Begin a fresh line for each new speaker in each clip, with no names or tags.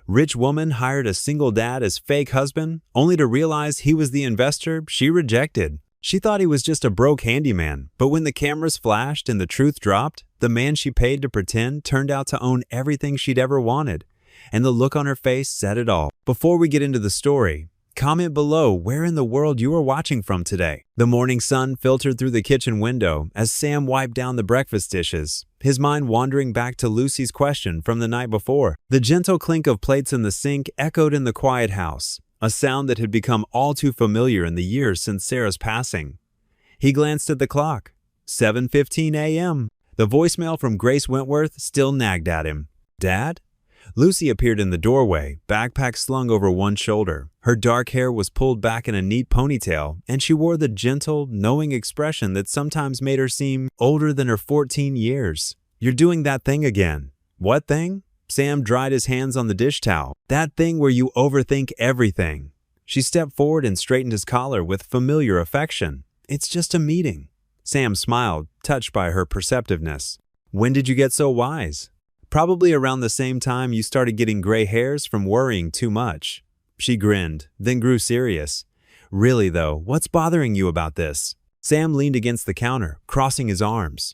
Rich woman hired a single dad as fake husband, only to realize he was the investor she rejected. She thought he was just a broke handyman, but when the cameras flashed and the truth dropped, the man she paid to pretend turned out to own everything she'd ever wanted. And the look on her face said it all. Before we get into the story, comment below where in the world you are watching from today. The morning sun filtered through the kitchen window as Sam wiped down the breakfast dishes, his mind wandering back to Lucy's question from the night before. The gentle clink of plates in the sink echoed in the quiet house, a sound that had become all too familiar in the years since Sarah's passing. He glanced at the clock. 7:15 a.m. The voicemail from Grace Wentworth still nagged at him. "Dad?" Lucy appeared in the doorway, backpack slung over one shoulder. Her dark hair was pulled back in a neat ponytail, and she wore the gentle, knowing expression that sometimes made her seem older than her 14 years. "You're doing that thing again." "What thing?" Sam dried his hands on the dish towel. "That thing where you overthink everything." She stepped forward and straightened his collar with familiar affection. "It's just a meeting." Sam smiled, touched by her perceptiveness. "When did you get so wise?" "Probably around the same time you started getting gray hairs from worrying too much." She grinned, then grew serious. "Really though, what's bothering you about this?" Sam leaned against the counter, crossing his arms.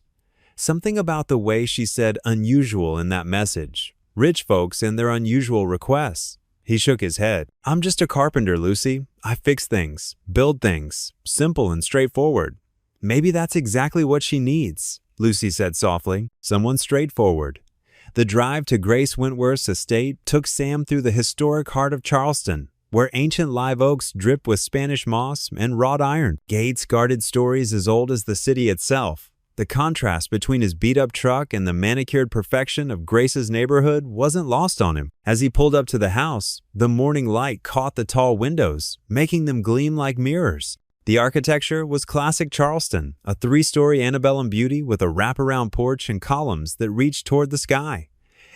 Something about the way she said unusual in that message. Rich folks and their unusual requests. He shook his head. "I'm just a carpenter, Lucy. I fix things, build things, simple and straightforward." "Maybe that's exactly what she needs," Lucy said softly. "Someone straightforward." The drive to Grace Wentworth's estate took Sam through the historic heart of Charleston, where ancient live oaks drip with Spanish moss and wrought iron, gates guarded stories as old as the city itself. The contrast between his beat-up truck and the manicured perfection of Grace's neighborhood wasn't lost on him. As he pulled up to the house, the morning light caught the tall windows, making them gleam like mirrors. The architecture was classic Charleston, a 3-story antebellum beauty with a wraparound porch and columns that reached toward the sky.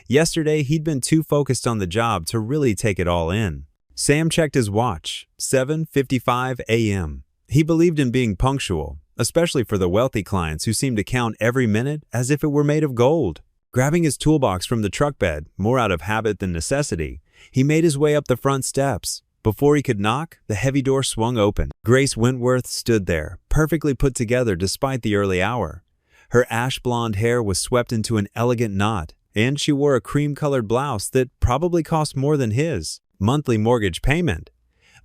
Yesterday, he'd been too focused on the job to really take it all in. Sam checked his watch, 7:55 a.m. He believed in being punctual, especially for the wealthy clients who seemed to count every minute as if it were made of gold. Grabbing his toolbox from the truck bed, more out of habit than necessity, he made his way up the front steps. Before he could knock, the heavy door swung open. Grace Wentworth stood there, perfectly put together despite the early hour. Her ash-blonde hair was swept into an elegant knot, and she wore a cream-colored blouse that probably cost more than his monthly mortgage payment.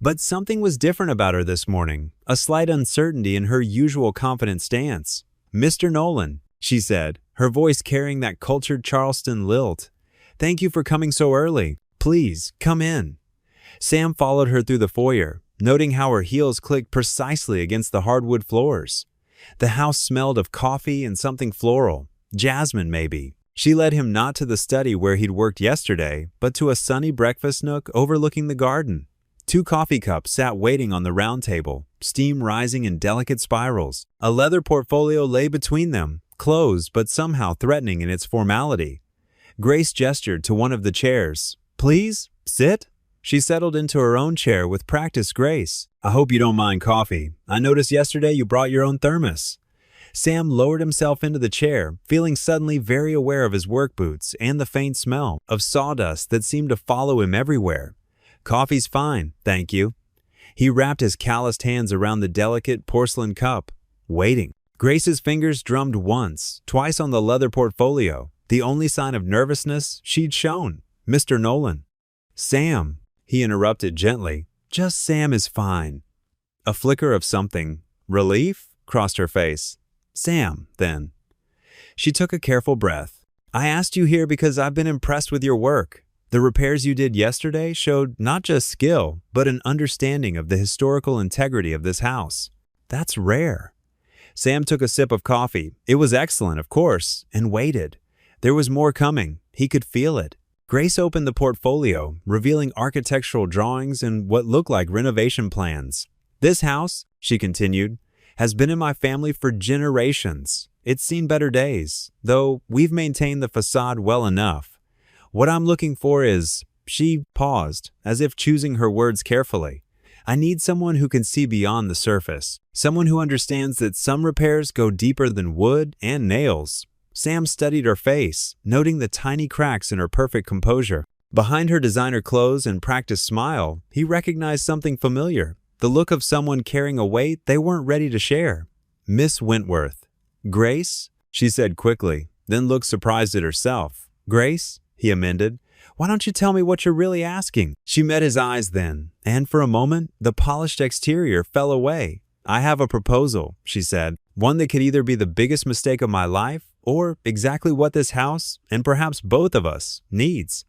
But something was different about her this morning, a slight uncertainty in her usual confident stance. "Mr. Nolan," she said, her voice carrying that cultured Charleston lilt. "Thank you for coming so early. Please, come in." Sam followed her through the foyer, noting how her heels clicked precisely against the hardwood floors. The house smelled of coffee and something floral, jasmine maybe. She led him not to the study where he'd worked yesterday, but to a sunny breakfast nook overlooking the garden. 2 coffee cups sat waiting on the round table, steam rising in delicate spirals. A leather portfolio lay between them, closed but somehow threatening in its formality. Grace gestured to one of the chairs. "Please, sit." She settled into her own chair with practiced grace. "I hope you don't mind coffee. I noticed yesterday you brought your own thermos." Sam lowered himself into the chair, feeling suddenly very aware of his work boots and the faint smell of sawdust that seemed to follow him everywhere. "Coffee's fine, thank you." He wrapped his calloused hands around the delicate porcelain cup, waiting. Grace's fingers drummed once, twice on the leather portfolio, the only sign of nervousness she'd shown. "Mr. Nolan." "Sam," he interrupted gently. "Just Sam is fine." A flicker of something, relief, crossed her face. "Sam, then." She took a careful breath. "I asked you here because I've been impressed with your work. The repairs you did yesterday showed not just skill, but an understanding of the historical integrity of this house. That's rare." Sam took a sip of coffee. It was excellent, of course, and waited. There was more coming. He could feel it. Grace opened the portfolio, revealing architectural drawings and what looked like renovation plans. "This house," she continued, "has been in my family for generations. It's seen better days, though we've maintained the facade well enough. What I'm looking for is—" She paused, as if choosing her words carefully. "I need someone who can see beyond the surface, someone who understands that some repairs go deeper than wood and nails." Sam studied her face, noting the tiny cracks in her perfect composure. Behind her designer clothes and practiced smile, he recognized something familiar, the look of someone carrying a weight they weren't ready to share. Miss Wentworth. Grace? She said quickly, then looked surprised at herself. Grace? He amended. Why don't you tell me what you're really asking? She met his eyes then, and for a moment, the polished exterior fell away. I have a proposal, she said, one that could either be the biggest mistake of my life or exactly what this house, and perhaps both of us, needs.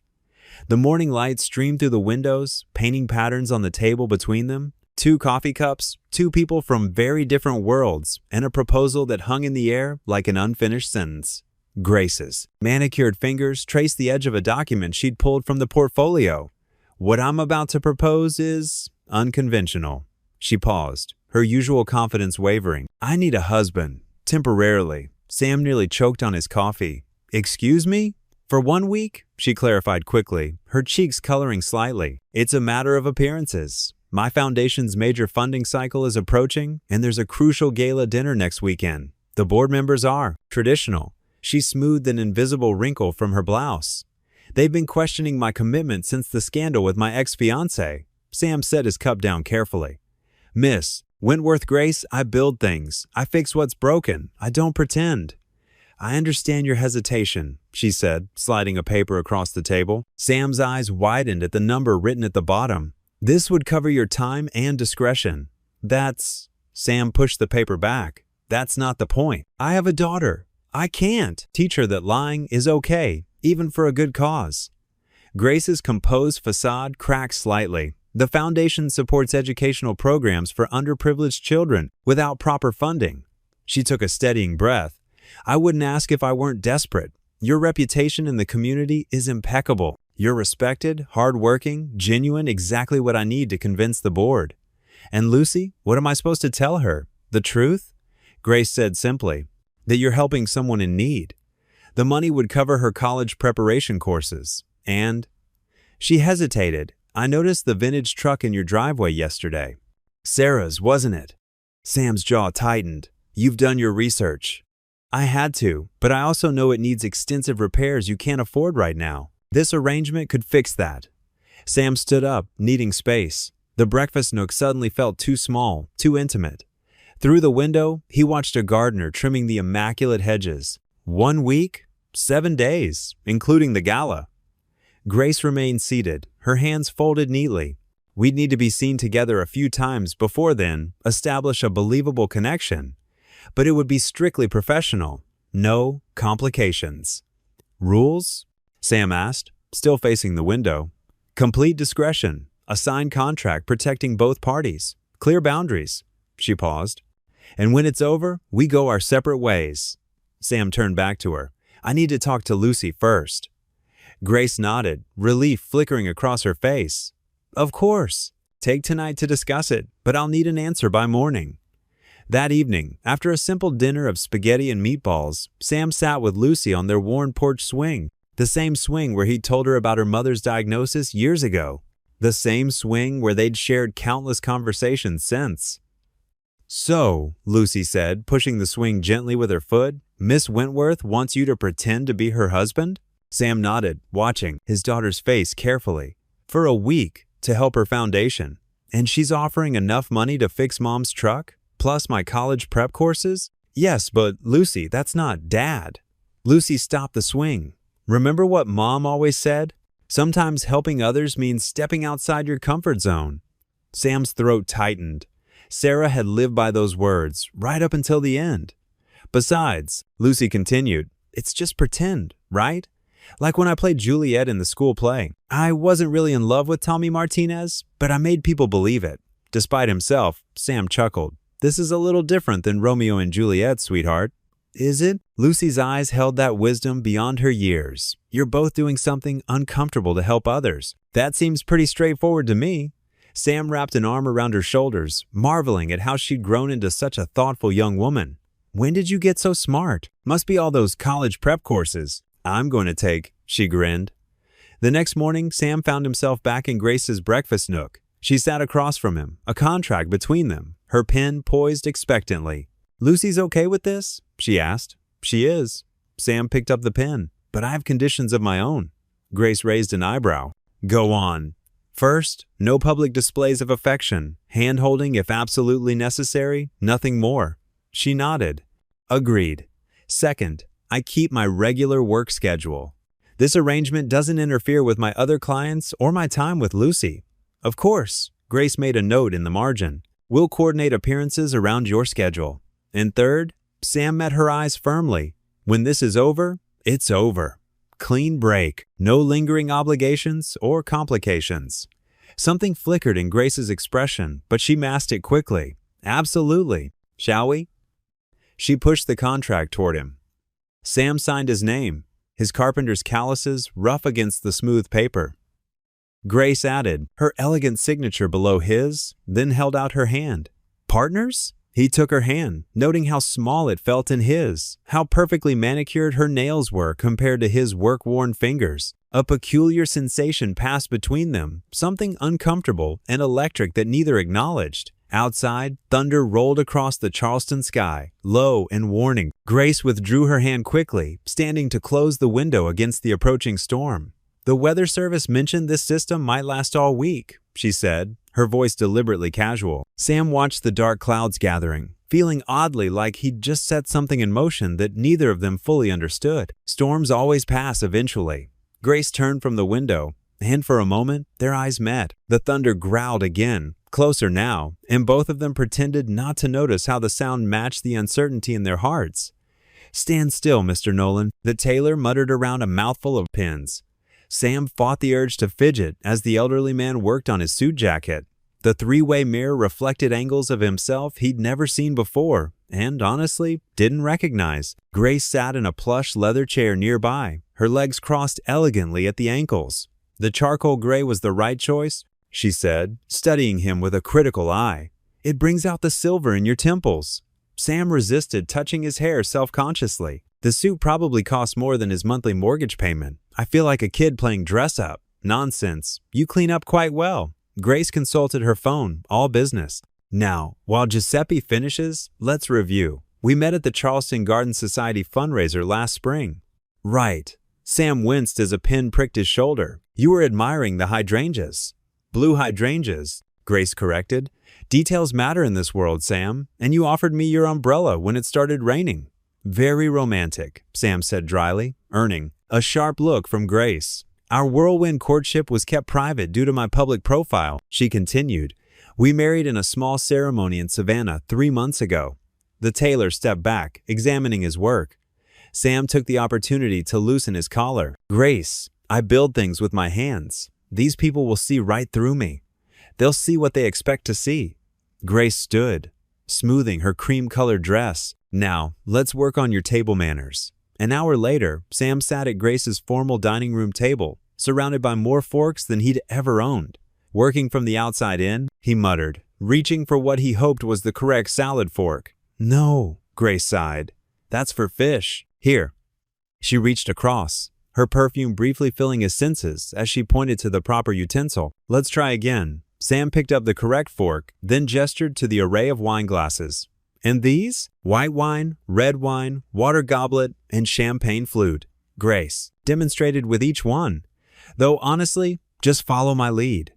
The morning light streamed through the windows, painting patterns on the table between them. 2 coffee cups, 2 people from very different worlds, and a proposal that hung in the air like an unfinished sentence. Grace's manicured fingers traced the edge of a document she'd pulled from the portfolio. What I'm about to propose is unconventional. She paused, her usual confidence wavering. I need a husband. Temporarily. Sam nearly choked on his coffee. Excuse me? For 1 week? She clarified quickly, her cheeks coloring slightly. It's a matter of appearances. My foundation's major funding cycle is approaching, and there's a crucial gala dinner next weekend. The board members are traditional. She smoothed an invisible wrinkle from her blouse. They've been questioning my commitment since the scandal with my ex-fiancé. Sam set his cup down carefully. Miss Wentworth Grace, I build things. I fix what's broken. I don't pretend. I understand your hesitation, she said, sliding a paper across the table. Sam's eyes widened at the number written at the bottom. This would cover your time and discretion. That's... Sam pushed the paper back. That's not the point. I have a daughter. I can't teach her that lying is okay, even for a good cause. Grace's composed facade cracked slightly. The foundation supports educational programs for underprivileged children without proper funding. She took a steadying breath. I wouldn't ask if I weren't desperate. Your reputation in the community is impeccable. You're respected, hardworking, genuine, exactly what I need to convince the board. And Lucy, what am I supposed to tell her? The truth? Grace said simply, that you're helping someone in need. The money would cover her college preparation courses. And... She hesitated. I noticed the vintage truck in your driveway yesterday. Sarah's, wasn't it? Sam's jaw tightened. You've done your research. I had to, but I also know it needs extensive repairs you can't afford right now. This arrangement could fix that. Sam stood up, needing space. The breakfast nook suddenly felt too small, too intimate. Through the window, he watched a gardener trimming the immaculate hedges. 1 week? 7 days, including the gala. Grace remained seated, her hands folded neatly. We'd need to be seen together a few times before then, establish a believable connection. But it would be strictly professional. No complications. Rules? Sam asked, still facing the window. Complete discretion. A signed contract protecting both parties. Clear boundaries. She paused. And when it's over, we go our separate ways. Sam turned back to her. I need to talk to Lucy first. Grace nodded, relief flickering across her face. Of course. Take tonight to discuss it, but I'll need an answer by morning. That evening, after a simple dinner of spaghetti and meatballs, Sam sat with Lucy on their worn porch swing, the same swing where he'd told her about her mother's diagnosis years ago, the same swing where they'd shared countless conversations since. So, Lucy said, pushing the swing gently with her foot, Miss Wentworth wants you to pretend to be her husband? Sam nodded, watching his daughter's face carefully. For a week, to help her foundation. And she's offering enough money to fix Mom's truck? Plus my college prep courses? Yes, but Lucy, that's not Dad. Lucy stopped the swing. Remember what Mom always said? Sometimes helping others means stepping outside your comfort zone. Sam's throat tightened. Sarah had lived by those words, right up until the end. Besides, Lucy continued, it's just pretend, right? Like when I played Juliet in the school play. I wasn't really in love with Tommy Martinez, but I made people believe it. Despite himself, Sam chuckled. This is a little different than Romeo and Juliet, sweetheart. Is it? Lucy's eyes held that wisdom beyond her years. You're both doing something uncomfortable to help others. That seems pretty straightforward to me. Sam wrapped an arm around her shoulders, marveling at how she'd grown into such a thoughtful young woman. When did you get so smart? Must be all those college prep courses I'm going to take, she grinned. The next morning, Sam found himself back in Grace's breakfast nook. She sat across from him, a contract between them, her pen poised expectantly. Lucy's okay with this? She asked. She is. Sam picked up the pen. But I have conditions of my own. Grace raised an eyebrow. Go on. First, no public displays of affection, hand-holding if absolutely necessary, nothing more. She nodded. Agreed. Second, I keep my regular work schedule. This arrangement doesn't interfere with my other clients or my time with Lucy. Of course, Grace made a note in the margin. We'll coordinate appearances around your schedule. And third, Sam met her eyes firmly. When this is over, it's over. Clean break. No lingering obligations or complications. Something flickered in Grace's expression, but she masked it quickly. Absolutely. Shall we? She pushed the contract toward him. Sam signed his name, his carpenter's calluses rough against the smooth paper. Grace added, her elegant signature below his, then held out her hand. Partners? He took her hand, noting how small it felt in his, how perfectly manicured her nails were compared to his work-worn fingers. A peculiar sensation passed between them, something uncomfortable and electric that neither acknowledged. Outside, thunder rolled across the Charleston sky, low and warning. Grace withdrew her hand quickly, standing to close the window against the approaching storm. The Weather Service mentioned this system might last all week, she said, her voice deliberately casual. Sam watched the dark clouds gathering, feeling oddly like he'd just set something in motion that neither of them fully understood. Storms always pass eventually. Grace turned from the window, and for a moment, their eyes met. The thunder growled again, closer now, and both of them pretended not to notice how the sound matched the uncertainty in their hearts. Stand still, Mr. Nolan, the tailor muttered around a mouthful of pins. Sam fought the urge to fidget as the elderly man worked on his suit jacket. The three-way mirror reflected angles of himself he'd never seen before, and honestly, didn't recognize. Grace sat in a plush leather chair nearby, her legs crossed elegantly at the ankles. The charcoal gray was the right choice, she said, studying him with a critical eye. It brings out the silver in your temples. Sam resisted, touching his hair self-consciously. The suit probably cost more than his monthly mortgage payment. I feel like a kid playing dress-up. Nonsense. You clean up quite well. Grace consulted her phone, all business. Now, while Giuseppe finishes, let's review. We met at the Charleston Garden Society fundraiser last spring. Right. Sam winced as a pin pricked his shoulder. You were admiring the hydrangeas. Blue hydrangeas, Grace corrected. Details matter in this world, Sam, and you offered me your umbrella when it started raining. Very romantic, Sam said dryly, earning a sharp look from Grace. Our whirlwind courtship was kept private due to my public profile, she continued. We married in a small ceremony in Savannah 3 months ago. The tailor stepped back, examining his work. Sam took the opportunity to loosen his collar. Grace, I build things with my hands. These people will see right through me. They'll see what they expect to see. Grace stood, smoothing her cream-colored dress. Now, let's work on your table manners. An hour later, Sam sat at Grace's formal dining room table, surrounded by more forks than he'd ever owned. Working from the outside in, he muttered, reaching for what he hoped was the correct salad fork. No, Grace sighed. That's for fish. Here. She reached across, her perfume briefly filling his senses as she pointed to the proper utensil. Let's try again. Sam picked up the correct fork, then gestured to the array of wine glasses. And these? White wine, red wine, water goblet, and champagne flute. Grace demonstrated with each one. Though honestly, just follow my lead.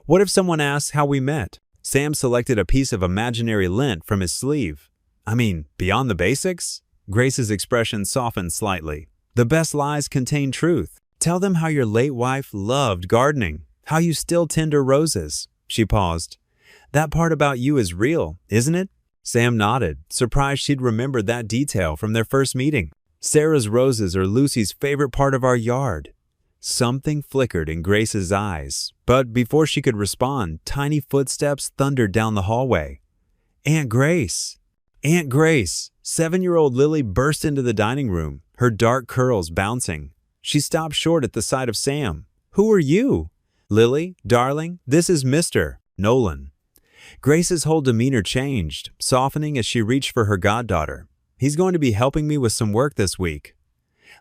What if someone asks how we met? Sam selected a piece of imaginary lint from his sleeve. I mean, beyond the basics? Grace's expression softened slightly. The best lies contain truth. Tell them how your late wife loved gardening, how you still tend her roses. She paused. That part about you is real, isn't it? Sam nodded, surprised she'd remembered that detail from their first meeting. Sarah's roses are Lucy's favorite part of our yard. Something flickered in Grace's eyes, but before she could respond, tiny footsteps thundered down the hallway. Aunt Grace! Aunt Grace! 7-year-old Lily burst into the dining room, her dark curls bouncing. She stopped short at the sight of Sam. Who are you? Lily, darling, this is Mr. Nolan. Grace's whole demeanor changed, softening as she reached for her goddaughter. He's going to be helping me with some work this week.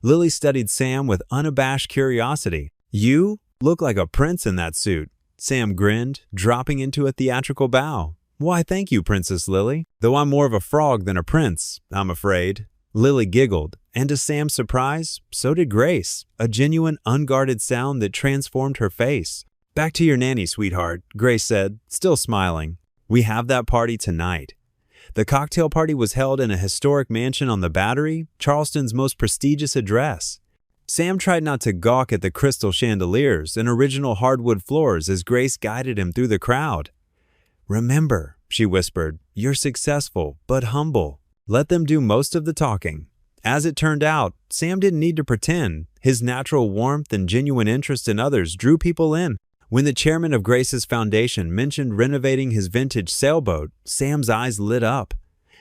Lily studied Sam with unabashed curiosity. You look like a prince in that suit. Sam grinned, dropping into a theatrical bow. Why, thank you, Princess Lily. Though I'm more of a frog than a prince, I'm afraid. Lily giggled, And to Sam's surprise, so did Grace, a genuine, unguarded sound that transformed her face. "Back to your nanny, sweetheart," Grace said, still smiling. "We have that party tonight." The cocktail party was held in a historic mansion on the Battery, Charleston's most prestigious address. Sam tried not to gawk at the crystal chandeliers and original hardwood floors as Grace guided him through the crowd. "Remember," she whispered, "you're successful, but humble. Let them do most of the talking." As it turned out, Sam didn't need to pretend. His natural warmth and genuine interest in others drew people in. When the chairman of Grace's foundation mentioned renovating his vintage sailboat, Sam's eyes lit up.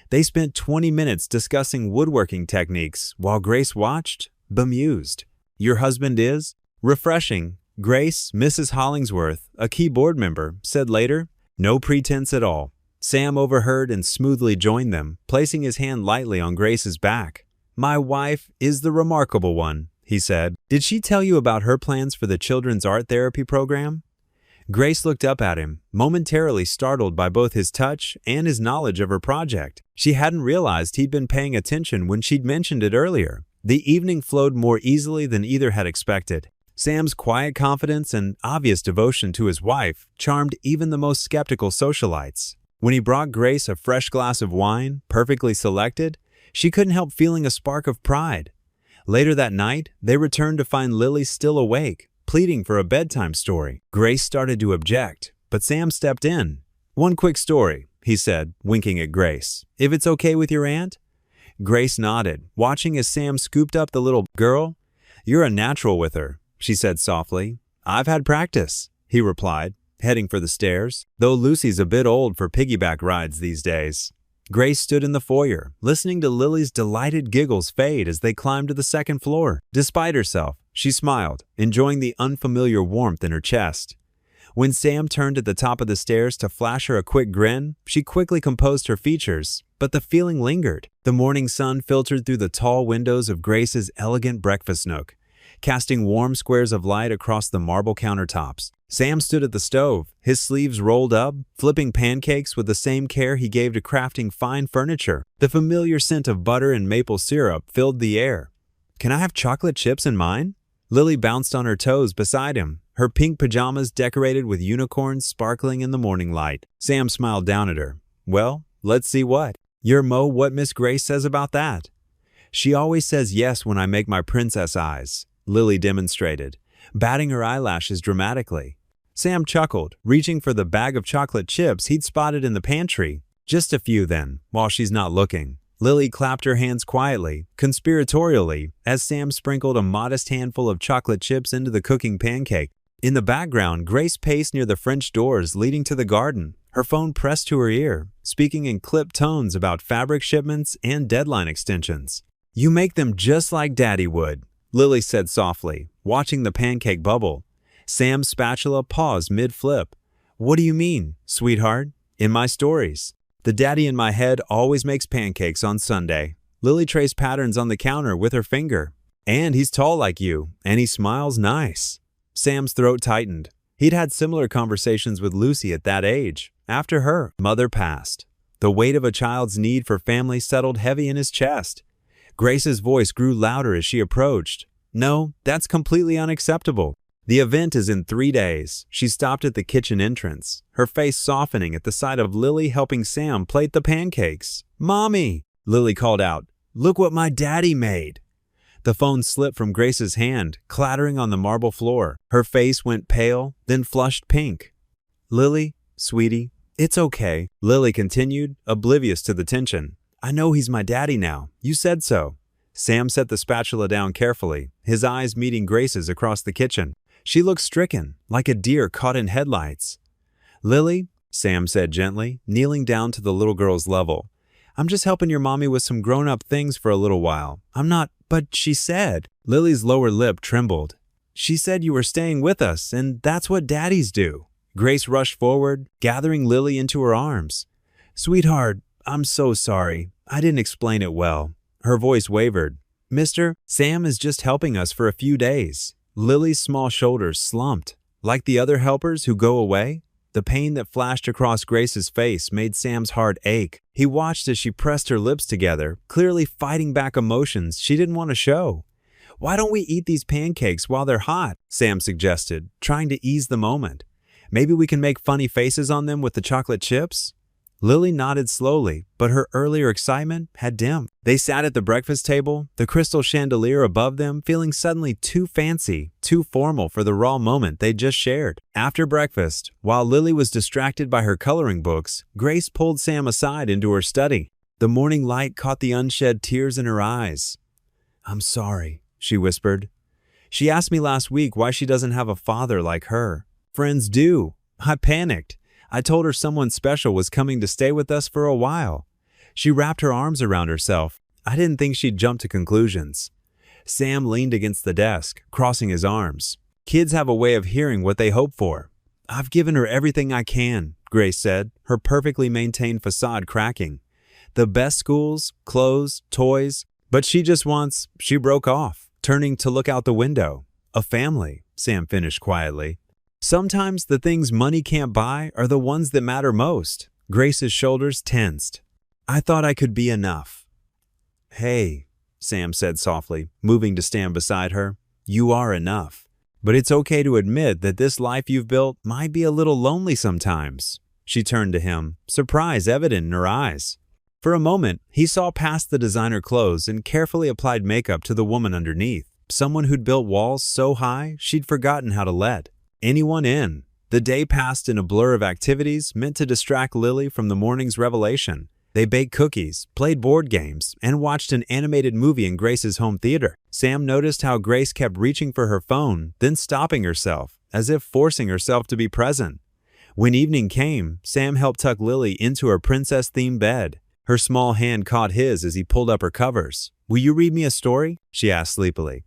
They spent 20 minutes discussing woodworking techniques while Grace watched, bemused. "Your husband is?" "Refreshing," Grace, Mrs. Hollingsworth, a key board member, said later. No pretense at all. Sam overheard and smoothly joined them, placing his hand lightly on Grace's back. "My wife is the remarkable one," he said. "Did she tell you about her plans for the children's art therapy program?" Grace looked up at him, momentarily startled by both his touch and his knowledge of her project. She hadn't realized he'd been paying attention when she'd mentioned it earlier. The evening flowed more easily than either had expected. Sam's quiet confidence and obvious devotion to his wife charmed even the most skeptical socialites. When he brought Grace a fresh glass of wine, perfectly selected, she couldn't help feeling a spark of pride. Later that night, they returned to find Lily still awake, pleading for a bedtime story. Grace started to object, but Sam stepped in. "One quick story," he said, winking at Grace. "If it's okay with your aunt?" Grace nodded, watching as Sam scooped up the little girl. "You're a natural with her," she said softly. "I've had practice," he replied, heading for the stairs, though Lucy's a bit old for piggyback rides these days. Grace stood in the foyer, listening to Lily's delighted giggles fade as they climbed to the second floor. Despite herself, she smiled, enjoying the unfamiliar warmth in her chest. When Sam turned at the top of the stairs to flash her a quick grin, she quickly composed her features, but the feeling lingered. The morning sun filtered through the tall windows of Grace's elegant breakfast nook, casting warm squares of light across the marble countertops. Sam stood at the stove, his sleeves rolled up, flipping pancakes with the same care he gave to crafting fine furniture. The familiar scent of butter and maple syrup filled the air. "Can I have chocolate chips in mine?" Lily bounced on her toes beside him, her pink pajamas decorated with unicorns sparkling in the morning light. Sam smiled down at her. "Well, let's see what. Your Mo, what Miss Grace says about that?" "She always says yes when I make my princess eyes," Lily demonstrated, batting her eyelashes dramatically. Sam chuckled, reaching for the bag of chocolate chips he'd spotted in the pantry. "Just a few then, while she's not looking." Lily clapped her hands quietly, conspiratorially, as Sam sprinkled a modest handful of chocolate chips into the cooking pancake. In the background, Grace paced near the French doors leading to the garden, her phone pressed to her ear, speaking in clipped tones about fabric shipments and deadline extensions. "You make them just like Daddy would," Lily said softly, watching the pancake bubble. Sam's spatula paused mid-flip. "What do you mean, sweetheart?" "In my stories. The daddy in my head always makes pancakes on Sunday." Lily traced patterns on the counter with her finger. "And he's tall like you, and he smiles nice." Sam's throat tightened. He'd had similar conversations with Lucy at that age, after her mother passed. The weight of a child's need for family settled heavy in his chest. Grace's voice grew louder as she approached. "No, that's completely unacceptable. The event is in 3 days." She stopped at the kitchen entrance, her face softening at the sight of Lily helping Sam plate the pancakes. "Mommy," Lily called out, "look what my daddy made." The phone slipped from Grace's hand, clattering on the marble floor. Her face went pale, then flushed pink. "Lily, sweetie, it's okay," Lily continued, oblivious to the tension. "I know he's my daddy now. You said so." Sam set the spatula down carefully, his eyes meeting Grace's across the kitchen. She looked stricken, like a deer caught in headlights. "Lily," Sam said gently, kneeling down to the little girl's level, "I'm just helping your mommy with some grown-up things for a little while. I'm not—" "But she said—" Lily's lower lip trembled. "She said you were staying with us, and that's what daddies do." Grace rushed forward, gathering Lily into her arms. "Sweetheart, I'm so sorry. I didn't explain it well." Her voice wavered. "Mister, Sam is just helping us for a few days." Lily's small shoulders slumped. "Like the other helpers who go away?" The pain that flashed across Grace's face made Sam's heart ache. He watched as she pressed her lips together, clearly fighting back emotions she didn't want to show. "Why don't we eat these pancakes while they're hot?" Sam suggested, trying to ease the moment. "Maybe we can make funny faces on them with the chocolate chips?" Lily nodded slowly, but her earlier excitement had dimmed. They sat at the breakfast table, the crystal chandelier above them feeling suddenly too fancy, too formal for the raw moment they'd just shared. After breakfast, while Lily was distracted by her coloring books, Grace pulled Sam aside into her study. The morning light caught the unshed tears in her eyes. "I'm sorry," she whispered. "She asked me last week why she doesn't have a father like her. Friends do." I panicked. I told her someone special was coming to stay with us for a while. She wrapped her arms around herself. I didn't think she'd jump to conclusions. Sam leaned against the desk, crossing his arms. "Kids have a way of hearing what they hope for." "I've given her everything I can," Grace said, her perfectly maintained facade cracking. "The best schools, clothes, toys, but she just wants—" She broke off, turning to look out the window. "A family," Sam finished quietly. "Sometimes the things money can't buy are the ones that matter most." Grace's shoulders tensed. "I thought I could be enough." "Hey," Sam said softly, moving to stand beside her. "You are enough. But it's okay to admit that this life you've built might be a little lonely sometimes." She turned to him, surprise evident in her eyes. For a moment, he saw past the designer clothes and carefully applied makeup to the woman underneath, someone who'd built walls so high she'd forgotten how to let anyone in. The day passed in a blur of activities meant to distract Lily from the morning's revelation. They baked cookies, played board games, and watched an animated movie in Grace's home theater. Sam noticed how Grace kept reaching for her phone, then stopping herself, as if forcing herself to be present. When evening came, Sam helped tuck Lily into her princess-themed bed. Her small hand caught his as he pulled up her covers. "Will you read me a story?" she asked sleepily.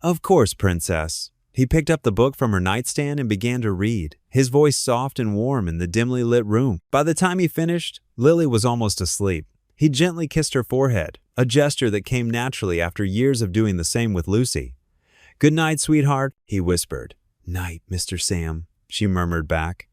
"Of course, princess." He picked up the book from her nightstand and began to read, his voice soft and warm in the dimly lit room. By the time he finished, Lily was almost asleep. He gently kissed her forehead, a gesture that came naturally after years of doing the same with Lucy. "Good night, sweetheart," he whispered. "Night, Mr. Sam," she murmured back.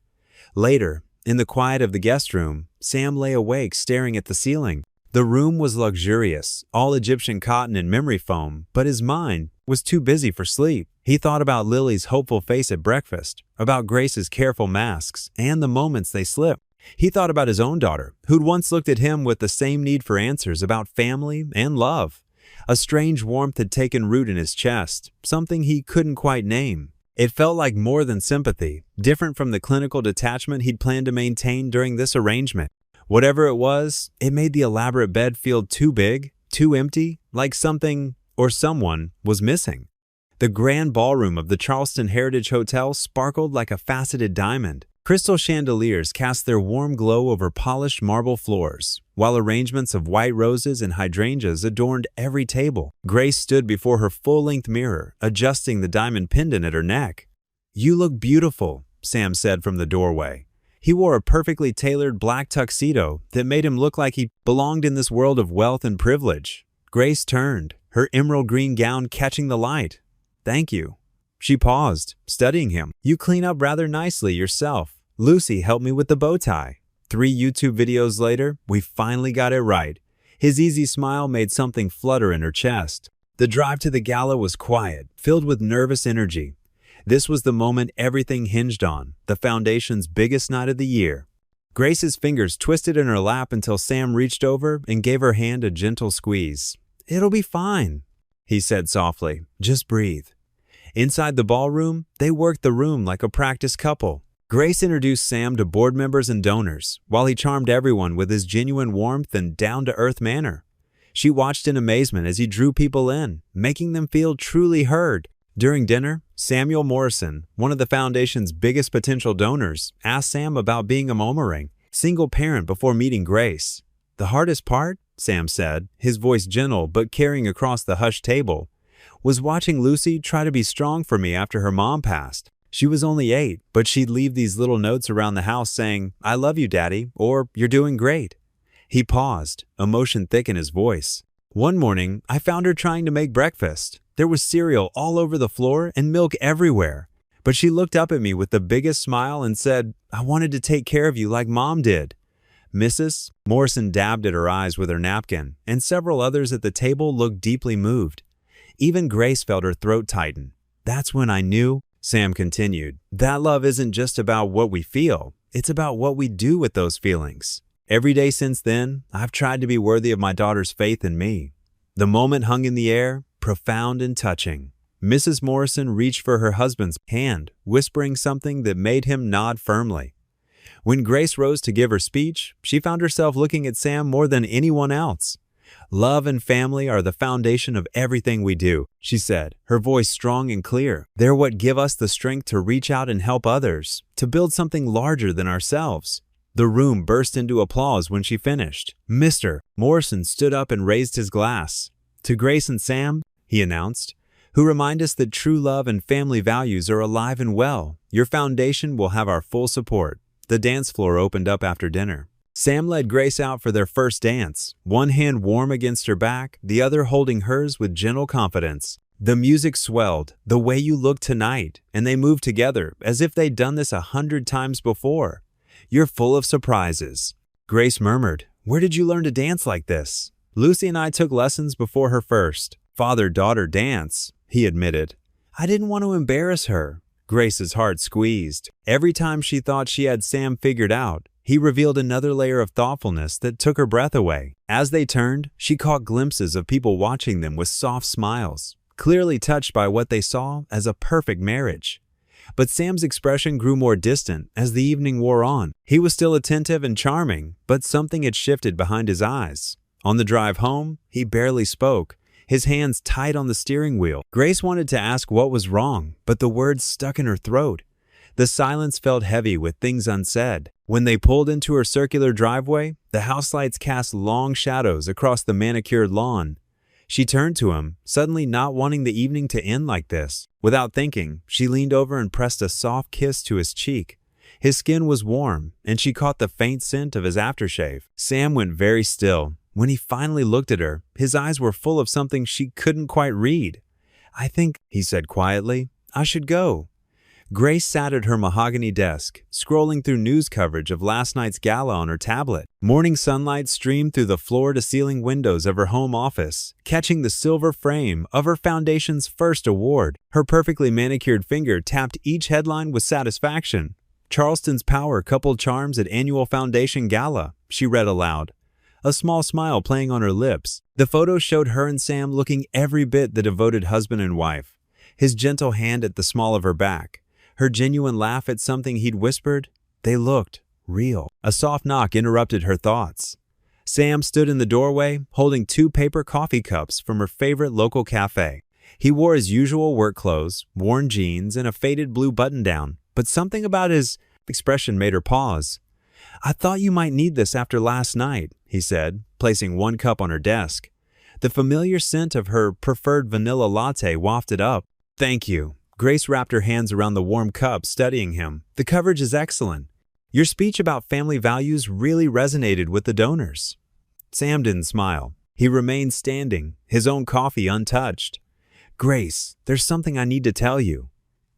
Later, in the quiet of the guest room, Sam lay awake staring at the ceiling. The room was luxurious, all Egyptian cotton and memory foam, but his mind was too busy for sleep. He thought about Lily's hopeful face at breakfast, about Grace's careful masks, and the moments they slipped. He thought about his own daughter, who'd once looked at him with the same need for answers about family and love. A strange warmth had taken root in his chest, something he couldn't quite name. It felt like more than sympathy, different from the clinical detachment he'd planned to maintain during this arrangement. Whatever it was, it made the elaborate bed feel too big, too empty, like something or someone was missing. The grand ballroom of the Charleston Heritage Hotel sparkled like a faceted diamond. Crystal chandeliers cast their warm glow over polished marble floors, while arrangements of white roses and hydrangeas adorned every table. Grace stood before her full-length mirror, adjusting the diamond pendant at her neck. "You look beautiful," Sam said from the doorway. He wore a perfectly tailored black tuxedo that made him look like he belonged in this world of wealth and privilege. Grace turned, her emerald green gown catching the light. "Thank you." She paused, studying him. "You clean up rather nicely yourself. Lucy helped me with the bow tie." 3 YouTube videos later, we finally got it right. His easy smile made something flutter in her chest. The drive to the gala was quiet, filled with nervous energy. This was the moment everything hinged on, the foundation's biggest night of the year. Grace's fingers twisted in her lap until Sam reached over and gave her hand a gentle squeeze. "It'll be fine," he said softly. "Just breathe." Inside the ballroom, they worked the room like a practiced couple. Grace introduced Sam to board members and donors, while he charmed everyone with his genuine warmth and down-to-earth manner. She watched in amazement as he drew people in, making them feel truly heard. During dinner, Samuel Morrison, one of the foundation's biggest potential donors, asked Sam about being a Momarang, single parent before meeting Grace. "The hardest part," Sam said, his voice gentle but carrying across the hushed table, "was watching Lucy try to be strong for me after her mom passed. She was only 8, but she'd leave these little notes around the house saying, 'I love you, Daddy,' or 'You're doing great.'" He paused, emotion thick in his voice. "One morning, I found her trying to make breakfast. There was cereal all over the floor and milk everywhere. But she looked up at me with the biggest smile and said, "I wanted to take care of you like Mom did." Mrs. Morrison dabbed at her eyes with her napkin, and several others at the table looked deeply moved. Even Grace felt her throat tighten. "That's when I knew," Sam continued, "that love isn't just about what we feel, it's about what we do with those feelings. Every day since then, I've tried to be worthy of my daughter's faith in me." The moment hung in the air, profound and touching. Mrs. Morrison reached for her husband's hand, whispering something that made him nod firmly. When Grace rose to give her speech, she found herself looking at Sam more than anyone else. "Love and family are the foundation of everything we do," she said, her voice strong and clear. "They're what give us the strength to reach out and help others, to build something larger than ourselves." The room burst into applause when she finished. Mr. Morrison stood up and raised his glass. "To Grace and Sam," he announced, "who remind us that true love and family values are alive and well. Your foundation will have our full support." The dance floor opened up after dinner. Sam led Grace out for their first dance, one hand warm against her back, the other holding hers with gentle confidence. The music swelled, "The Way You Look Tonight," and they moved together as if they'd done this 100 times before. "You're full of surprises." Grace murmured, "Where did you learn to dance like this?" "Lucy and I took lessons before her first father-daughter dance," he admitted. "I didn't want to embarrass her." Grace's heart squeezed. Every time she thought she had Sam figured out, he revealed another layer of thoughtfulness that took her breath away. As they turned, she caught glimpses of people watching them with soft smiles, clearly touched by what they saw as a perfect marriage. But Sam's expression grew more distant as the evening wore on. He was still attentive and charming, but something had shifted behind his eyes. On the drive home, he barely spoke, his hands tight on the steering wheel. Grace wanted to ask what was wrong, but the words stuck in her throat. The silence felt heavy with things unsaid. When they pulled into her circular driveway, the house lights cast long shadows across the manicured lawn. She turned to him, suddenly not wanting the evening to end like this. Without thinking, she leaned over and pressed a soft kiss to his cheek. His skin was warm, and she caught the faint scent of his aftershave. Sam went very still. When he finally looked at her, his eyes were full of something she couldn't quite read. "I think," he said quietly, "I should go." Grace sat at her mahogany desk, scrolling through news coverage of last night's gala on her tablet. Morning sunlight streamed through the floor-to-ceiling windows of her home office, catching the silver frame of her foundation's first award. Her perfectly manicured finger tapped each headline with satisfaction. "Charleston's Power Couple Charms at Annual Foundation Gala," she read aloud, a small smile playing on her lips. The photo showed her and Sam looking every bit the devoted husband and wife. His gentle hand at the small of her back, her genuine laugh at something he'd whispered. They looked real. A soft knock interrupted her thoughts. Sam stood in the doorway, holding 2 paper coffee cups from her favorite local cafe. He wore his usual work clothes, worn jeans, and a faded blue button-down, but something about his expression made her pause. "I thought you might need this after last night," he said, placing 1 cup on her desk. The familiar scent of her preferred vanilla latte wafted up. "Thank you." Grace wrapped her hands around the warm cup, studying him. "The coverage is excellent. Your speech about family values really resonated with the donors." Sam didn't smile. He remained standing, his own coffee untouched. "Grace, there's something I need to tell you."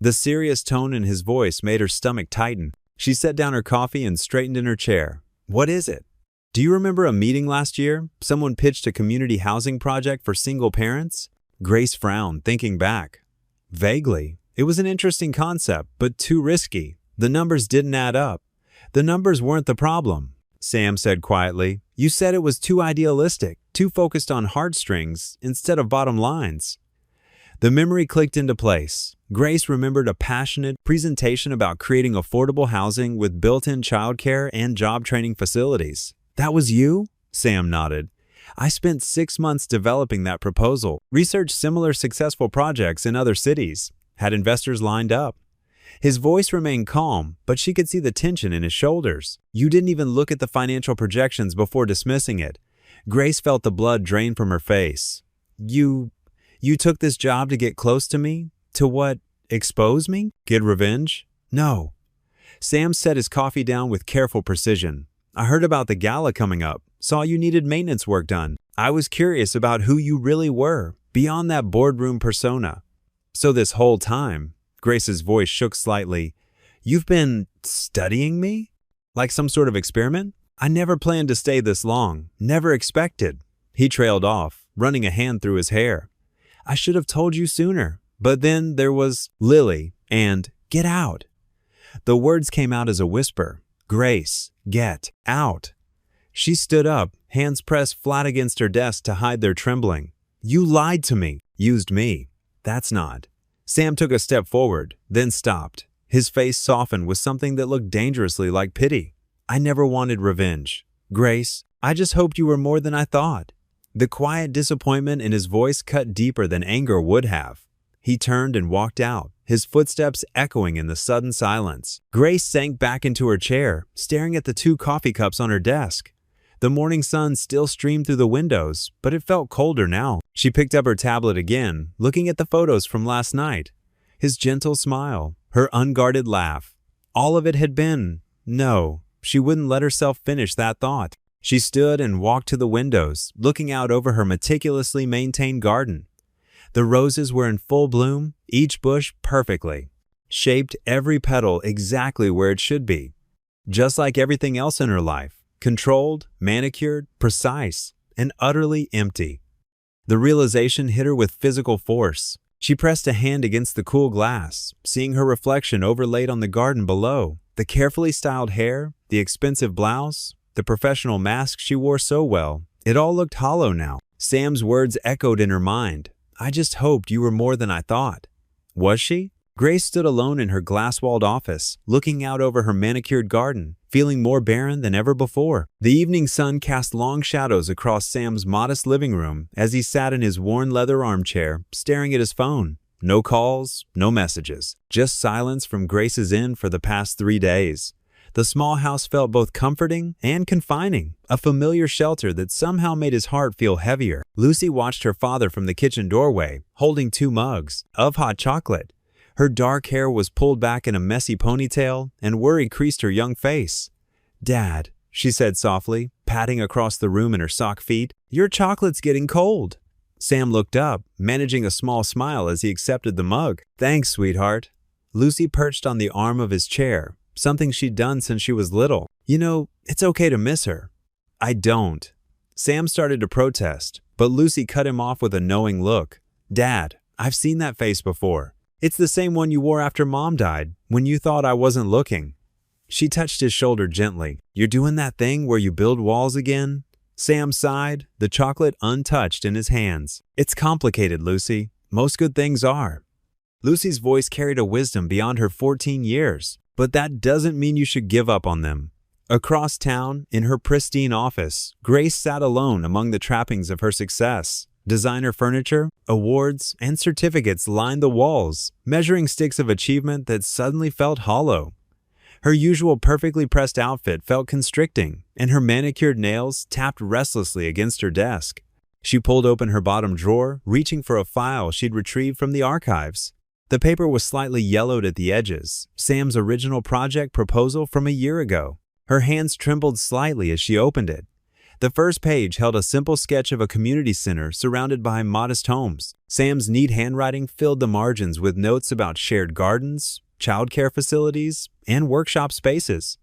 The serious tone in his voice made her stomach tighten. She set down her coffee and straightened in her chair. "What is it?" "Do you remember a meeting last year? Someone pitched a community housing project for single parents?" Grace frowned, thinking back. "Vaguely. It was an interesting concept, but too risky. The numbers didn't add up." "The numbers weren't the problem," Sam said quietly. "You said it was too idealistic, too focused on heartstrings instead of bottom lines." The memory clicked into place. Grace remembered a passionate presentation about creating affordable housing with built-in childcare and job training facilities. "That was you?" Sam nodded. "I spent 6 months developing that proposal, researched similar successful projects in other cities, had investors lined up." His voice remained calm, but she could see the tension in his shoulders. "You didn't even look at the financial projections before dismissing it." Grace felt the blood drain from her face. You took this job to get close to me? To what? Expose me? Get revenge?" "No." Sam set his coffee down with careful precision. "I heard about the gala coming up, saw you needed maintenance work done. I was curious about who you really were, beyond that boardroom persona." "So this whole time," Grace's voice shook slightly. You've been studying me? Like some sort of experiment? I never planned to stay this long. Never expected. He trailed off, running a hand through his hair. I should have told you sooner. But then there was Lily and get out. The words came out as a whisper. Grace, get out. She stood up, hands pressed flat against her desk to hide their trembling. You lied to me. Used me. That's not. Sam took a step forward, then stopped. His face softened with something that looked dangerously like pity. I never wanted revenge. Grace, I just hoped you were more than I thought. The quiet disappointment in his voice cut deeper than anger would have. He turned and walked out, his footsteps echoing in the sudden silence. Grace sank back into her chair, staring at the 2 coffee cups on her desk. The morning sun still streamed through the windows, but it felt colder now. She picked up her tablet again, looking at the photos from last night. His gentle smile, her unguarded laugh. All of it had been, no. She wouldn't let herself finish that thought. She stood and walked to the windows, looking out over her meticulously maintained garden. The roses were in full bloom, each bush perfectly, shaped every petal exactly where it should be. Just like everything else in her life, controlled, manicured, precise, and utterly empty. The realization hit her with physical force. She pressed a hand against the cool glass, seeing her reflection overlaid on the garden below. The carefully styled hair, the expensive blouse, the professional mask she wore so well. It all looked hollow now. Sam's words echoed in her mind. I just hoped you were more than I thought. Was she? Grace stood alone in her glass-walled office, looking out over her manicured garden, feeling more barren than ever before. The evening sun cast long shadows across Sam's modest living room as he sat in his worn leather armchair, staring at his phone. No calls, no messages, just silence from Grace's inn for the past 3 days. The small house felt both comforting and confining, a familiar shelter that somehow made his heart feel heavier. Lucy watched her father from the kitchen doorway, holding 2 mugs of hot chocolate. Her dark hair was pulled back in a messy ponytail, and worry creased her young face. Dad, she said softly, patting across the room in her sock feet, your chocolate's getting cold. Sam looked up, managing a small smile as he accepted the mug. Thanks, sweetheart. Lucy perched on the arm of his chair, something she'd done since she was little. You know, it's okay to miss her. I don't. Sam started to protest, but Lucy cut him off with a knowing look. Dad, I've seen that face before. It's the same one you wore after Mom died, when you thought I wasn't looking. She touched his shoulder gently. You're doing that thing where you build walls again? Sam sighed, the chocolate untouched in his hands. It's complicated, Lucy. Most good things are. Lucy's voice carried a wisdom beyond her 14 years, but that doesn't mean you should give up on them. Across town, in her pristine office, Grace sat alone among the trappings of her success. Designer furniture, awards, and certificates lined the walls, measuring sticks of achievement that suddenly felt hollow. Her usual perfectly pressed outfit felt constricting, and her manicured nails tapped restlessly against her desk. She pulled open her bottom drawer, reaching for a file she'd retrieved from the archives. The paper was slightly yellowed at the edges, Sam's original project proposal from a year ago. Her hands trembled slightly as she opened it. The first page held a simple sketch of a community center surrounded by modest homes. Sam's neat handwriting filled the margins with notes about shared gardens, childcare facilities, and workshop spaces.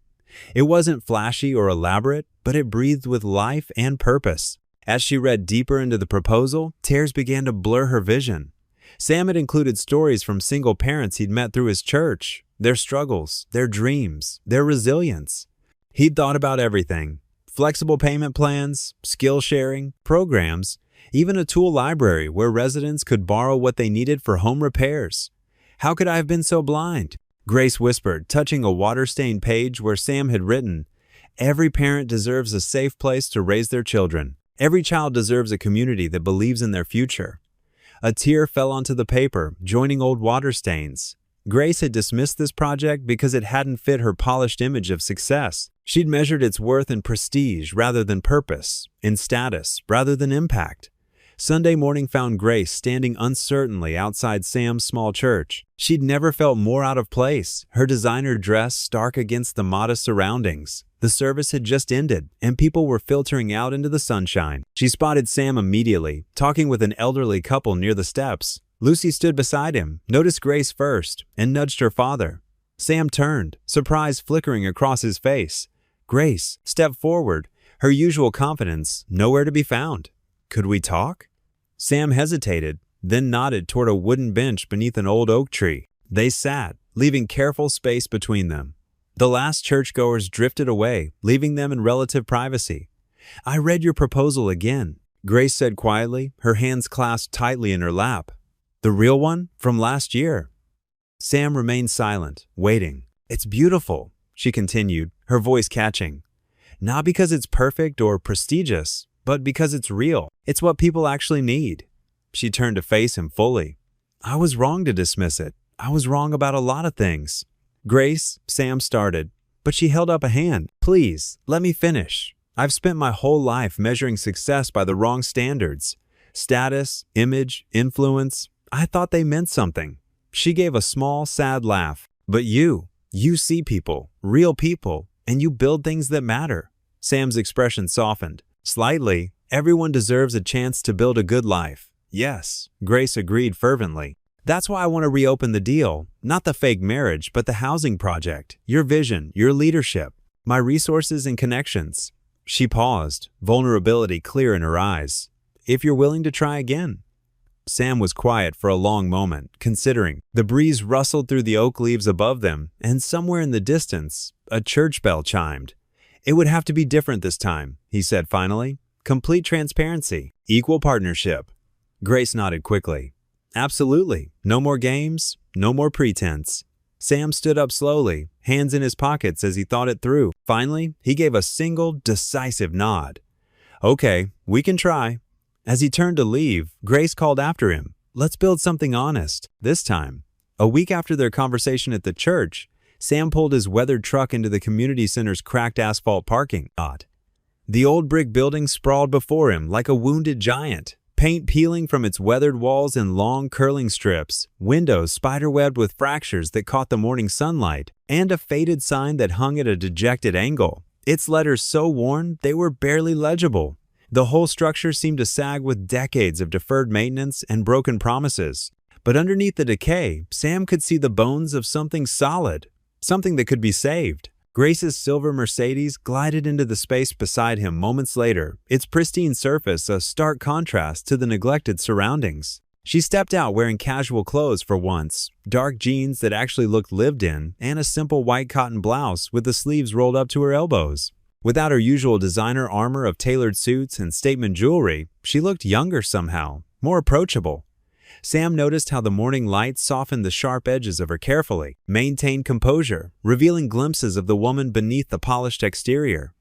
It wasn't flashy or elaborate, but it breathed with life and purpose. As she read deeper into the proposal, tears began to blur her vision. Sam had included stories from single parents he'd met through his church, their struggles, their dreams, their resilience. He'd thought about everything. Flexible payment plans, skill sharing, programs, even a tool library where residents could borrow what they needed for home repairs. How could I have been so blind? Grace whispered, touching a water-stained page where Sam had written, Every parent deserves a safe place to raise their children. Every child deserves a community that believes in their future. A tear fell onto the paper, joining old water stains. Grace had dismissed this project because it hadn't fit her polished image of success. She'd measured its worth in prestige rather than purpose, in status rather than impact. Sunday morning found Grace standing uncertainly outside Sam's small church. She'd never felt more out of place, her designer dress stark against the modest surroundings. The service had just ended, and people were filtering out into the sunshine. She spotted Sam immediately, talking with an elderly couple near the steps. Lucy stood beside him, noticed Grace first, and nudged her father. Sam turned, surprise flickering across his face. Grace stepped forward, her usual confidence nowhere to be found. "Could we talk?" Sam hesitated, then nodded toward a wooden bench beneath an old oak tree. They sat, leaving careful space between them. The last churchgoers drifted away, leaving them in relative privacy. "I read your proposal again," Grace said quietly, her hands clasped tightly in her lap. "The real one? From last year?" Sam remained silent, waiting. "It's beautiful," she continued, her voice catching. "Not because it's perfect or prestigious, but because it's real. It's what people actually need." She turned to face him fully. "I was wrong to dismiss it. I was wrong about a lot of things." "Grace," Sam started, but she held up a hand. "Please, let me finish. I've spent my whole life measuring success by the wrong standards. Status, image, influence. I thought they meant something." She gave a small, sad laugh. "But you see people, real people, and you build things that matter." Sam's expression softened. "Slightly, everyone deserves a chance to build a good life." "Yes," Grace agreed fervently. "That's why I want to reopen the deal. Not the fake marriage, but the housing project. Your vision, your leadership, my resources and connections." She paused, vulnerability clear in her eyes. "If you're willing to try again." Sam was quiet for a long moment, considering. The breeze rustled through the oak leaves above them, and somewhere in the distance, a church bell chimed. "It would have to be different this time," he said finally. "Complete transparency, equal partnership." Grace nodded quickly. "Absolutely. No more games, no more pretense." Sam stood up slowly, hands in his pockets as he thought it through. Finally, he gave a single, decisive nod. "Okay, we can try." As he turned to leave, Grace called after him. "Let's build something honest, this time." A week after their conversation at the church, Sam pulled his weathered truck into the community center's cracked asphalt parking lot. The old brick building sprawled before him like a wounded giant, paint peeling from its weathered walls in long, curling strips, windows spiderwebbed with fractures that caught the morning sunlight, and a faded sign that hung at a dejected angle, its letters so worn they were barely legible. The whole structure seemed to sag with decades of deferred maintenance and broken promises. But underneath the decay, Sam could see the bones of something solid, something that could be saved. Grace's silver Mercedes glided into the space beside him moments later, its pristine surface a stark contrast to the neglected surroundings. She stepped out wearing casual clothes for once, dark jeans that actually looked lived in, and a simple white cotton blouse with the sleeves rolled up to her elbows. Without her usual designer armor of tailored suits and statement jewelry, she looked younger somehow, more approachable. Sam noticed how the morning light softened the sharp edges of her carefully, maintained composure, revealing glimpses of the woman beneath the polished exterior.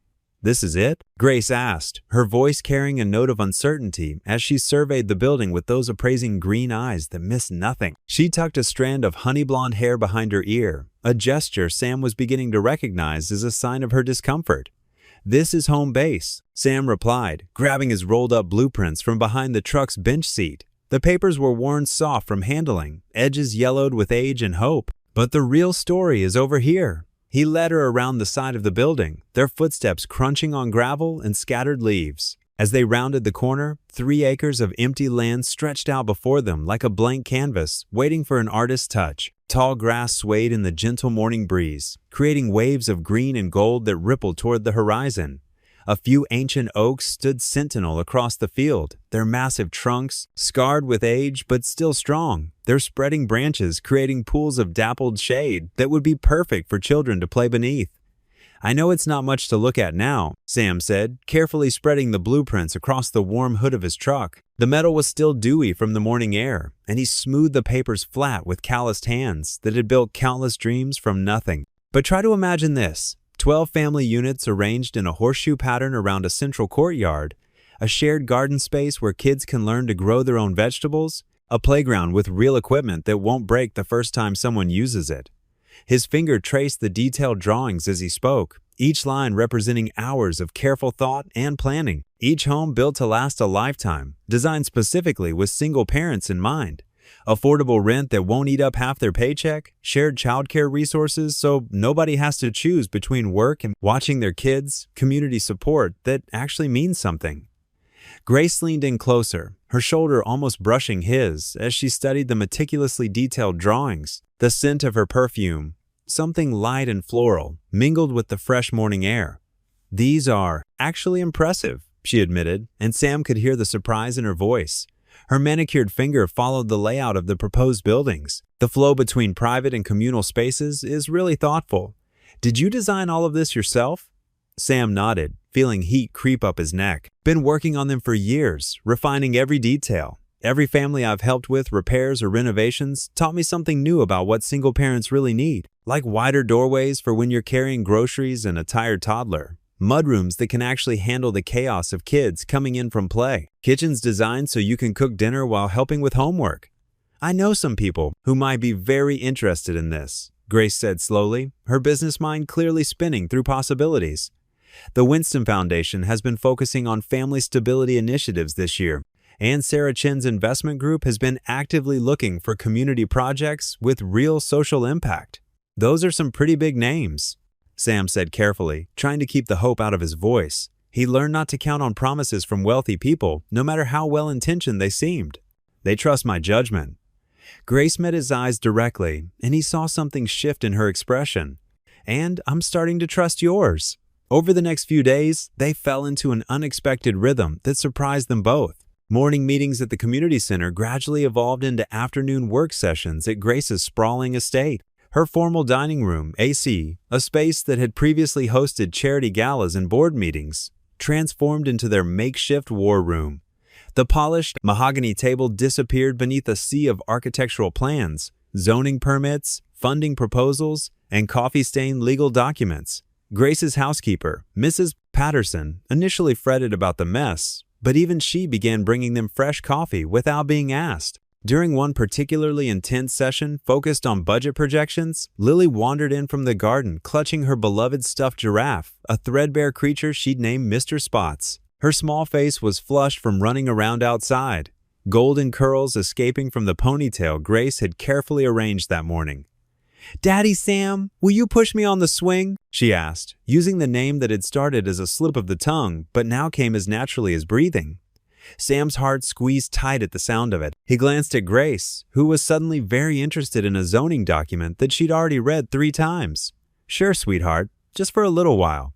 "This is it?" Grace asked, her voice carrying a note of uncertainty as she surveyed the building with those appraising green eyes that missed nothing. She tucked a strand of honey blonde hair behind her ear, a gesture Sam was beginning to recognize as a sign of her discomfort. "This is home base," Sam replied, grabbing his rolled-up blueprints from behind the truck's bench seat. The papers were worn soft from handling, edges yellowed with age and hope. "But the real story is over here." He led her around the side of the building, their footsteps crunching on gravel and scattered leaves. As they rounded the corner, 3 acres of empty land stretched out before them like a blank canvas, waiting for an artist's touch. Tall grass swayed in the gentle morning breeze, creating waves of green and gold that rippled toward the horizon. A few ancient oaks stood sentinel across the field, their massive trunks scarred with age but still strong, their spreading branches creating pools of dappled shade that would be perfect for children to play beneath. "I know it's not much to look at now," Sam said, carefully spreading the blueprints across the warm hood of his truck. The metal was still dewy from the morning air, and he smoothed the papers flat with calloused hands that had built countless dreams from nothing. "But try to imagine this. 12 family units arranged in a horseshoe pattern around a central courtyard, a shared garden space where kids can learn to grow their own vegetables, a playground with real equipment that won't break the first time someone uses it." His finger traced the detailed drawings as he spoke, each line representing hours of careful thought and planning. Each home built to last a lifetime, designed specifically with single parents in mind. Affordable rent that won't eat up half their paycheck, shared childcare resources so nobody has to choose between work and watching their kids, community support that actually means something. Grace leaned in closer, her shoulder almost brushing his as she studied the meticulously detailed drawings. The scent of her perfume, something light and floral, mingled with the fresh morning air. "These are actually impressive," she admitted, and Sam could hear the surprise in her voice. Her manicured finger followed the layout of the proposed buildings. "The flow between private and communal spaces is really thoughtful. Did you design all of this yourself?" Sam nodded, feeling heat creep up his neck. "Been working on them for years, refining every detail. Every family I've helped with repairs or renovations taught me something new about what single parents really need, like wider doorways for when you're carrying groceries and a tired toddler. Mudrooms that can actually handle the chaos of kids coming in from play. Kitchens designed so you can cook dinner while helping with homework. I know some people who might be very interested in this," Grace said slowly, her business mind clearly spinning through possibilities. "The Winston Foundation has been focusing on family stability initiatives this year, and Sarah Chin's investment group has been actively looking for community projects with real social impact. Those are some pretty big names," Sam said carefully, trying to keep the hope out of his voice. He learned not to count on promises from wealthy people, no matter how well-intentioned they seemed. "They trust my judgment." Grace met his eyes directly, and he saw something shift in her expression. "And I'm starting to trust yours." Over the next few days, they fell into an unexpected rhythm that surprised them both. Morning meetings at the community center gradually evolved into afternoon work sessions at Grace's sprawling estate. Her formal dining room, AC, a space that had previously hosted charity galas and board meetings, transformed into their makeshift war room. The polished mahogany table disappeared beneath a sea of architectural plans, zoning permits, funding proposals, and coffee-stained legal documents. Grace's housekeeper, Mrs. Patterson, initially fretted about the mess, but even she began bringing them fresh coffee without being asked. During one particularly intense session focused on budget projections, Lily wandered in from the garden clutching her beloved stuffed giraffe, a threadbare creature she'd named Mr. Spots. Her small face was flushed from running around outside, golden curls escaping from the ponytail Grace had carefully arranged that morning. "Daddy Sam, will you push me on the swing?" she asked, using the name that had started as a slip of the tongue but now came as naturally as breathing. Sam's heart squeezed tight at the sound of it. He glanced at Grace, who was suddenly very interested in a zoning document that she'd already read 3 times. "Sure, sweetheart, just for a little while."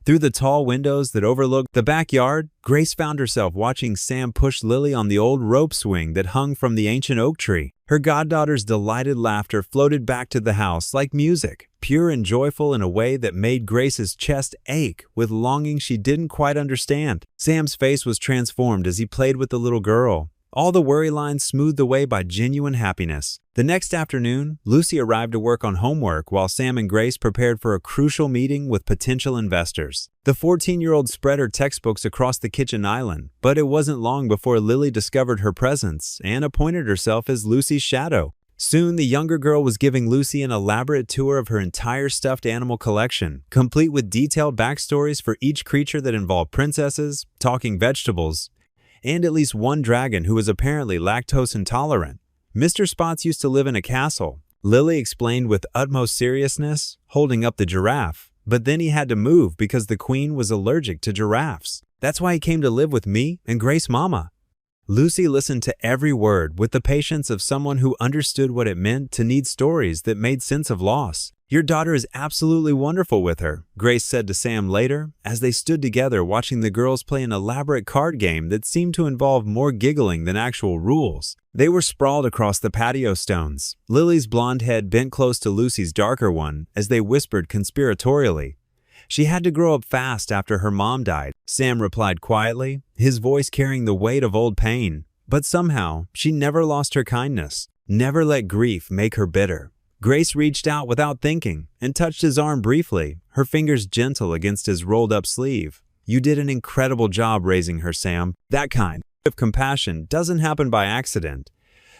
Through the tall windows that overlooked the backyard, Grace found herself watching Sam push Lily on the old rope swing that hung from the ancient oak tree. Her goddaughter's delighted laughter floated back to the house like music, pure and joyful in a way that made Grace's chest ache with longing she didn't quite understand. Sam's face was transformed as he played with the little girl, all the worry lines smoothed away by genuine happiness. The next afternoon, Lucy arrived to work on homework while Sam and Grace prepared for a crucial meeting with potential investors. The 14-year-old spread her textbooks across the kitchen island, but it wasn't long before Lily discovered her presence and appointed herself as Lucy's shadow. Soon, the younger girl was giving Lucy an elaborate tour of her entire stuffed animal collection, complete with detailed backstories for each creature that involved princesses, talking vegetables, and at least one dragon who was apparently lactose intolerant. Mr. Spots used to live in a castle, Lily explained with utmost seriousness, holding up the giraffe, but then he had to move because the queen was allergic to giraffes. That's why he came to live with me and Grace Mama. Lucy listened to every word with the patience of someone who understood what it meant to need stories that made sense of loss. "Your daughter is absolutely wonderful with her," Grace said to Sam later, as they stood together watching the girls play an elaborate card game that seemed to involve more giggling than actual rules. They were sprawled across the patio stones, Lily's blonde head bent close to Lucy's darker one as they whispered conspiratorially. "She had to grow up fast after her mom died," Sam replied quietly, his voice carrying the weight of old pain. "But somehow, she never lost her kindness, never let grief make her bitter." Grace reached out without thinking and touched his arm briefly, her fingers gentle against his rolled-up sleeve. "You did an incredible job raising her, Sam. That kind of compassion doesn't happen by accident."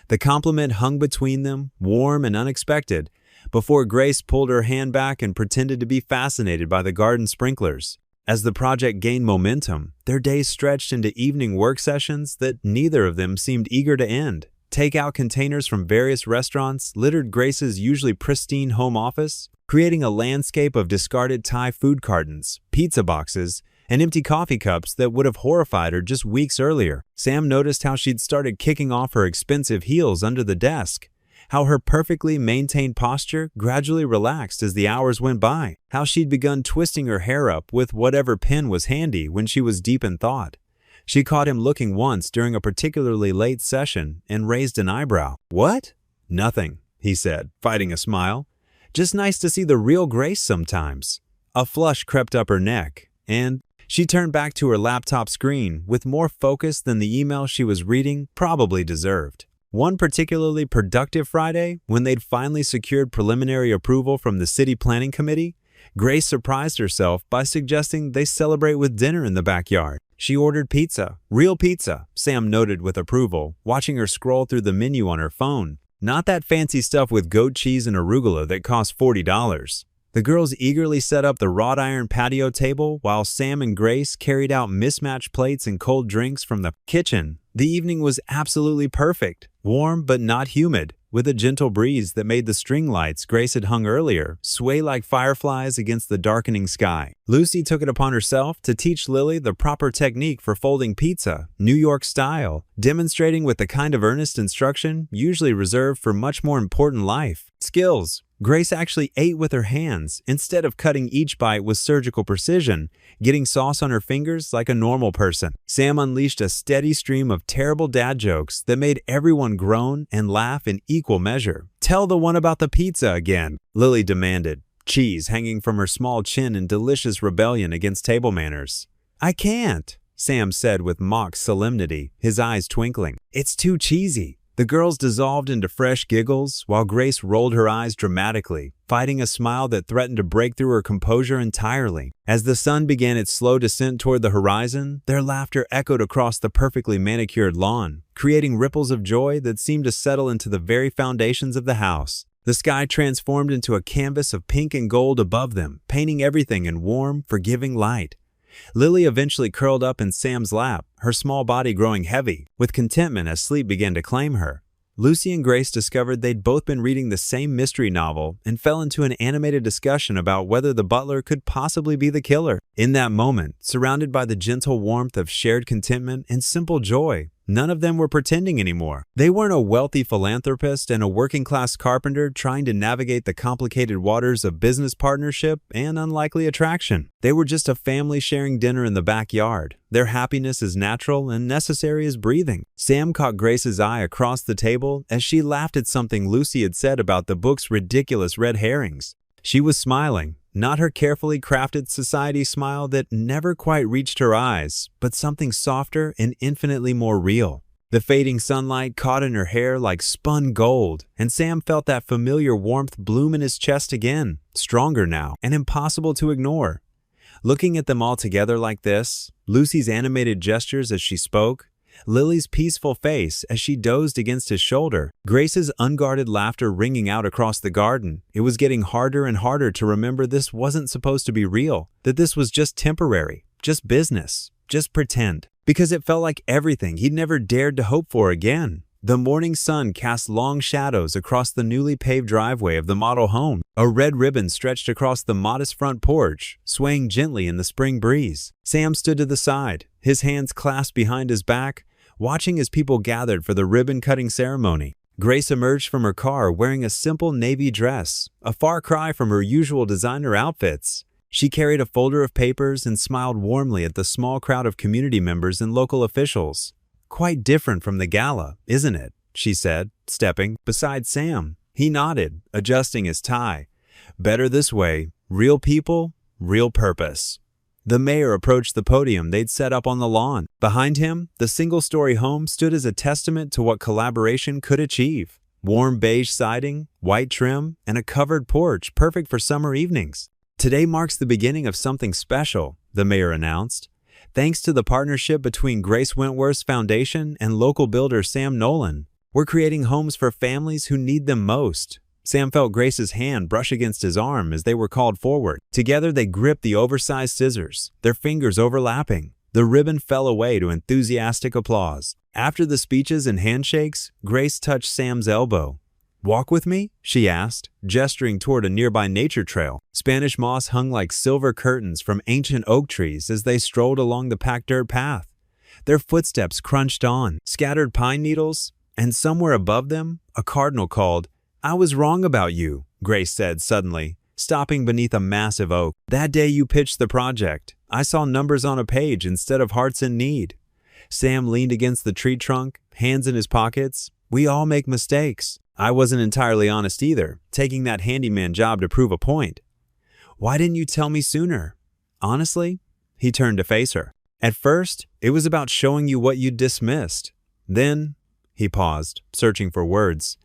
The compliment hung between them, warm and unexpected, before Grace pulled her hand back and pretended to be fascinated by the garden sprinklers. As the project gained momentum, their days stretched into evening work sessions that neither of them seemed eager to end. Takeout containers from various restaurants littered Grace's usually pristine home office, creating a landscape of discarded Thai food cartons, pizza boxes, and empty coffee cups that would have horrified her just weeks earlier. Sam noticed how she'd started kicking off her expensive heels under the desk, how her perfectly maintained posture gradually relaxed as the hours went by, how she'd begun twisting her hair up with whatever pin was handy when she was deep in thought. She caught him looking once during a particularly late session and raised an eyebrow. "What?" "Nothing," he said, fighting a smile. "Just nice to see the real Grace sometimes." A flush crept up her neck, and she turned back to her laptop screen with more focus than the email she was reading probably deserved. One particularly productive Friday, when they'd finally secured preliminary approval from the city planning committee, Grace surprised herself by suggesting they celebrate with dinner in the backyard. She ordered pizza. Real pizza, Sam noted with approval, watching her scroll through the menu on her phone. Not that fancy stuff with goat cheese and arugula that cost $40. The girls eagerly set up the wrought iron patio table while Sam and Grace carried out mismatched plates and cold drinks from the kitchen. The evening was absolutely perfect, warm but not humid, with a gentle breeze that made the string lights Grace had hung earlier sway like fireflies against the darkening sky. Lucy took it upon herself to teach Lily the proper technique for folding pizza, New York style, demonstrating with the kind of earnest instruction usually reserved for much more important life skills. Grace actually ate with her hands instead of cutting each bite with surgical precision, getting sauce on her fingers like a normal person. Sam unleashed a steady stream of terrible dad jokes that made everyone groan and laugh in equal measure. "Tell the one about the pizza again," Lily demanded, cheese hanging from her small chin in delicious rebellion against table manners. "I can't," Sam said with mock solemnity, his eyes twinkling. "It's too cheesy." The girls dissolved into fresh giggles while Grace rolled her eyes dramatically, fighting a smile that threatened to break through her composure entirely. As the sun began its slow descent toward the horizon, their laughter echoed across the perfectly manicured lawn, creating ripples of joy that seemed to settle into the very foundations of the house. The sky transformed into a canvas of pink and gold above them, painting everything in warm, forgiving light. Lily eventually curled up in Sam's lap, her small body growing heavy, with contentment as sleep began to claim her. Lucy and Grace discovered they'd both been reading the same mystery novel and fell into an animated discussion about whether the butler could possibly be the killer. In that moment, surrounded by the gentle warmth of shared contentment and simple joy, none of them were pretending anymore. They weren't a wealthy philanthropist and a working-class carpenter trying to navigate the complicated waters of business partnership and unlikely attraction. They were just a family sharing dinner in the backyard, their happiness as natural and necessary as breathing. Sam caught Grace's eye across the table as she laughed at something Lucy had said about the book's ridiculous red herrings. She was smiling, not her carefully crafted society smile that never quite reached her eyes, but something softer and infinitely more real. The fading sunlight caught in her hair like spun gold, and Sam felt that familiar warmth bloom in his chest again, stronger now and impossible to ignore. Looking at them all together like this, Lucy's animated gestures as she spoke, Lily's peaceful face as she dozed against his shoulder, Grace's unguarded laughter ringing out across the garden, it was getting harder and harder to remember this wasn't supposed to be real, that this was just temporary, just business, just pretend. Because it felt like everything he'd never dared to hope for again. The morning sun cast long shadows across the newly paved driveway of the model home. A red ribbon stretched across the modest front porch, swaying gently in the spring breeze. Sam stood to the side, his hands clasped behind his back, watching as people gathered for the ribbon-cutting ceremony. Grace emerged from her car wearing a simple navy dress, a far cry from her usual designer outfits. She carried a folder of papers and smiled warmly at the small crowd of community members and local officials. "Quite different from the gala, isn't it?" she said, stepping beside Sam. He nodded, adjusting his tie. "Better this way. Real people, real purpose." The mayor approached the podium they'd set up on the lawn. Behind him, the single-story home stood as a testament to what collaboration could achieve. Warm beige siding, white trim, and a covered porch perfect for summer evenings. "Today marks the beginning of something special," the mayor announced. "Thanks to the partnership between Grace Wentworth's foundation and local builder Sam Nolan, we're creating homes for families who need them most." Sam felt Grace's hand brush against his arm as they were called forward. Together they gripped the oversized scissors, their fingers overlapping. The ribbon fell away to enthusiastic applause. After the speeches and handshakes, Grace touched Sam's elbow. Walk with me? She asked, gesturing toward a nearby nature trail. Spanish moss hung like silver curtains from ancient oak trees as they strolled along the packed dirt path. Their footsteps crunched on scattered pine needles, and somewhere above them, a cardinal called. "I was wrong about you," Grace said suddenly, stopping beneath a massive oak. "That day you pitched the project, I saw numbers on a page instead of hearts in need." Sam leaned against the tree trunk, hands in his pockets. "We all make mistakes. I wasn't entirely honest either, taking that handyman job to prove a point." "Why didn't you tell me sooner?" "Honestly," he turned to face her, "at first, it was about showing you what you'd dismissed. Then," he paused, searching for words,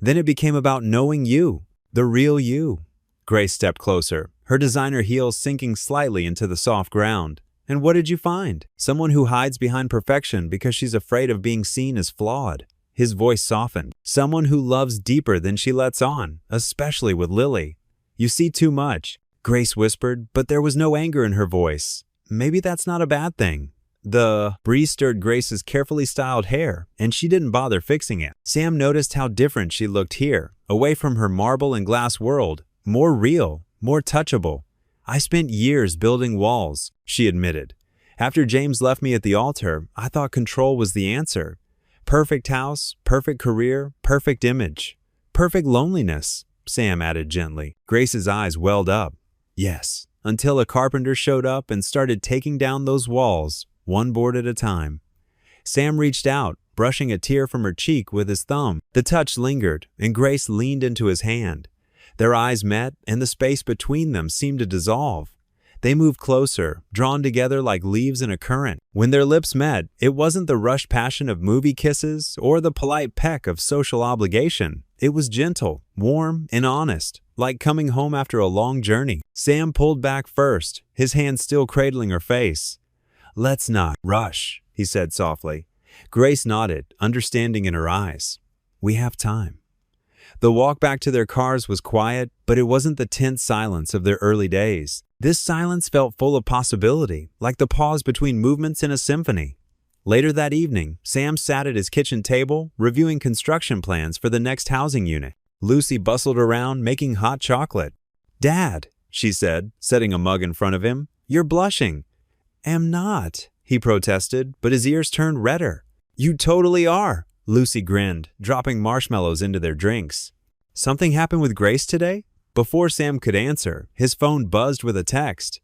"then it became about knowing you, the real you." Grace stepped closer, her designer heels sinking slightly into the soft ground. "And what did you find? Someone who hides behind perfection because she's afraid of being seen as flawed." His voice softened. "Someone who loves deeper than she lets on, especially with Lily." "You see too much," Grace whispered, but there was no anger in her voice. "Maybe that's not a bad thing." The breeze stirred Grace's carefully styled hair, and she didn't bother fixing it. Sam noticed how different she looked here, away from her marble and glass world, more real, more touchable. "I spent years building walls," she admitted. "After James left me at the altar, I thought control was the answer. Perfect house, perfect career, perfect image. Perfect loneliness," Sam added gently. Grace's eyes welled up. "Yes, until a carpenter showed up and started taking down those walls, one board at a time." Sam reached out, brushing a tear from her cheek with his thumb. The touch lingered, and Grace leaned into his hand. Their eyes met, and the space between them seemed to dissolve. They moved closer, drawn together like leaves in a current. When their lips met, it wasn't the rushed passion of movie kisses or the polite peck of social obligation. It was gentle, warm, and honest, like coming home after a long journey. Sam pulled back first, his hand still cradling her face. "Let's not rush," he said softly. Grace nodded, understanding in her eyes. "We have time." The walk back to their cars was quiet, but it wasn't the tense silence of their early days. This silence felt full of possibility, like the pause between movements in a symphony. Later that evening, Sam sat at his kitchen table, reviewing construction plans for the next housing unit. Lucy bustled around, making hot chocolate. "Dad," she said, setting a mug in front of him, "you're blushing." "Am not," he protested, but his ears turned redder. "You totally are." Lucy grinned, dropping marshmallows into their drinks. "Something happened with Grace today?" Before Sam could answer, his phone buzzed with a text.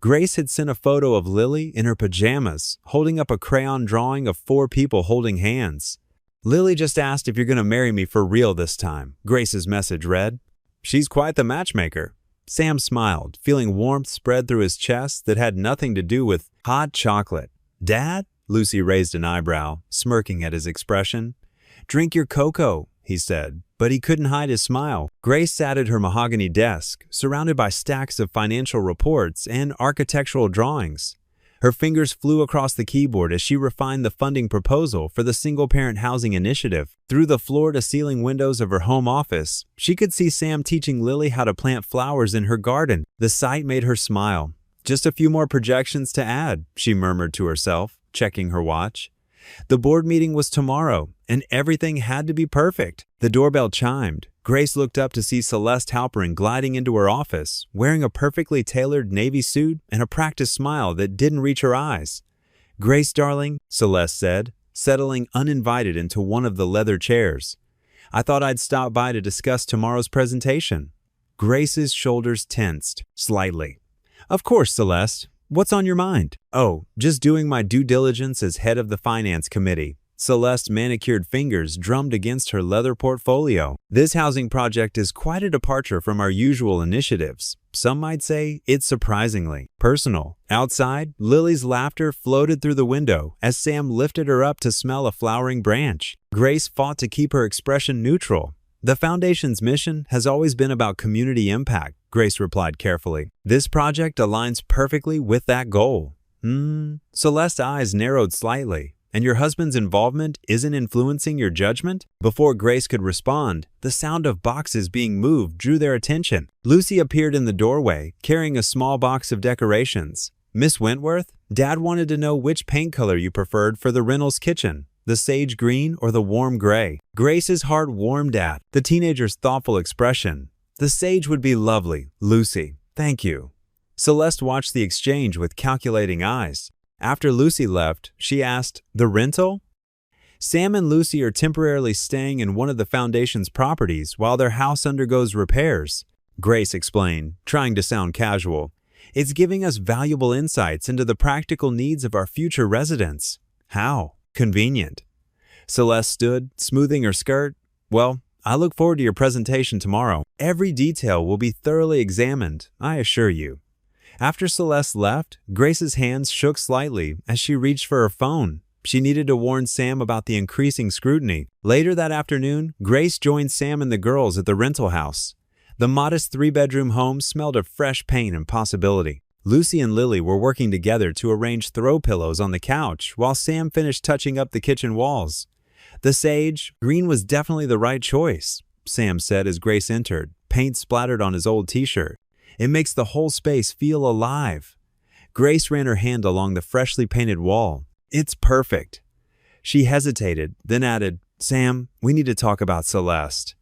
Grace had sent a photo of Lily in her pajamas, holding up a crayon drawing of 4 people holding hands. "Lily just asked if you're going to marry me for real this time," Grace's message read. "She's quite the matchmaker." Sam smiled, feeling warmth spread through his chest that had nothing to do with hot chocolate. "Dad?" Lucy raised an eyebrow, smirking at his expression. "Drink your cocoa," he said, but he couldn't hide his smile. Grace sat at her mahogany desk, surrounded by stacks of financial reports and architectural drawings. Her fingers flew across the keyboard as she refined the funding proposal for the single-parent housing initiative. Through the floor-to-ceiling windows of her home office, she could see Sam teaching Lily how to plant flowers in her garden. The sight made her smile. "Just a few more projections to add," she murmured to herself, checking her watch. The board meeting was tomorrow, and everything had to be perfect. The doorbell chimed. Grace looked up to see Celeste Halperin gliding into her office, wearing a perfectly tailored navy suit and a practiced smile that didn't reach her eyes. "Grace, darling," Celeste said, settling uninvited into one of the leather chairs. "I thought I'd stop by to discuss tomorrow's presentation." Grace's shoulders tensed slightly. "Of course, Celeste. What's on your mind?" "Oh, just doing my due diligence as head of the finance committee." Celeste's manicured fingers drummed against her leather portfolio. "This housing project is quite a departure from our usual initiatives. Some might say it's surprisingly personal." Outside, Lily's laughter floated through the window as Sam lifted her up to smell a flowering branch. Grace fought to keep her expression neutral. "The Foundation's mission has always been about community impact," Grace replied carefully. "This project aligns perfectly with that goal." Celeste's eyes narrowed slightly. "And your husband's involvement isn't influencing your judgment?" Before Grace could respond, the sound of boxes being moved drew their attention. Lucy appeared in the doorway, carrying a small box of decorations. "Miss Wentworth, Dad wanted to know which paint color you preferred for the Reynolds kitchen." the sage green or the warm gray? Grace's heart warmed at the teenager's thoughtful expression. The sage would be lovely, Lucy. Thank you. Celeste watched the exchange with calculating eyes. After Lucy left, she asked, "The rental?" Sam and Lucy are temporarily staying in one of the foundation's properties while their house undergoes repairs, Grace explained, trying to sound casual. It's giving us valuable insights into the practical needs of our future residents. How convenient. Celeste stood, smoothing her skirt. Well, I look forward to your presentation tomorrow. Every detail will be thoroughly examined, I assure you. After Celeste left, Grace's hands shook slightly as she reached for her phone. She needed to warn Sam about the increasing scrutiny. Later that afternoon, Grace joined Sam and the girls at the rental house. The modest three-bedroom home smelled of fresh paint and possibility. Lucy and Lily were working together to arrange throw pillows on the couch while Sam finished touching up the kitchen walls. The sage green was definitely the right choice, Sam said as Grace entered, paint splattered on his old t-shirt. It makes the whole space feel alive. Grace ran her hand along the freshly painted wall. It's perfect. She hesitated, then added, Sam, we need to talk about Celeste.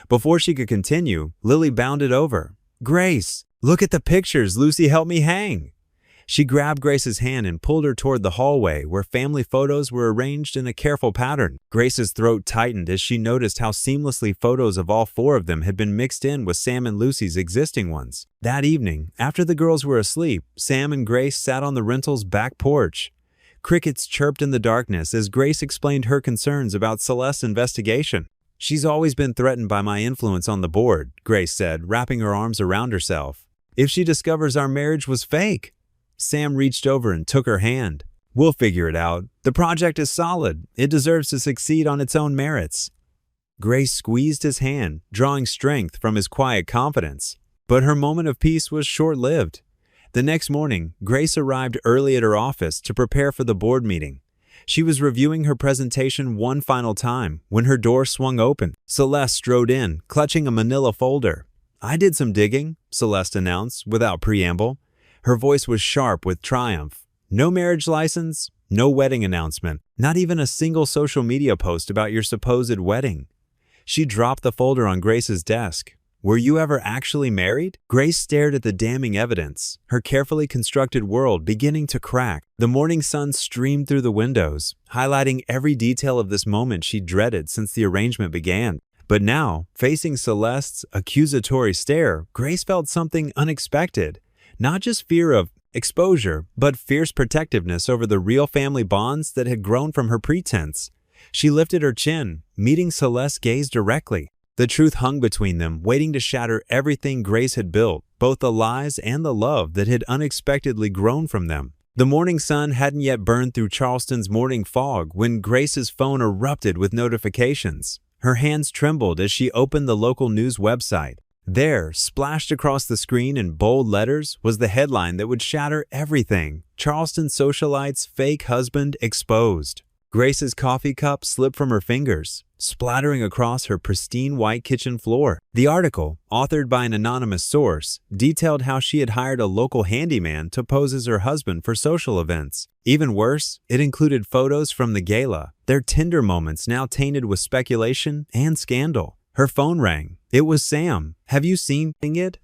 Before she could continue, Lily bounded over. Grace, look at the pictures Lucy helped me hang. She grabbed Grace's hand and pulled her toward the hallway where family photos were arranged in a careful pattern. Grace's throat tightened as she noticed how seamlessly photos of all four of them had been mixed in with Sam and Lucy's existing ones. That evening, after the girls were asleep, Sam and Grace sat on the rental's back porch. Crickets chirped in the darkness as Grace explained her concerns about Celeste's investigation. She's always been threatened by my influence on the board, Grace said, wrapping her arms around herself. If she discovers our marriage was fake. Sam reached over and took her hand. We'll figure it out. The project is solid. It deserves to succeed on its own merits. Grace squeezed his hand, drawing strength from his quiet confidence. But her moment of peace was short-lived. The next morning, Grace arrived early at her office to prepare for the board meeting. She was reviewing her presentation one final time when her door swung open. Celeste strode in, clutching a manila folder. I did some digging, Celeste announced, without preamble. Her voice was sharp with triumph. No marriage license, no wedding announcement, not even a single social media post about your supposed wedding. She dropped the folder on Grace's desk. Were you ever actually married? Grace stared at the damning evidence, her carefully constructed world beginning to crack. The morning sun streamed through the windows, highlighting every detail of this moment she dreaded since the arrangement began. But now, facing Celeste's accusatory stare, Grace felt something unexpected. Not just fear of exposure, but fierce protectiveness over the real family bonds that had grown from her pretense. She lifted her chin, meeting Celeste's gaze directly. The truth hung between them, waiting to shatter everything Grace had built, both the lies and the love that had unexpectedly grown from them. The morning sun hadn't yet burned through Charleston's morning fog when Grace's phone erupted with notifications. Her hands trembled as she opened the local news website. There, splashed across the screen in bold letters, was the headline that would shatter everything. Charleston socialite's fake husband exposed. Grace's coffee cup slipped from her fingers, splattering across her pristine white kitchen floor. The article, authored by an anonymous source, detailed how she had hired a local handyman to pose as her husband for social events. Even worse, it included photos from the gala, their tender moments now tainted with speculation and scandal. Her phone rang. It was Sam. Have you seen it?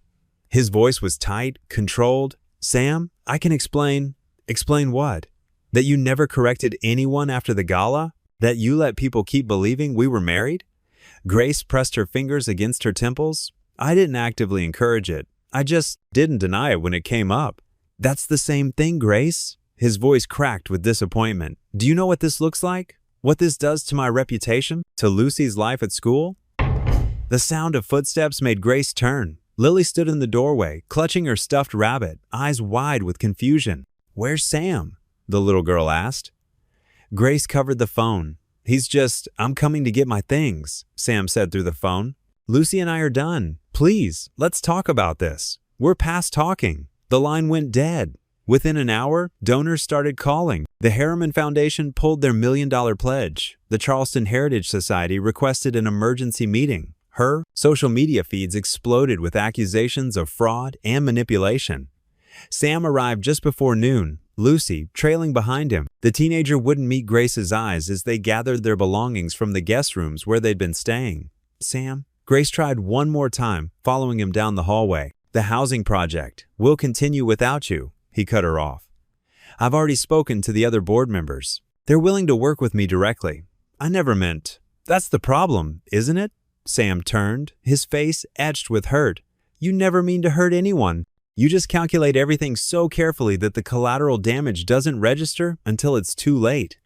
His voice was tight, controlled. Sam, I can explain. Explain what? That you never corrected anyone after the gala? That you let people keep believing we were married? Grace pressed her fingers against her temples. I didn't actively encourage it. I just didn't deny it when it came up. That's the same thing, Grace. His voice cracked with disappointment. Do you know what this looks like? What this does to my reputation? To Lucy's life at school? The sound of footsteps made Grace turn. Lily stood in the doorway, clutching her stuffed rabbit, eyes wide with confusion. Where's Sam? The little girl asked. Grace covered the phone. I'm coming to get my things, Sam said through the phone. Lucy and I are done. Please, let's talk about this. We're past talking. The line went dead. Within an hour, donors started calling. The Harriman Foundation pulled their $1 million pledge. The Charleston Heritage Society requested an emergency meeting. Her social media feeds exploded with accusations of fraud and manipulation. Sam arrived just before noon, Lucy trailing behind him. The teenager wouldn't meet Grace's eyes as they gathered their belongings from the guest rooms where they'd been staying. Sam? Grace tried one more time, following him down the hallway. The housing project. We'll continue without you. He cut her off. I've already spoken to the other board members. They're willing to work with me directly. I never meant. That's the problem, isn't it? Sam turned, his face etched with hurt. You never mean to hurt anyone. You just calculate everything so carefully that the collateral damage doesn't register until it's too late.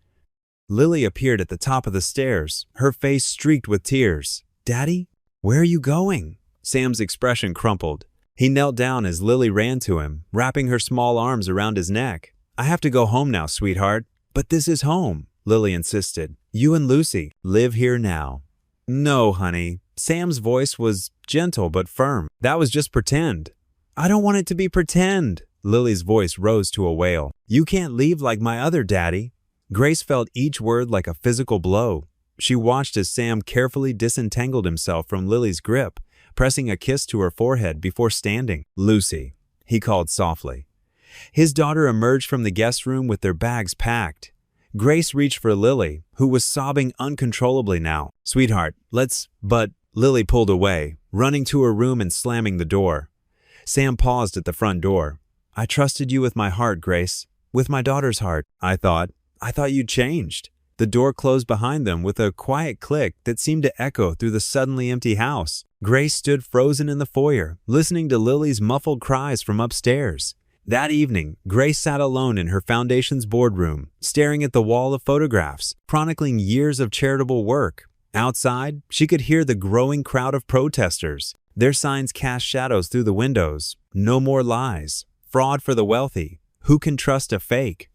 Lily appeared at the top of the stairs, her face streaked with tears. Daddy, where are you going? Sam's expression crumpled. He knelt down as Lily ran to him, wrapping her small arms around his neck. I have to go home now, sweetheart. But this is home, Lily insisted. You and Lucy live here now. No, honey. Sam's voice was gentle but firm. That was just pretend. I don't want it to be pretend. Lily's voice rose to a wail. You can't leave like my other daddy. Grace felt each word like a physical blow. She watched as Sam carefully disentangled himself from Lily's grip, pressing a kiss to her forehead before standing. Lucy, he called softly. His daughter emerged from the guest room with their bags packed. Grace reached for Lily, who was sobbing uncontrollably now. Sweetheart, but Lily pulled away, running to her room and slamming the door. Sam paused at the front door. I trusted you with my heart, Grace. With my daughter's heart, I thought you'd changed. The door closed behind them with a quiet click that seemed to echo through the suddenly empty house. Grace stood frozen in the foyer, listening to Lily's muffled cries from upstairs. That evening, Grace sat alone in her foundation's boardroom, staring at the wall of photographs, chronicling years of charitable work. Outside, she could hear the growing crowd of protesters. Their signs cast shadows through the windows. No more lies. Fraud for the wealthy. Who can trust a fake?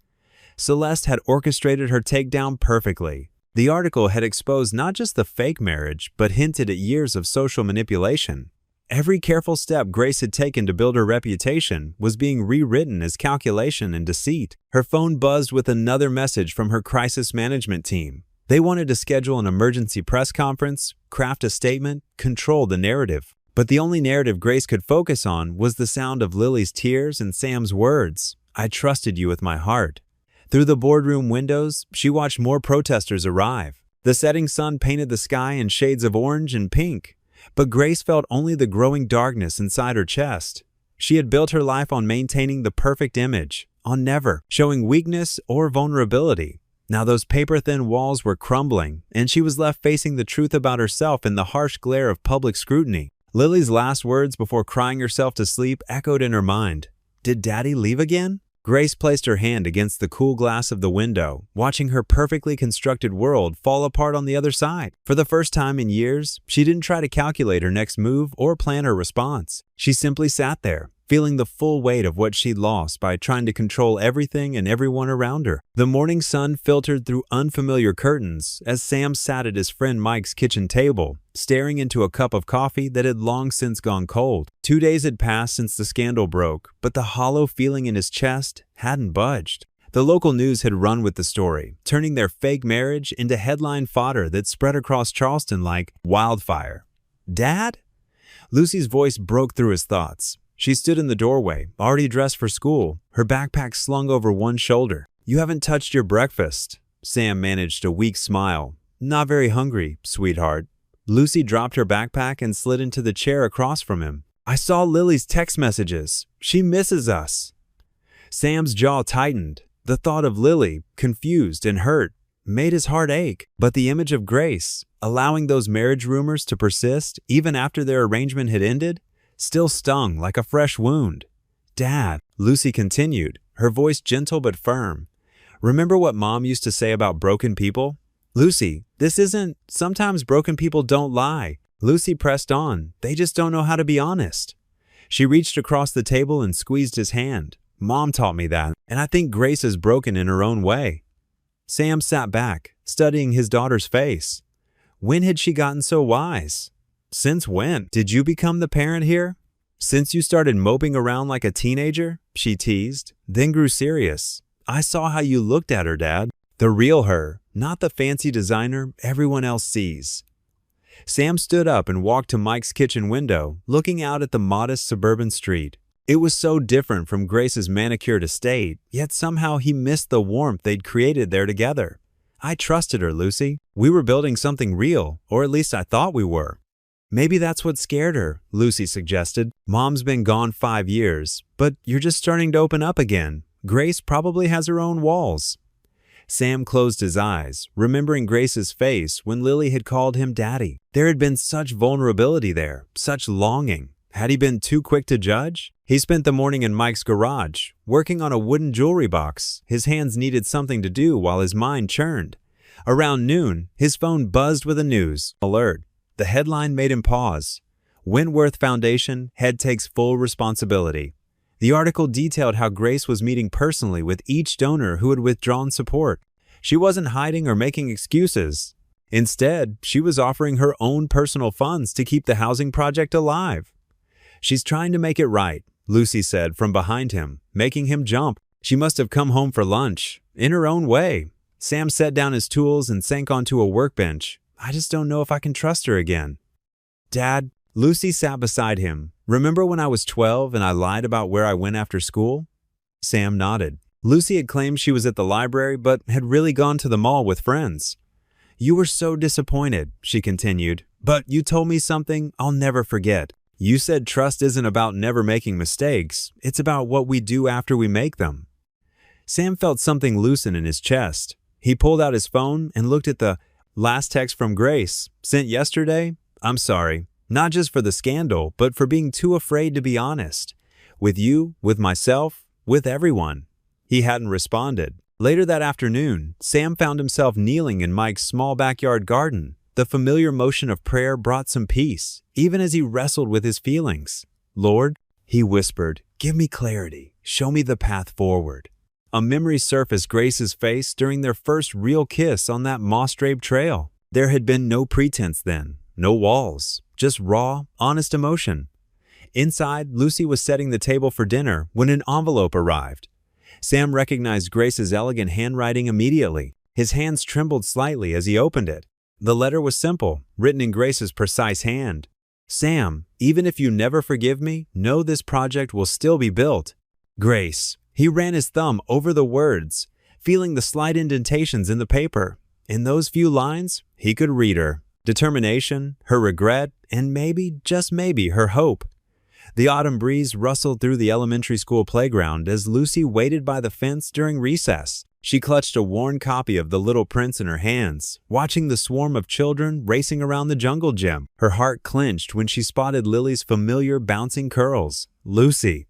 Celeste had orchestrated her takedown perfectly. The article had exposed not just the fake marriage, but hinted at years of social manipulation. Every careful step Grace had taken to build her reputation was being rewritten as calculation and deceit. Her phone buzzed with another message from her crisis management team. They wanted to schedule an emergency press conference, craft a statement, control the narrative. But the only narrative Grace could focus on was the sound of Lily's tears and Sam's words. I trusted you with my heart. Through the boardroom windows, she watched more protesters arrive. The setting sun painted the sky in shades of orange and pink. But Grace felt only the growing darkness inside her chest. She had built her life on maintaining the perfect image, on never showing weakness or vulnerability. Now those paper-thin walls were crumbling, and she was left facing the truth about herself in the harsh glare of public scrutiny. Lily's last words before crying herself to sleep echoed in her mind. Did Daddy leave again? Grace placed her hand against the cool glass of the window, watching her perfectly constructed world fall apart on the other side. For the first time in years, she didn't try to calculate her next move or plan her response. She simply sat there, feeling the full weight of what she'd lost by trying to control everything and everyone around her. The morning sun filtered through unfamiliar curtains as Sam sat at his friend Mike's kitchen table, staring into a cup of coffee that had long since gone cold. 2 days had passed since the scandal broke, but the hollow feeling in his chest hadn't budged. The local news had run with the story, turning their fake marriage into headline fodder that spread across Charleston like wildfire. Dad? Lucy's voice broke through his thoughts. She stood in the doorway, already dressed for school, her backpack slung over one shoulder. You haven't touched your breakfast. Sam managed a weak smile. Not very hungry, sweetheart. Lucy dropped her backpack and slid into the chair across from him. I saw Lily's text messages. She misses us. Sam's jaw tightened. The thought of Lily, confused and hurt, made his heart ache. But the image of Grace, allowing those marriage rumors to persist even after their arrangement had ended, still stung like a fresh wound. Dad, Lucy continued, her voice gentle but firm. Remember what Mom used to say about broken people? Lucy, sometimes broken people don't lie. Lucy pressed on. They just don't know how to be honest. She reached across the table and squeezed his hand. Mom taught me that, and I think Grace is broken in her own way. Sam sat back, studying his daughter's face. When had she gotten so wise? Since when? Did you become the parent here? Since you started moping around like a teenager? She teased, then grew serious. I saw how you looked at her, Dad. The real her, not the fancy designer everyone else sees. Sam stood up and walked to Mike's kitchen window, looking out at the modest suburban street. It was so different from Grace's manicured estate, yet somehow he missed the warmth they'd created there together. I trusted her, Lucy. We were building something real, or at least I thought we were. Maybe that's what scared her, Lucy suggested. Mom's been gone 5 years, but you're just starting to open up again. Grace probably has her own walls. Sam closed his eyes, remembering Grace's face when Lily had called him daddy. There had been such vulnerability there, such longing. Had he been too quick to judge? He spent the morning in Mike's garage, working on a wooden jewelry box. His hands needed something to do while his mind churned. Around noon, his phone buzzed with a news alert. The headline made him pause. Wentworth Foundation head takes full responsibility. The article detailed how Grace was meeting personally with each donor who had withdrawn support. She wasn't hiding or making excuses. Instead, she was offering her own personal funds to keep the housing project alive. She's trying to make it right, Lucy said from behind him, making him jump. She must have come home for lunch, in her own way. Sam set down his tools and sank onto a workbench. I just don't know if I can trust her again. Dad, Lucy sat beside him. Remember when I was 12 and I lied about where I went after school? Sam nodded. Lucy had claimed she was at the library but had really gone to the mall with friends. You were so disappointed, she continued, but you told me something I'll never forget. You said trust isn't about never making mistakes, it's about what we do after we make them. Sam felt something loosen in his chest. He pulled out his phone and looked at the last text from Grace, sent yesterday. I'm sorry, not just for the scandal, but for being too afraid to be honest. With you, with myself, with everyone. He hadn't responded. Later that afternoon, Sam found himself kneeling in Mike's small backyard garden. The familiar motion of prayer brought some peace, even as he wrestled with his feelings. Lord, he whispered, give me clarity. Show me the path forward. A memory surfaced Grace's face during their first real kiss on that moss-draped trail. There had been no pretense then, no walls, just raw, honest emotion. Inside, Lucy was setting the table for dinner when an envelope arrived. Sam recognized Grace's elegant handwriting immediately. His hands trembled slightly as he opened it. The letter was simple, written in Grace's precise hand. Sam, even if you never forgive me, know this project will still be built. Grace. He ran his thumb over the words, feeling the slight indentations in the paper. In those few lines, he could read her. Determination, her regret, and maybe, just maybe, her hope. The autumn breeze rustled through the elementary school playground as Lucy waited by the fence during recess. She clutched a worn copy of The Little Prince in her hands, watching the swarm of children racing around the jungle gym. Her heart clenched when she spotted Lily's familiar bouncing curls. Lucy.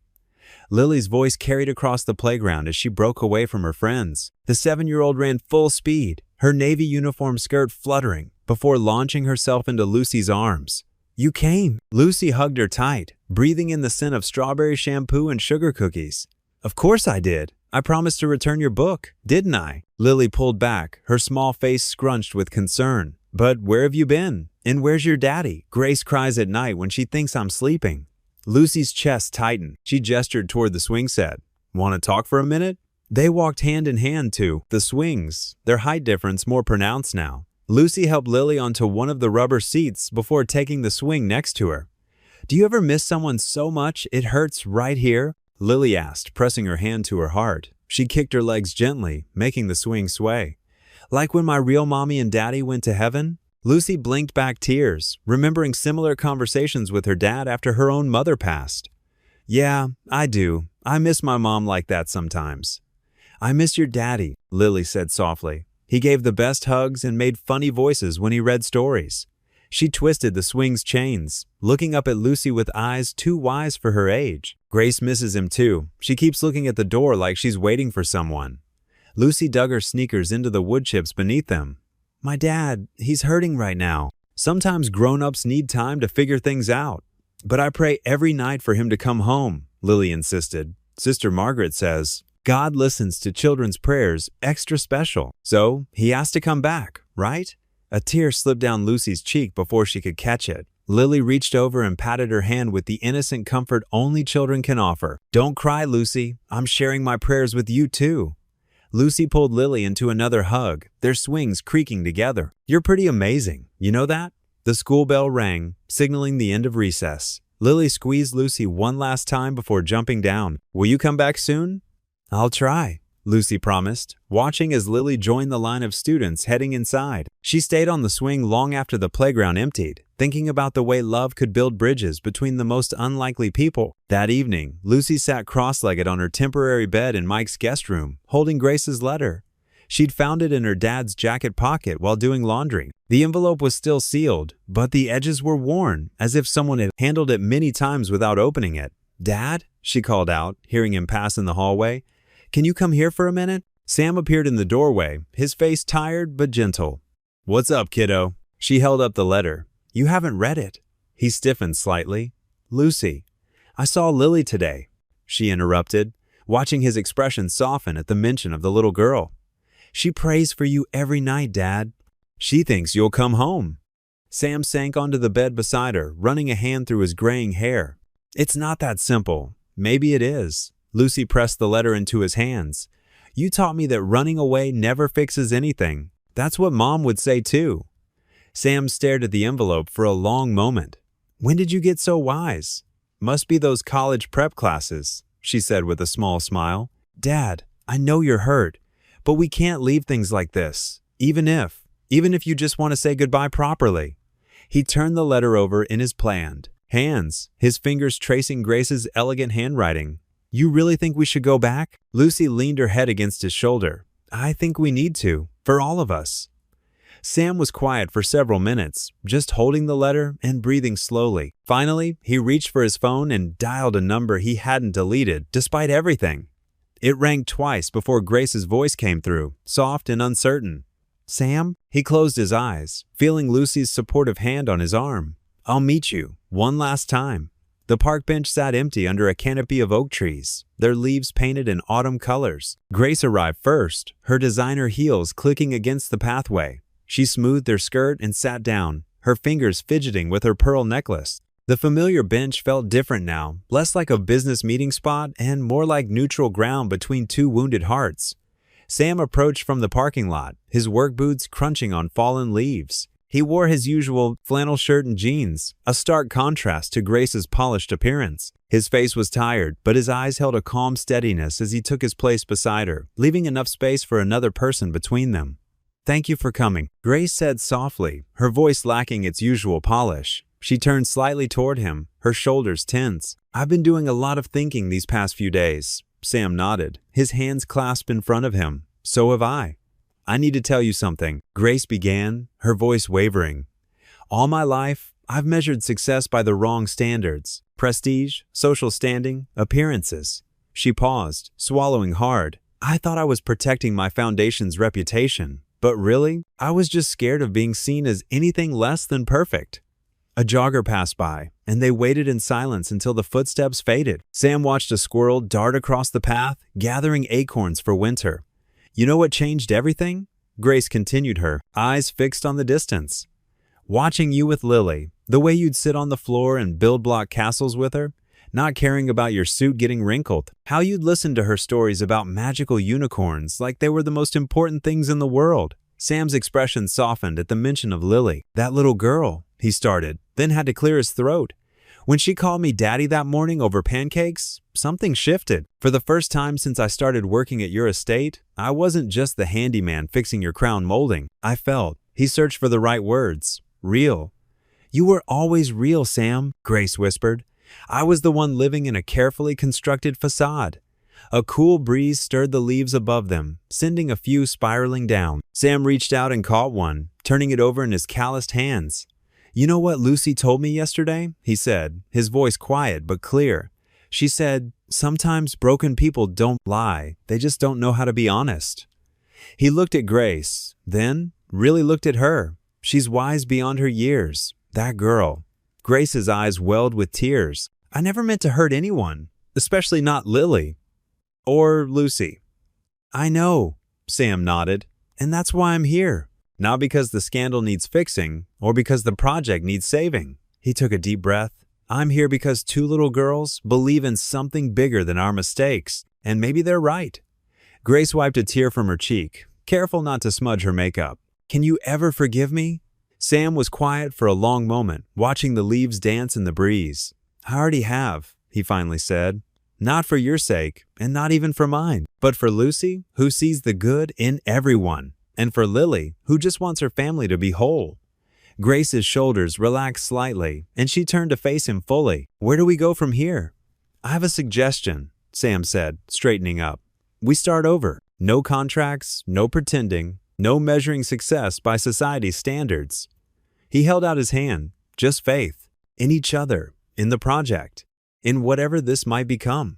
Lily's voice carried across the playground as she broke away from her friends. The 7-year-old ran full speed, her navy uniform skirt fluttering, before launching herself into Lucy's arms. You came. Lucy hugged her tight, breathing in the scent of strawberry shampoo and sugar cookies. Of course I did. I promised to return your book, didn't I? Lily pulled back, her small face scrunched with concern. But where have you been? And where's your daddy? Grace cries at night when she thinks I'm sleeping. Lucy's chest tightened. She gestured toward the swing set. Want to talk for a minute? They walked hand in hand to the swings, their height difference more pronounced now. Lucy helped Lily onto one of the rubber seats before taking the swing next to her. Do you ever miss someone so much it hurts right here? Lily asked, pressing her hand to her heart. She kicked her legs gently, making the swing sway. Like when my real mommy and daddy went to heaven? Lucy blinked back tears, remembering similar conversations with her dad after her own mother passed. Yeah, I do. I miss my mom like that sometimes. I miss your daddy, Lily said softly. He gave the best hugs and made funny voices when he read stories. She twisted the swing's chains, looking up at Lucy with eyes too wise for her age. Grace misses him too. She keeps looking at the door like she's waiting for someone. Lucy dug her sneakers into the wood chips beneath them. My dad, he's hurting right now. Sometimes grown-ups need time to figure things out. But I pray every night for him to come home, Lily insisted. Sister Margaret says, God listens to children's prayers extra special. So he has to come back, right? A tear slipped down Lucy's cheek before she could catch it. Lily reached over and patted her hand with the innocent comfort only children can offer. Don't cry, Lucy. I'm sharing my prayers with you too. Lucy pulled Lily into another hug, their swings creaking together. You're pretty amazing. You know that? The school bell rang, signaling the end of recess. Lily squeezed Lucy one last time before jumping down. Will you come back soon? I'll try, Lucy promised, watching as Lily joined the line of students heading inside. She stayed on the swing long after the playground emptied, thinking about the way love could build bridges between the most unlikely people. That evening, Lucy sat cross-legged on her temporary bed in Mike's guest room, holding Grace's letter. She'd found it in her dad's jacket pocket while doing laundry. The envelope was still sealed, but the edges were worn, as if someone had handled it many times without opening it. Dad? She called out, hearing him pass in the hallway. Can you come here for a minute? Sam appeared in the doorway, his face tired but gentle. What's up, kiddo? She held up the letter. You haven't read it. He stiffened slightly. Lucy, I saw Lily today, she interrupted, watching his expression soften at the mention of the little girl. She prays for you every night, Dad. She thinks you'll come home. Sam sank onto the bed beside her, running a hand through his graying hair. It's not that simple. Maybe it is. Lucy pressed the letter into his hands. You taught me that running away never fixes anything. That's what Mom would say too. Sam stared at the envelope for a long moment. When did you get so wise? Must be those college prep classes, she said with a small smile. Dad, I know you're hurt, but we can't leave things like this, even if you just want to say goodbye properly. He turned the letter over in his planned hands, his fingers tracing Grace's elegant handwriting. You really think we should go back? Lucy leaned her head against his shoulder. I think we need to, for all of us. Sam was quiet for several minutes, just holding the letter and breathing slowly. Finally, he reached for his phone and dialed a number he hadn't deleted, despite everything. It rang twice before Grace's voice came through, soft and uncertain. Sam? He closed his eyes, feeling Lucy's supportive hand on his arm. I'll meet you, one last time. The park bench sat empty under a canopy of oak trees, their leaves painted in autumn colors. Grace arrived first, her designer heels clicking against the pathway. She smoothed her skirt and sat down, her fingers fidgeting with her pearl necklace. The familiar bench felt different now, less like a business meeting spot and more like neutral ground between two wounded hearts. Sam approached from the parking lot, his work boots crunching on fallen leaves. He wore his usual flannel shirt and jeans, a stark contrast to Grace's polished appearance. His face was tired, but his eyes held a calm steadiness as he took his place beside her, leaving enough space for another person between them. Thank you for coming, Grace said softly, her voice lacking its usual polish. She turned slightly toward him, her shoulders tense. I've been doing a lot of thinking these past few days. Sam nodded, his hands clasped in front of him. So have I. I need to tell you something, Grace began, her voice wavering. All my life, I've measured success by the wrong standards. Prestige, social standing, appearances. She paused, swallowing hard. I thought I was protecting my foundation's reputation, but really, I was just scared of being seen as anything less than perfect. A jogger passed by, and they waited in silence until the footsteps faded. Sam watched a squirrel dart across the path, gathering acorns for winter. You know what changed everything? Grace continued, her eyes fixed on the distance. Watching you with Lily, the way you'd sit on the floor and build block castles with her, not caring about your suit getting wrinkled, how you'd listen to her stories about magical unicorns like they were the most important things in the world. Sam's expression softened at the mention of Lily. That little girl, he started, then had to clear his throat. When she called me daddy that morning over pancakes, something shifted. For the first time since I started working at your estate, I wasn't just the handyman fixing your crown molding. I felt, he searched for the right words, real. You were always real, Sam, Grace whispered. I was the one living in a carefully constructed facade. A cool breeze stirred the leaves above them, sending a few spiraling down. Sam reached out and caught one, turning it over in his calloused hands. You know what Lucy told me yesterday? He said, his voice quiet but clear. She said, sometimes broken people don't lie, they just don't know how to be honest. He looked at Grace, then really looked at her. She's wise beyond her years, that girl. Grace's eyes welled with tears. I never meant to hurt anyone, especially not Lily. Or Lucy. I know, Sam nodded, and that's why I'm here. Not because the scandal needs fixing, or because the project needs saving. He took a deep breath. I'm here because two little girls believe in something bigger than our mistakes, and maybe they're right. Grace wiped a tear from her cheek, careful not to smudge her makeup. Can you ever forgive me? Sam was quiet for a long moment, watching the leaves dance in the breeze. "I already have," he finally said. "Not for your sake, and not even for mine, but for Lucy, who sees the good in everyone, and for Lily, who just wants her family to be whole." Grace's shoulders relaxed slightly, and she turned to face him fully. "Where do we go from here?" "I have a suggestion," Sam said, straightening up. "We start over. No contracts, no pretending, no measuring success by society's standards." He held out his hand. Just faith. In each other. In the project. In whatever this might become.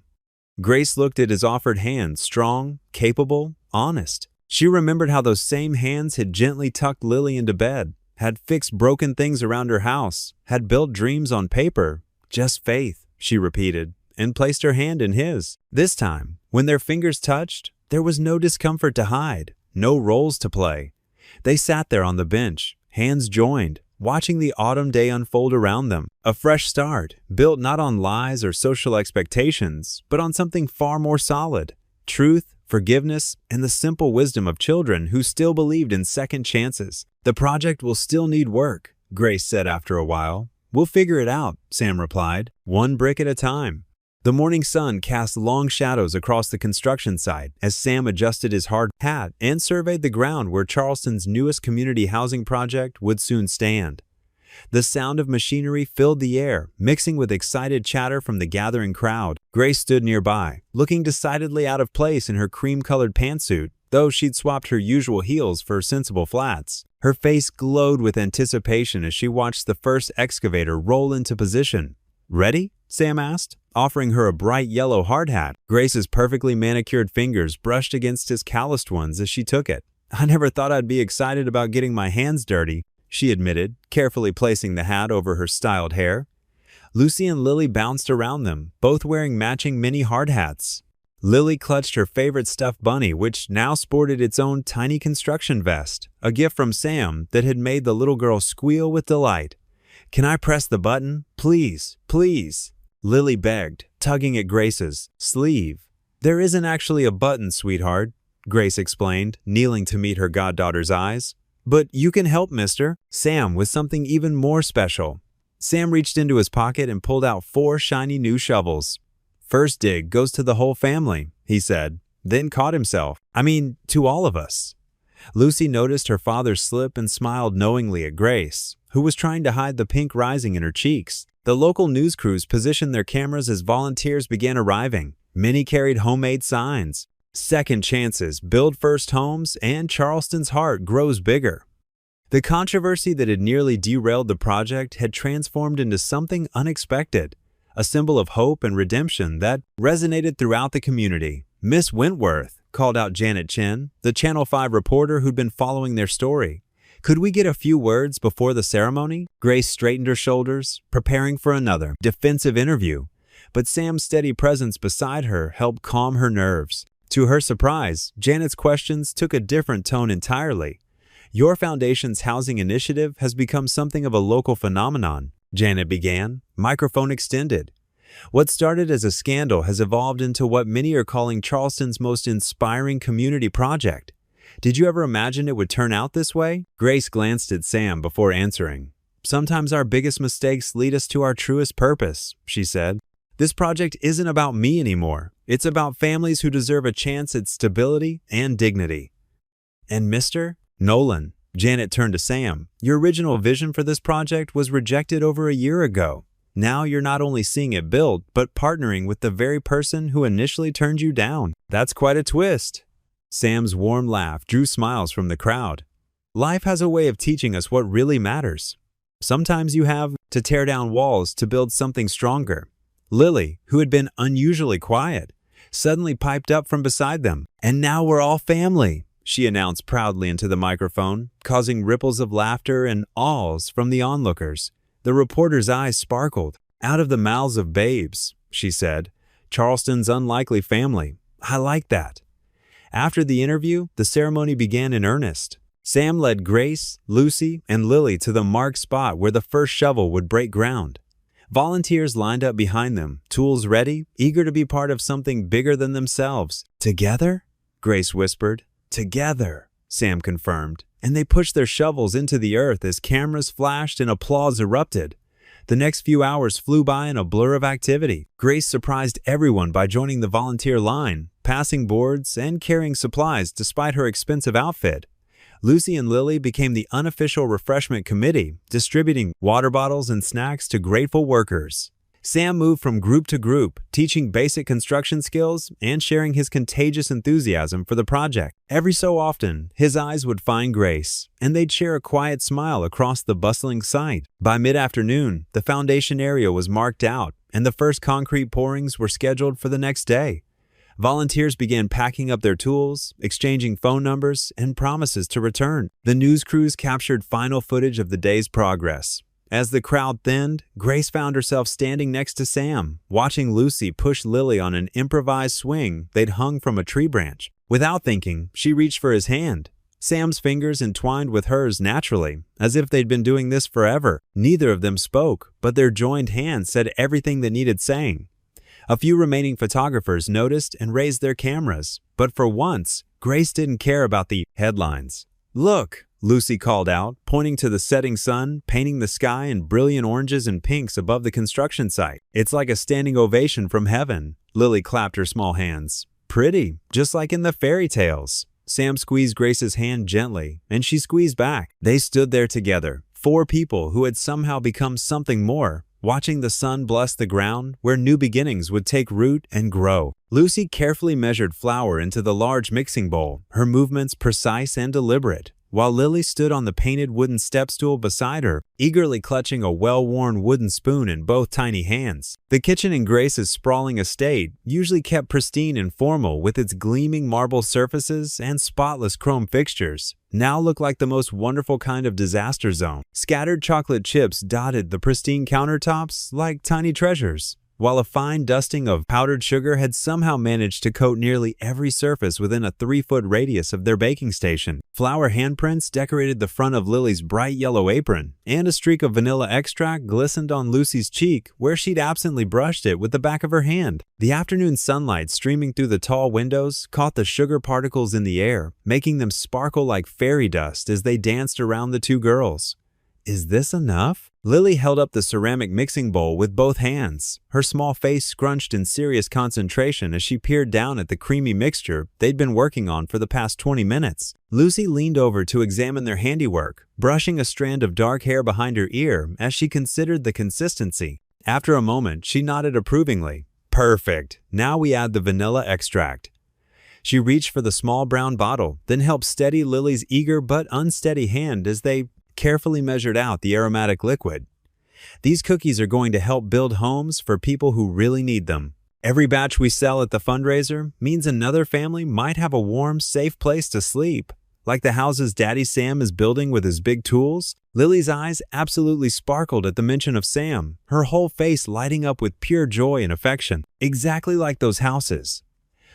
Grace looked at his offered hand, strong, capable, honest. She remembered how those same hands had gently tucked Lily into bed, had fixed broken things around her house, had built dreams on paper. Just faith, she repeated, and placed her hand in his. This time, when their fingers touched, there was no discomfort to hide, no roles to play. They sat there on the bench, hands joined, watching the autumn day unfold around them. A fresh start, built not on lies or social expectations, but on something far more solid. Truth, forgiveness, and the simple wisdom of children who still believed in second chances. "The project will still need work," Grace said after a while. "We'll figure it out," Sam replied, "one brick at a time." The morning sun cast long shadows across the construction site as Sam adjusted his hard hat and surveyed the ground where Charleston's newest community housing project would soon stand. The sound of machinery filled the air, mixing with excited chatter from the gathering crowd. Grace stood nearby, looking decidedly out of place in her cream-colored pantsuit, though she'd swapped her usual heels for sensible flats. Her face glowed with anticipation as she watched the first excavator roll into position. "Ready?" Sam asked, offering her a bright yellow hard hat. Grace's perfectly manicured fingers brushed against his calloused ones as she took it. "I never thought I'd be excited about getting my hands dirty," she admitted, carefully placing the hat over her styled hair. Lucy and Lily bounced around them, both wearing matching mini hard hats. Lily clutched her favorite stuffed bunny, which now sported its own tiny construction vest, a gift from Sam that had made the little girl squeal with delight. "Can I press the button? Please, please," Lily begged, tugging at Grace's sleeve. "There isn't actually a button, sweetheart," Grace explained, kneeling to meet her goddaughter's eyes. "But you can help, mister." Sam with something even more special. Sam reached into his pocket and pulled out 4 shiny new shovels. "First dig goes to the whole family," he said, then caught himself. "I mean, to all of us." Lucy noticed her father slip and smiled knowingly at Grace, who was trying to hide the pink rising in her cheeks. The local news crews positioned their cameras as volunteers began arriving. Many carried homemade signs. "Second chances, build first homes, and Charleston's heart grows bigger." The controversy that had nearly derailed the project had transformed into something unexpected, a symbol of hope and redemption that resonated throughout the community. "Miss Wentworth," called out Janet Chen, the Channel 5 reporter who'd been following their story. "Could we get a few words before the ceremony?" Grace straightened her shoulders, preparing for another defensive interview, but Sam's steady presence beside her helped calm her nerves. To her surprise, Janet's questions took a different tone entirely. "Your foundation's housing initiative has become something of a local phenomenon," Janet began, microphone extended. "What started as a scandal has evolved into what many are calling Charleston's most inspiring community project. Did you ever imagine it would turn out this way?" Grace glanced at Sam before answering. "Sometimes our biggest mistakes lead us to our truest purpose," she said. "This project isn't about me anymore. It's about families who deserve a chance at stability and dignity." "And Mr. Nolan," Janet turned to Sam, "your original vision for this project was rejected over a year ago. Now you're not only seeing it built, but partnering with the very person who initially turned you down. That's quite a twist." Sam's warm laugh drew smiles from the crowd. "Life has a way of teaching us what really matters. Sometimes you have to tear down walls to build something stronger." Lily, who had been unusually quiet, suddenly piped up from beside them. "And now we're all family," she announced proudly into the microphone, causing ripples of laughter and awes from the onlookers. The reporter's eyes sparkled. "Out of the mouths of babes," she said. "Charleston's unlikely family. I like that." After the interview, the ceremony began in earnest. Sam led Grace, Lucy, and Lily to the marked spot where the first shovel would break ground. Volunteers lined up behind them, tools ready, eager to be part of something bigger than themselves. "Together?" Grace whispered. "Together," Sam confirmed, and they pushed their shovels into the earth as cameras flashed and applause erupted. The next few hours flew by in a blur of activity. Grace surprised everyone by joining the volunteer line, passing boards, and carrying supplies despite her expensive outfit. Lucy and Lily became the unofficial refreshment committee, distributing water bottles and snacks to grateful workers. Sam moved from group to group, teaching basic construction skills and sharing his contagious enthusiasm for the project. Every so often, his eyes would find Grace, and they'd share a quiet smile across the bustling site. By mid-afternoon, the foundation area was marked out, and the first concrete pourings were scheduled for the next day. Volunteers began packing up their tools, exchanging phone numbers, and promises to return. The news crews captured final footage of the day's progress. As the crowd thinned, Grace found herself standing next to Sam, watching Lucy push Lily on an improvised swing they'd hung from a tree branch. Without thinking, she reached for his hand. Sam's fingers entwined with hers naturally, as if they'd been doing this forever. Neither of them spoke, but their joined hands said everything that needed saying. A few remaining photographers noticed and raised their cameras, but for once, Grace didn't care about the headlines. "Look," Lucy called out, pointing to the setting sun, painting the sky in brilliant oranges and pinks above the construction site. "It's like a standing ovation from heaven." Lily clapped her small hands. "Pretty, just like in the fairy tales." Sam squeezed Grace's hand gently, and she squeezed back. They stood there together, four people who had somehow become something more, watching the sun bless the ground where new beginnings would take root and grow. Lucy carefully measured flour into the large mixing bowl, her movements precise and deliberate, while Lily stood on the painted wooden step stool beside her, eagerly clutching a well-worn wooden spoon in both tiny hands. The kitchen in Grace's sprawling estate, usually kept pristine and formal with its gleaming marble surfaces and spotless chrome fixtures, now looked like the most wonderful kind of disaster zone. Scattered chocolate chips dotted the pristine countertops like tiny treasures, while a fine dusting of powdered sugar had somehow managed to coat nearly every surface within a 3-foot radius of their baking station. Flower handprints decorated the front of Lily's bright yellow apron, and a streak of vanilla extract glistened on Lucy's cheek where she'd absently brushed it with the back of her hand. The afternoon sunlight streaming through the tall windows caught the sugar particles in the air, making them sparkle like fairy dust as they danced around the two girls. "Is this enough?" Lily held up the ceramic mixing bowl with both hands, her small face scrunched in serious concentration as she peered down at the creamy mixture they'd been working on for the past 20 minutes. Lucy leaned over to examine their handiwork, brushing a strand of dark hair behind her ear as she considered the consistency. After a moment, she nodded approvingly. "Perfect. Now we add the vanilla extract." She reached for the small brown bottle, then helped steady Lily's eager but unsteady hand as they carefully measured out the aromatic liquid. "These cookies are going to help build homes for people who really need them. Every batch we sell at the fundraiser means another family might have a warm, safe place to sleep, like the houses Daddy Sam is building with his big tools." Lily's eyes absolutely sparkled at the mention of Sam, her whole face lighting up with pure joy and affection. "Exactly like those houses."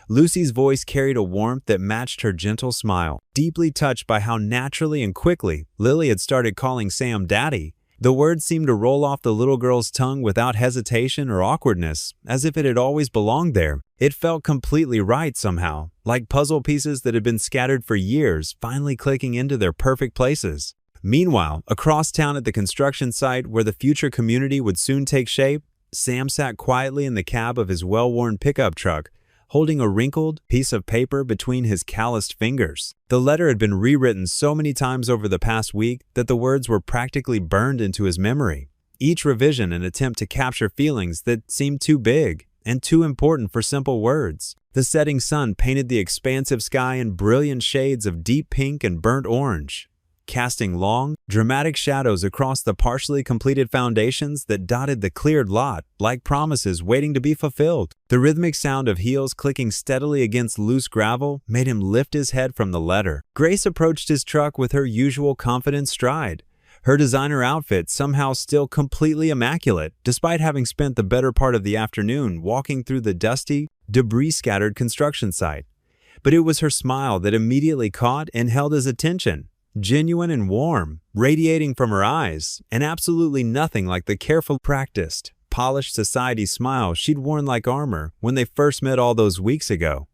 Lucy's voice carried a warmth that matched her gentle smile. Deeply touched by how naturally and quickly Lily had started calling Sam Daddy, the words seemed to roll off the little girl's tongue without hesitation or awkwardness, as if it had always belonged there. It felt completely right somehow, like puzzle pieces that had been scattered for years finally clicking into their perfect places. Meanwhile, across town at the construction site where the future community would soon take shape, Sam sat quietly in the cab of his well-worn pickup truck, holding a wrinkled piece of paper between his calloused fingers. The letter had been rewritten so many times over the past week that the words were practically burned into his memory, each revision an attempt to capture feelings that seemed too big and too important for simple words. The setting sun painted the expansive sky in brilliant shades of deep pink and burnt orange, casting long, dramatic shadows across the partially completed foundations that dotted the cleared lot like promises waiting to be fulfilled. The rhythmic sound of heels clicking steadily against loose gravel made him lift his head from the letter. Grace approached his truck with her usual confident stride, her designer outfit somehow still completely immaculate, despite having spent the better part of the afternoon walking through the dusty, debris-scattered construction site. But it was her smile that immediately caught and held his attention. Genuine and warm, radiating from her eyes, and absolutely nothing like the careful, practiced, polished society smile she'd worn like armor when they first met all those weeks ago.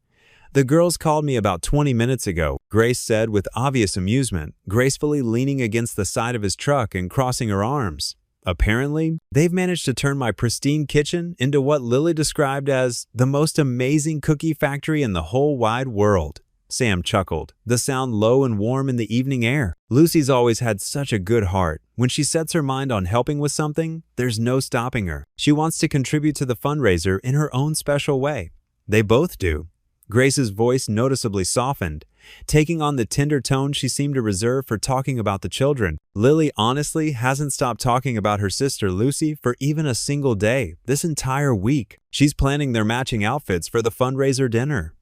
"The girls called me about 20 minutes ago," Grace said with obvious amusement, gracefully leaning against the side of his truck and crossing her arms. Apparently, they've managed to turn my pristine kitchen into what Lily described as the most amazing cookie factory in the whole wide world. Sam chuckled, the sound low and warm in the evening air. Lucy's always had such a good heart. When she sets her mind on helping with something, there's no stopping her. She wants to contribute to the fundraiser in her own special way. They both do. Grace's voice noticeably softened, taking on the tender tone she seemed to reserve for talking about the children. Lily honestly hasn't stopped talking about her sister Lucy for even a single day this entire week. She's planning their matching outfits for the fundraiser dinner.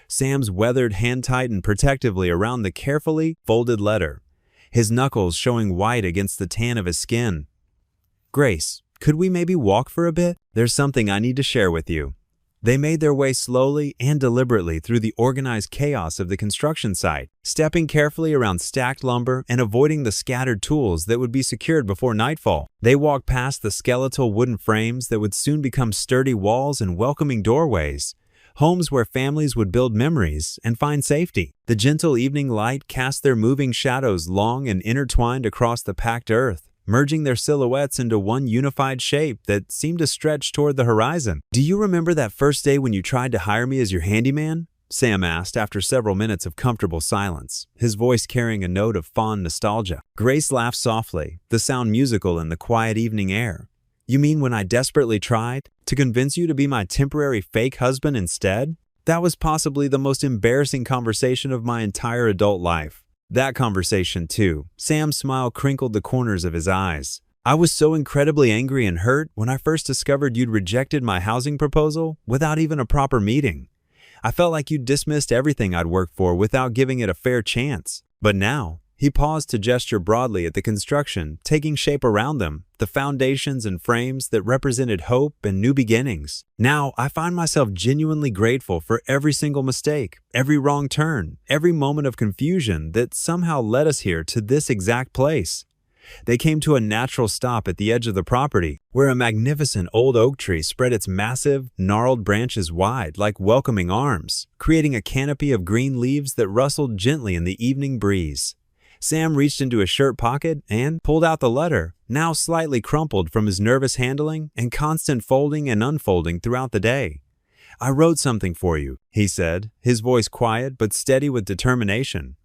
Sam's weathered hand tightened protectively around the carefully folded letter, his knuckles showing white against the tan of his skin. "Grace, could we maybe walk for a bit? There's something I need to share with you." They made their way slowly and deliberately through the organized chaos of the construction site, stepping carefully around stacked lumber and avoiding the scattered tools that would be secured before nightfall. They walked past the skeletal wooden frames that would soon become sturdy walls and welcoming doorways, homes where families would build memories and find safety. The gentle evening light cast their moving shadows long and intertwined across the packed earth, merging their silhouettes into one unified shape that seemed to stretch toward the horizon. "Do you remember that first day when you tried to hire me as your handyman?" Sam asked after several minutes of comfortable silence, his voice carrying a note of fond nostalgia. Grace laughed softly, the sound musical in the quiet evening air. "You mean when I desperately tried to convince you to be my temporary fake husband instead? That was possibly the most embarrassing conversation of my entire adult life." That conversation, too. Sam's smile crinkled the corners of his eyes. "I was so incredibly angry and hurt when I first discovered you'd rejected my housing proposal without even a proper meeting. I felt like you'd dismissed everything I'd worked for without giving it a fair chance. But now," he paused to gesture broadly at the construction taking shape around them, the foundations and frames that represented hope and new beginnings. "Now, I find myself genuinely grateful for every single mistake, every wrong turn, every moment of confusion that somehow led us here to this exact place." They came to a natural stop at the edge of the property, where a magnificent old oak tree spread its massive, gnarled branches wide like welcoming arms, creating a canopy of green leaves that rustled gently in the evening breeze. Sam reached into his shirt pocket and pulled out the letter, now slightly crumpled from his nervous handling and constant folding and unfolding throughout the day. "I wrote something for you," he said, his voice quiet but steady with determination.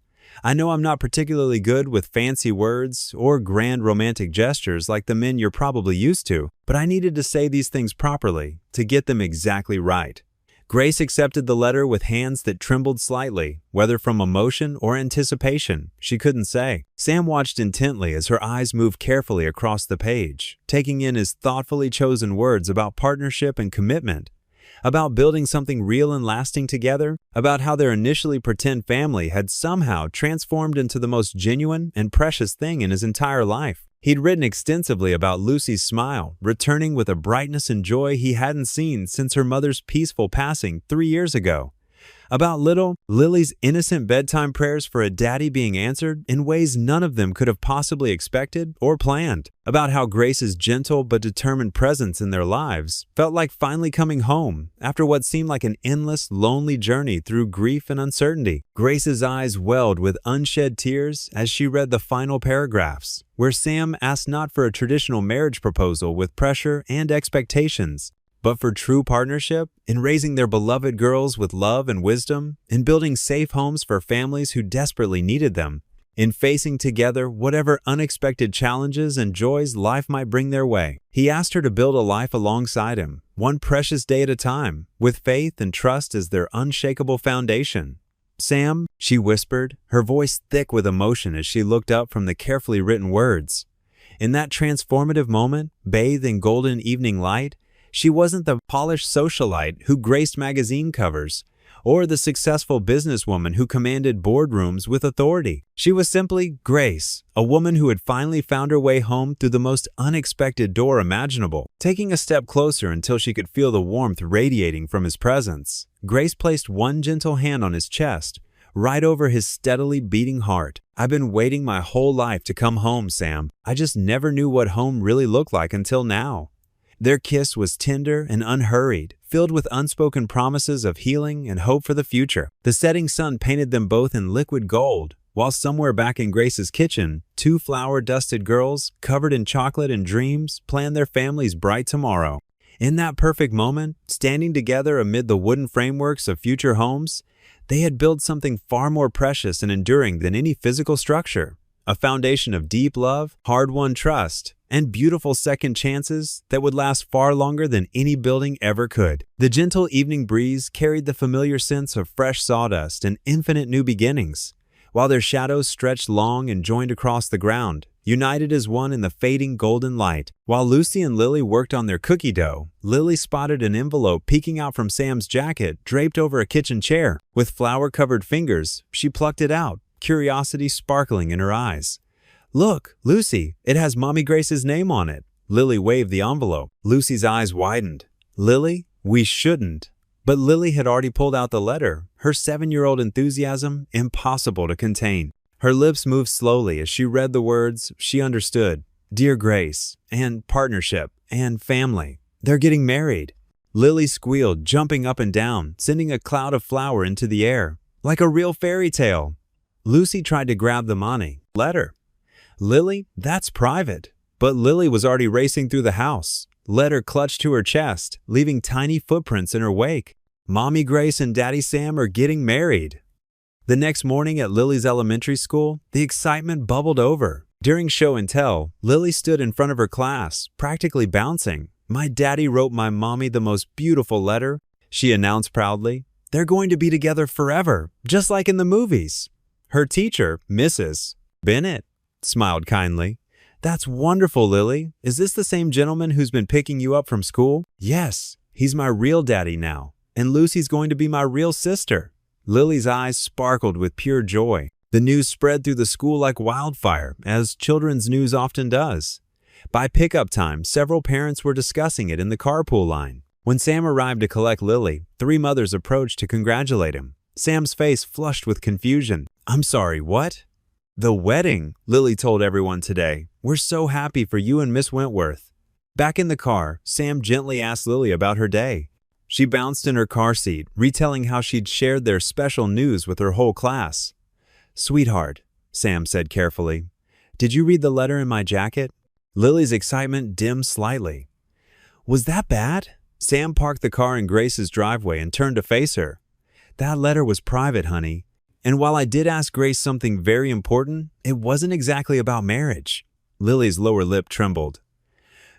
"I know I'm not particularly good with fancy words or grand romantic gestures like the men you're probably used to, but I needed to say these things properly to get them exactly right." Grace accepted the letter with hands that trembled slightly, whether from emotion or anticipation, she couldn't say. Sam watched intently as her eyes moved carefully across the page, taking in his thoughtfully chosen words about partnership and commitment, about building something real and lasting together, about how their initially pretend family had somehow transformed into the most genuine and precious thing in his entire life. He'd written extensively about Lucy's smile, returning with a brightness and joy he hadn't seen since her mother's peaceful passing 3 years ago. About little Lily's innocent bedtime prayers for a daddy being answered in ways none of them could have possibly expected or planned. About how Grace's gentle but determined presence in their lives felt like finally coming home after what seemed like an endless, lonely journey through grief and uncertainty. Grace's eyes welled with unshed tears as she read the final paragraphs, where Sam asked not for a traditional marriage proposal with pressure and expectations, but for true partnership, in raising their beloved girls with love and wisdom, in building safe homes for families who desperately needed them, in facing together whatever unexpected challenges and joys life might bring their way. He asked her to build a life alongside him, one precious day at a time, with faith and trust as their unshakable foundation. "Sam," she whispered, her voice thick with emotion as she looked up from the carefully written words. In that transformative moment, bathed in golden evening light, she wasn't the polished socialite who graced magazine covers, or the successful businesswoman who commanded boardrooms with authority. She was simply Grace, a woman who had finally found her way home through the most unexpected door imaginable. Taking a step closer until she could feel the warmth radiating from his presence, Grace placed one gentle hand on his chest, right over his steadily beating heart. "I've been waiting my whole life to come home, Sam. I just never knew what home really looked like until now." Their kiss was tender and unhurried, filled with unspoken promises of healing and hope for the future. The setting sun painted them both in liquid gold, while somewhere back in Grace's kitchen, two flour-dusted girls, covered in chocolate and dreams, planned their family's bright tomorrow. In that perfect moment, standing together amid the wooden frameworks of future homes, they had built something far more precious and enduring than any physical structure. A foundation of deep love, hard-won trust, and beautiful second chances that would last far longer than any building ever could. The gentle evening breeze carried the familiar sense of fresh sawdust and infinite new beginnings, while their shadows stretched long and joined across the ground, united as one in the fading golden light. While Lucy and Lily worked on their cookie dough, Lily spotted an envelope peeking out from Sam's jacket draped over a kitchen chair. With flour-covered fingers, she plucked it out, curiosity sparkling in her eyes. "Look, Lucy, it has Mommy Grace's name on it." Lily waved the envelope. Lucy's eyes widened. "Lily, we shouldn't." But Lily had already pulled out the letter, her 7-year-old enthusiasm impossible to contain. Her lips moved slowly as she read the words she understood. "Dear Grace," and "partnership," and "family. They're getting married." Lily squealed, jumping up and down, sending a cloud of flour into the air. Like a real fairy tale. Lucy tried to grab the money. Letter. "Lily, that's private." But Lily was already racing through the house, letter clutched to her chest, leaving tiny footprints in her wake. Mommy Grace and Daddy Sam are getting married. The next morning at Lily's elementary school, the excitement bubbled over. During show and tell, Lily stood in front of her class, practically bouncing. "My daddy wrote my mommy the most beautiful letter," she announced proudly. "They're going to be together forever, just like in the movies." Her teacher, Mrs. Bennett, smiled kindly. "That's wonderful, Lily. Is this the same gentleman who's been picking you up from school?" "Yes, he's my real daddy now, and Lucy's going to be my real sister." Lily's eyes sparkled with pure joy. The news spread through the school like wildfire, as children's news often does. By pickup time, several parents were discussing it in the carpool line. When Sam arrived to collect Lily, 3 mothers approached to congratulate him. Sam's face flushed with confusion. "I'm sorry, what?" "The wedding," Lily told everyone today. "We're so happy for you and Miss Wentworth." Back in the car, Sam gently asked Lily about her day. She bounced in her car seat, retelling how she'd shared their special news with her whole class. "Sweetheart," Sam said carefully, "did you read the letter in my jacket?" Lily's excitement dimmed slightly. "Was that bad?" Sam parked the car in Grace's driveway and turned to face her. "That letter was private, honey. And while I did ask Grace something very important, it wasn't exactly about marriage." Lily's lower lip trembled.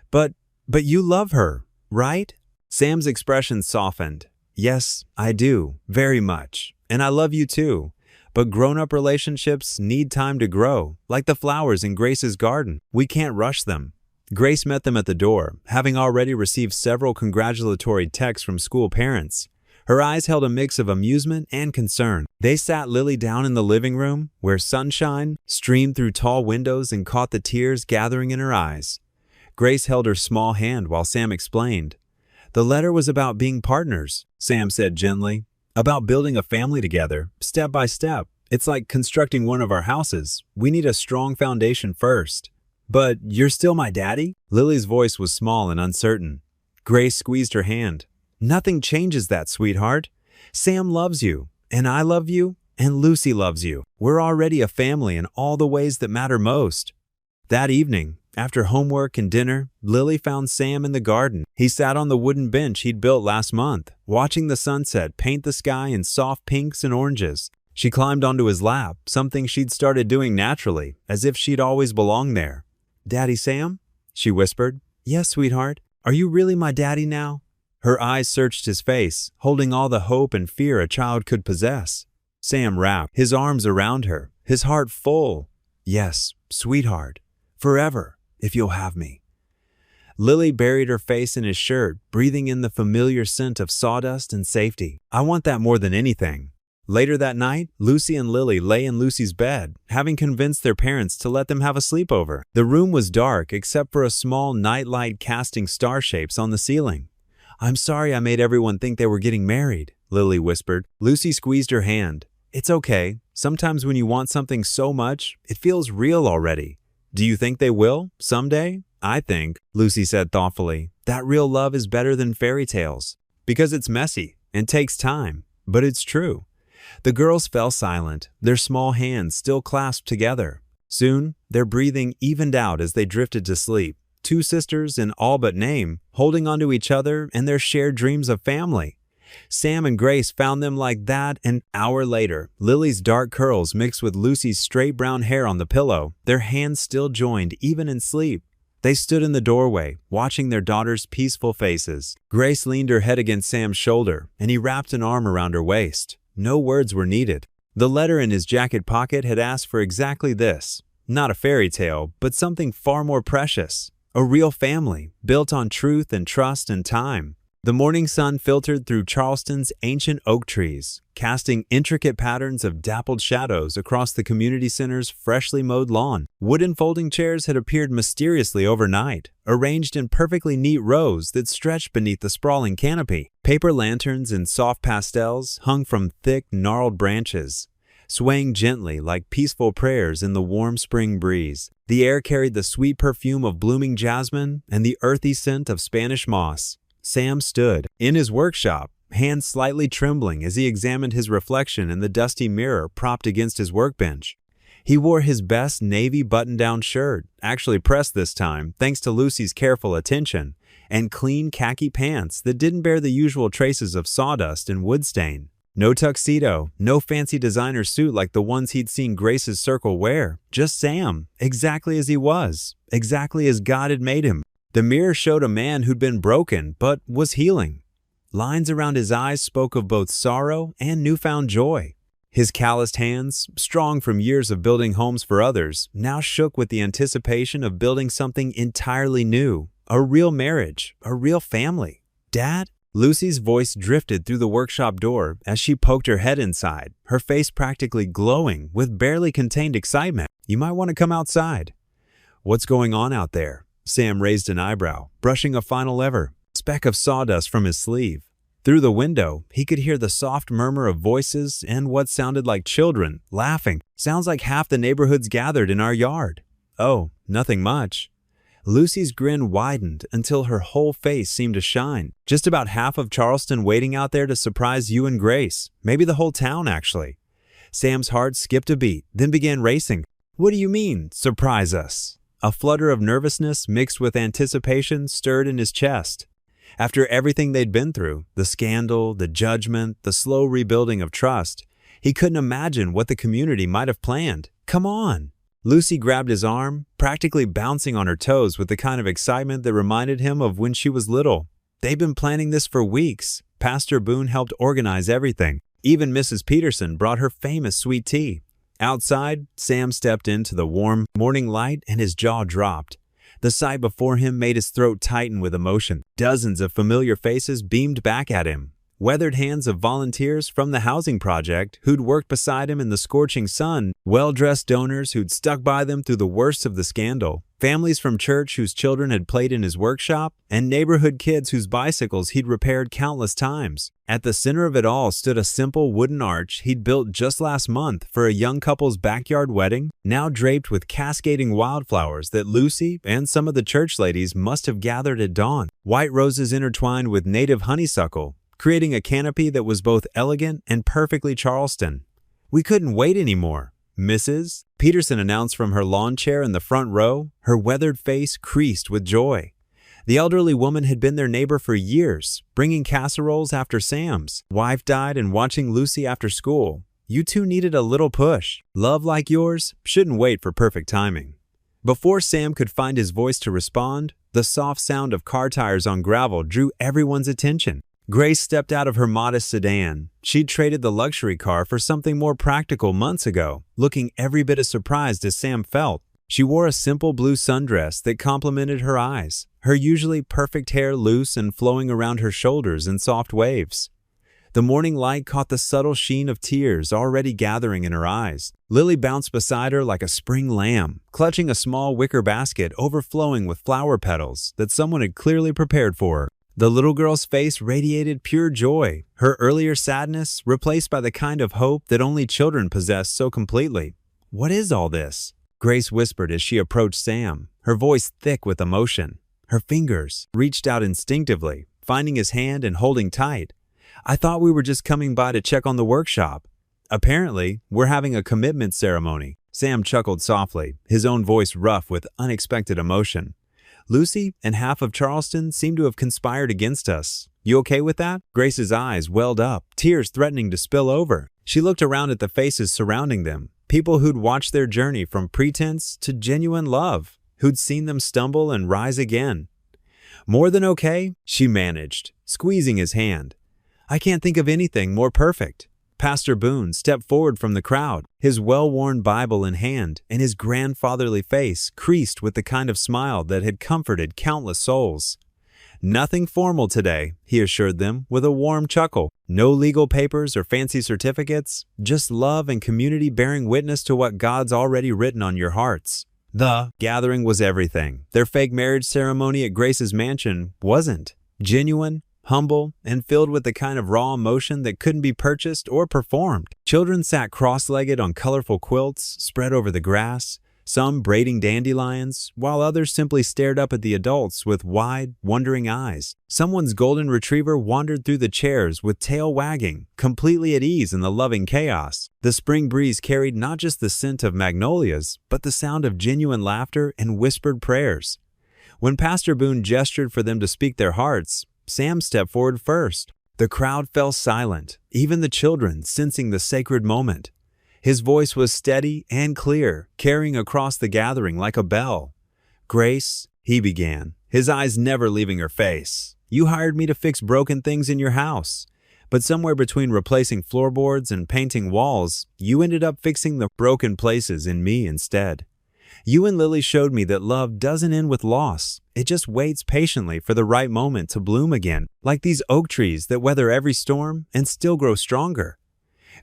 But you love her, right?" Sam's expression softened. "Yes, I do, very much. And I love you too. But grown-up relationships need time to grow, like the flowers in Grace's garden. We can't rush them." Grace met them at the door, having already received several congratulatory texts from school parents. Her eyes held a mix of amusement and concern. They sat Lily down in the living room, where sunshine streamed through tall windows and caught the tears gathering in her eyes. Grace held her small hand while Sam explained. "The letter was about being partners," Sam said gently. "About building a family together, step by step. It's like constructing one of our houses. We need a strong foundation first." "But you're still my daddy?" Lily's voice was small and uncertain. Grace squeezed her hand. "Nothing changes that, sweetheart. Sam loves you, and I love you, and Lucy loves you. We're already a family in all the ways that matter most." That evening, after homework and dinner, Lily found Sam in the garden. He sat on the wooden bench he'd built last month, watching the sunset paint the sky in soft pinks and oranges. She climbed onto his lap, something she'd started doing naturally, as if she'd always belonged there. "Daddy Sam?" she whispered. "Yes, sweetheart. Are you really my daddy now?" Her eyes searched his face, holding all the hope and fear a child could possess. Sam wrapped his arms around her, his heart full. "Yes, sweetheart. Forever, if you'll have me." Lily buried her face in his shirt, breathing in the familiar scent of sawdust and safety. "I want that more than anything." Later that night, Lucy and Lily lay in Lucy's bed, having convinced their parents to let them have a sleepover. The room was dark except for a small nightlight casting star shapes on the ceiling. "I'm sorry I made everyone think they were getting married," Lily whispered. Lucy squeezed her hand. "It's okay. Sometimes when you want something so much, it feels real already." "Do you think they will, someday?" "I think," Lucy said thoughtfully, "that real love is better than fairy tales. Because it's messy and takes time, but it's true. The girls fell silent, their small hands still clasped together. Soon, their breathing evened out as they drifted to sleep. Two sisters in all but name, holding onto each other and their shared dreams of family. Sam and Grace found them like that an hour later, Lily's dark curls mixed with Lucy's straight brown hair on the pillow, their hands still joined even in sleep. They stood in the doorway, watching their daughter's peaceful faces. Grace leaned her head against Sam's shoulder, and he wrapped an arm around her waist. No words were needed. The letter in his jacket pocket had asked for exactly this. Not a fairy tale, but something far more precious. A real family, built on truth and trust and time. The morning sun filtered through Charleston's ancient oak trees, casting intricate patterns of dappled shadows across the community center's freshly mowed lawn. Wooden folding chairs had appeared mysteriously overnight, arranged in perfectly neat rows that stretched beneath the sprawling canopy. Paper lanterns in soft pastels hung from thick, gnarled branches, swaying gently like peaceful prayers in the warm spring breeze. The air carried the sweet perfume of blooming jasmine and the earthy scent of Spanish moss. Sam stood in his workshop, hands slightly trembling as he examined his reflection in the dusty mirror propped against his workbench. He wore his best navy button-down shirt, actually pressed this time thanks to Lucy's careful attention, and clean khaki pants that didn't bear the usual traces of sawdust and wood stain. No tuxedo, no fancy designer suit like the ones he'd seen Grace's circle wear. Just Sam, exactly as he was, exactly as God had made him. The mirror showed a man who'd been broken, but was healing. Lines around his eyes spoke of both sorrow and newfound joy. His calloused hands, strong from years of building homes for others, now shook with the anticipation of building something entirely new. A real marriage, a real family. Dad? Lucy's voice drifted through the workshop door as she poked her head inside, her face practically glowing with barely contained excitement. You might want to come outside. What's going on out there? Sam raised an eyebrow, brushing a final speck of sawdust from his sleeve. Through the window, he could hear the soft murmur of voices and what sounded like children laughing. Sounds like half the neighborhood's gathered in our yard. Oh, nothing much. Lucy's grin widened until her whole face seemed to shine. Just about half of Charleston waiting out there to surprise you and Grace. Maybe the whole town, actually. Sam's heart skipped a beat, then began racing. What do you mean, surprise us? A flutter of nervousness mixed with anticipation stirred in his chest. After everything they'd been through, the scandal, the judgment, the slow rebuilding of trust, he couldn't imagine what the community might have planned. Come on! Lucy grabbed his arm, practically bouncing on her toes with the kind of excitement that reminded him of when she was little. They'd been planning this for weeks. Pastor Boone helped organize everything. Even Mrs. Peterson brought her famous sweet tea. Outside, Sam stepped into the warm morning light and his jaw dropped. The sight before him made his throat tighten with emotion. Dozens of familiar faces beamed back at him. Weathered hands of volunteers from the housing project who'd worked beside him in the scorching sun, well-dressed donors who'd stuck by them through the worst of the scandal, families from church whose children had played in his workshop, and neighborhood kids whose bicycles he'd repaired countless times. At the center of it all stood a simple wooden arch he'd built just last month for a young couple's backyard wedding, now draped with cascading wildflowers that Lucy and some of the church ladies must have gathered at dawn. White roses intertwined with native honeysuckle, creating a canopy that was both elegant and perfectly Charleston. We couldn't wait anymore. Mrs. Peterson announced from her lawn chair in the front row, her weathered face creased with joy. The elderly woman had been their neighbor for years, bringing casseroles after Sam's wife died and watching Lucy after school. You two needed a little push. Love like yours shouldn't wait for perfect timing. Before Sam could find his voice to respond, the soft sound of car tires on gravel drew everyone's attention. Grace stepped out of her modest sedan. She'd traded the luxury car for something more practical months ago, looking every bit as surprised as Sam felt. She wore a simple blue sundress that complemented her eyes, her usually perfect hair loose and flowing around her shoulders in soft waves. The morning light caught the subtle sheen of tears already gathering in her eyes. Lily bounced beside her like a spring lamb, clutching a small wicker basket overflowing with flower petals that someone had clearly prepared for her. The little girl's face radiated pure joy, her earlier sadness replaced by the kind of hope that only children possess so completely. What is all this? Grace whispered as she approached Sam, her voice thick with emotion. Her fingers reached out instinctively, finding his hand and holding tight. I thought we were just coming by to check on the workshop. Apparently, we're having a commitment ceremony. Sam chuckled softly, his own voice rough with unexpected emotion. Lucy and half of Charleston seem to have conspired against us. You okay with that? Grace's eyes welled up, tears threatening to spill over. She looked around at the faces surrounding them, people who'd watched their journey from pretense to genuine love, who'd seen them stumble and rise again. More than okay, she managed, squeezing his hand. I can't think of anything more perfect. Pastor Boone stepped forward from the crowd, his well-worn Bible in hand and his grandfatherly face creased with the kind of smile that had comforted countless souls. Nothing formal today, he assured them with a warm chuckle. No legal papers or fancy certificates, just love and community bearing witness to what God's already written on your hearts. The gathering was everything. Their fake marriage ceremony at Grace's mansion wasn't. Genuine, humble, and filled with the kind of raw emotion that couldn't be purchased or performed. Children sat cross-legged on colorful quilts spread over the grass, some braiding dandelions, while others simply stared up at the adults with wide, wondering eyes. Someone's golden retriever wandered through the chairs with tail wagging, completely at ease in the loving chaos. The spring breeze carried not just the scent of magnolias, but the sound of genuine laughter and whispered prayers. When Pastor Boone gestured for them to speak their hearts, Sam stepped forward first. The crowd fell silent, even the children sensing the sacred moment. His voice was steady and clear, carrying across the gathering like a bell. Grace, he began, his eyes never leaving her face. You hired me to fix broken things in your house. But somewhere between replacing floorboards and painting walls, you ended up fixing the broken places in me instead. You and Lily showed me that love doesn't end with loss. It just waits patiently for the right moment to bloom again, like these oak trees that weather every storm and still grow stronger.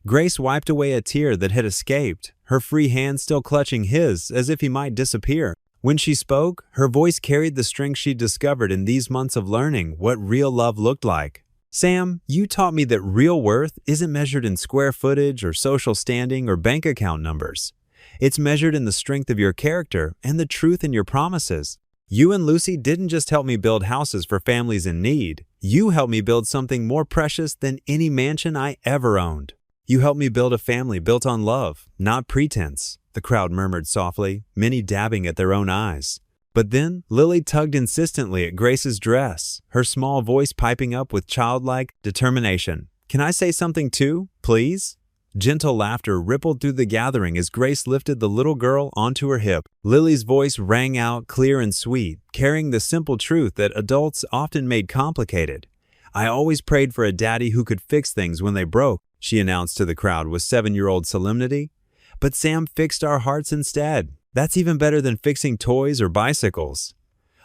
Grace wiped away a tear that had escaped, her free hand still clutching his as if he might disappear. When she spoke, her voice carried the strength she'd discovered in these months of learning what real love looked like. Sam, you taught me that real worth isn't measured in square footage or social standing or bank account numbers. It's measured in the strength of your character and the truth in your promises. You and Lucy didn't just help me build houses for families in need. You helped me build something more precious than any mansion I ever owned. You helped me build a family built on love, not pretense, the crowd murmured softly, many dabbing at their own eyes. But then Lily tugged insistently at Grace's dress, her small voice piping up with childlike determination. Can I say something too, please? Gentle laughter rippled through the gathering as Grace lifted the little girl onto her hip. Lily's voice rang out clear and sweet, carrying the simple truth that adults often made complicated. I always prayed for a daddy who could fix things when they broke, she announced to the crowd with 7-year-old solemnity. But Sam fixed our hearts instead. That's even better than fixing toys or bicycles.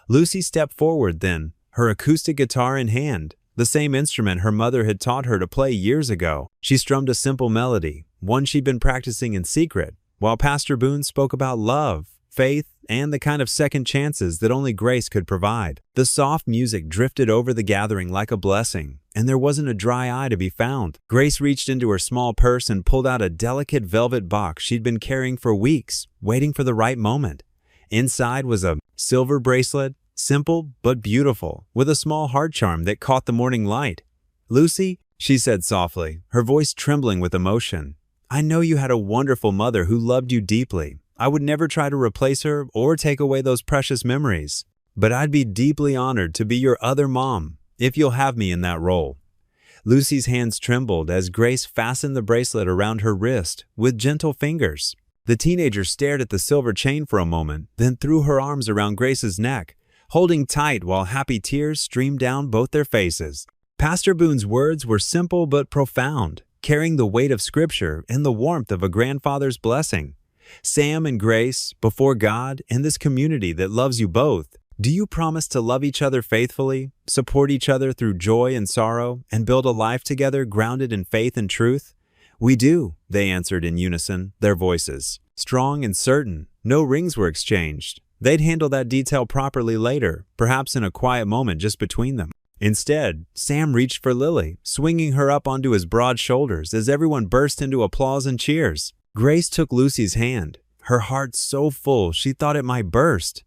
Lucy stepped forward then, her acoustic guitar in hand, the same instrument her mother had taught her to play years ago. She strummed a simple melody, one she'd been practicing in secret, while Pastor Boone spoke about love, faith, and the kind of second chances that only grace could provide. The soft music drifted over the gathering like a blessing, and there wasn't a dry eye to be found. Grace reached into her small purse and pulled out a delicate velvet box she'd been carrying for weeks, waiting for the right moment. Inside was a silver bracelet, simple but beautiful, with a small heart charm that caught the morning light. Lucy, she said softly, her voice trembling with emotion, I know you had a wonderful mother who loved you deeply. I would never try to replace her or take away those precious memories. But I'd be deeply honored to be your other mom, if you'll have me in that role. Lucy's hands trembled as Grace fastened the bracelet around her wrist with gentle fingers. The teenager stared at the silver chain for a moment, then threw her arms around Grace's neck, holding tight while happy tears streamed down both their faces. Pastor Boone's words were simple but profound, carrying the weight of Scripture and the warmth of a grandfather's blessing. Sam and Grace, before God and this community that loves you both, do you promise to love each other faithfully, support each other through joy and sorrow, and build a life together grounded in faith and truth? We do, they answered in unison, their voices, strong and certain. No rings were exchanged. They'd handle that detail properly later, perhaps in a quiet moment just between them. Instead, Sam reached for Lily, swinging her up onto his broad shoulders as everyone burst into applause and cheers. Grace took Lucy's hand, her heart so full she thought it might burst.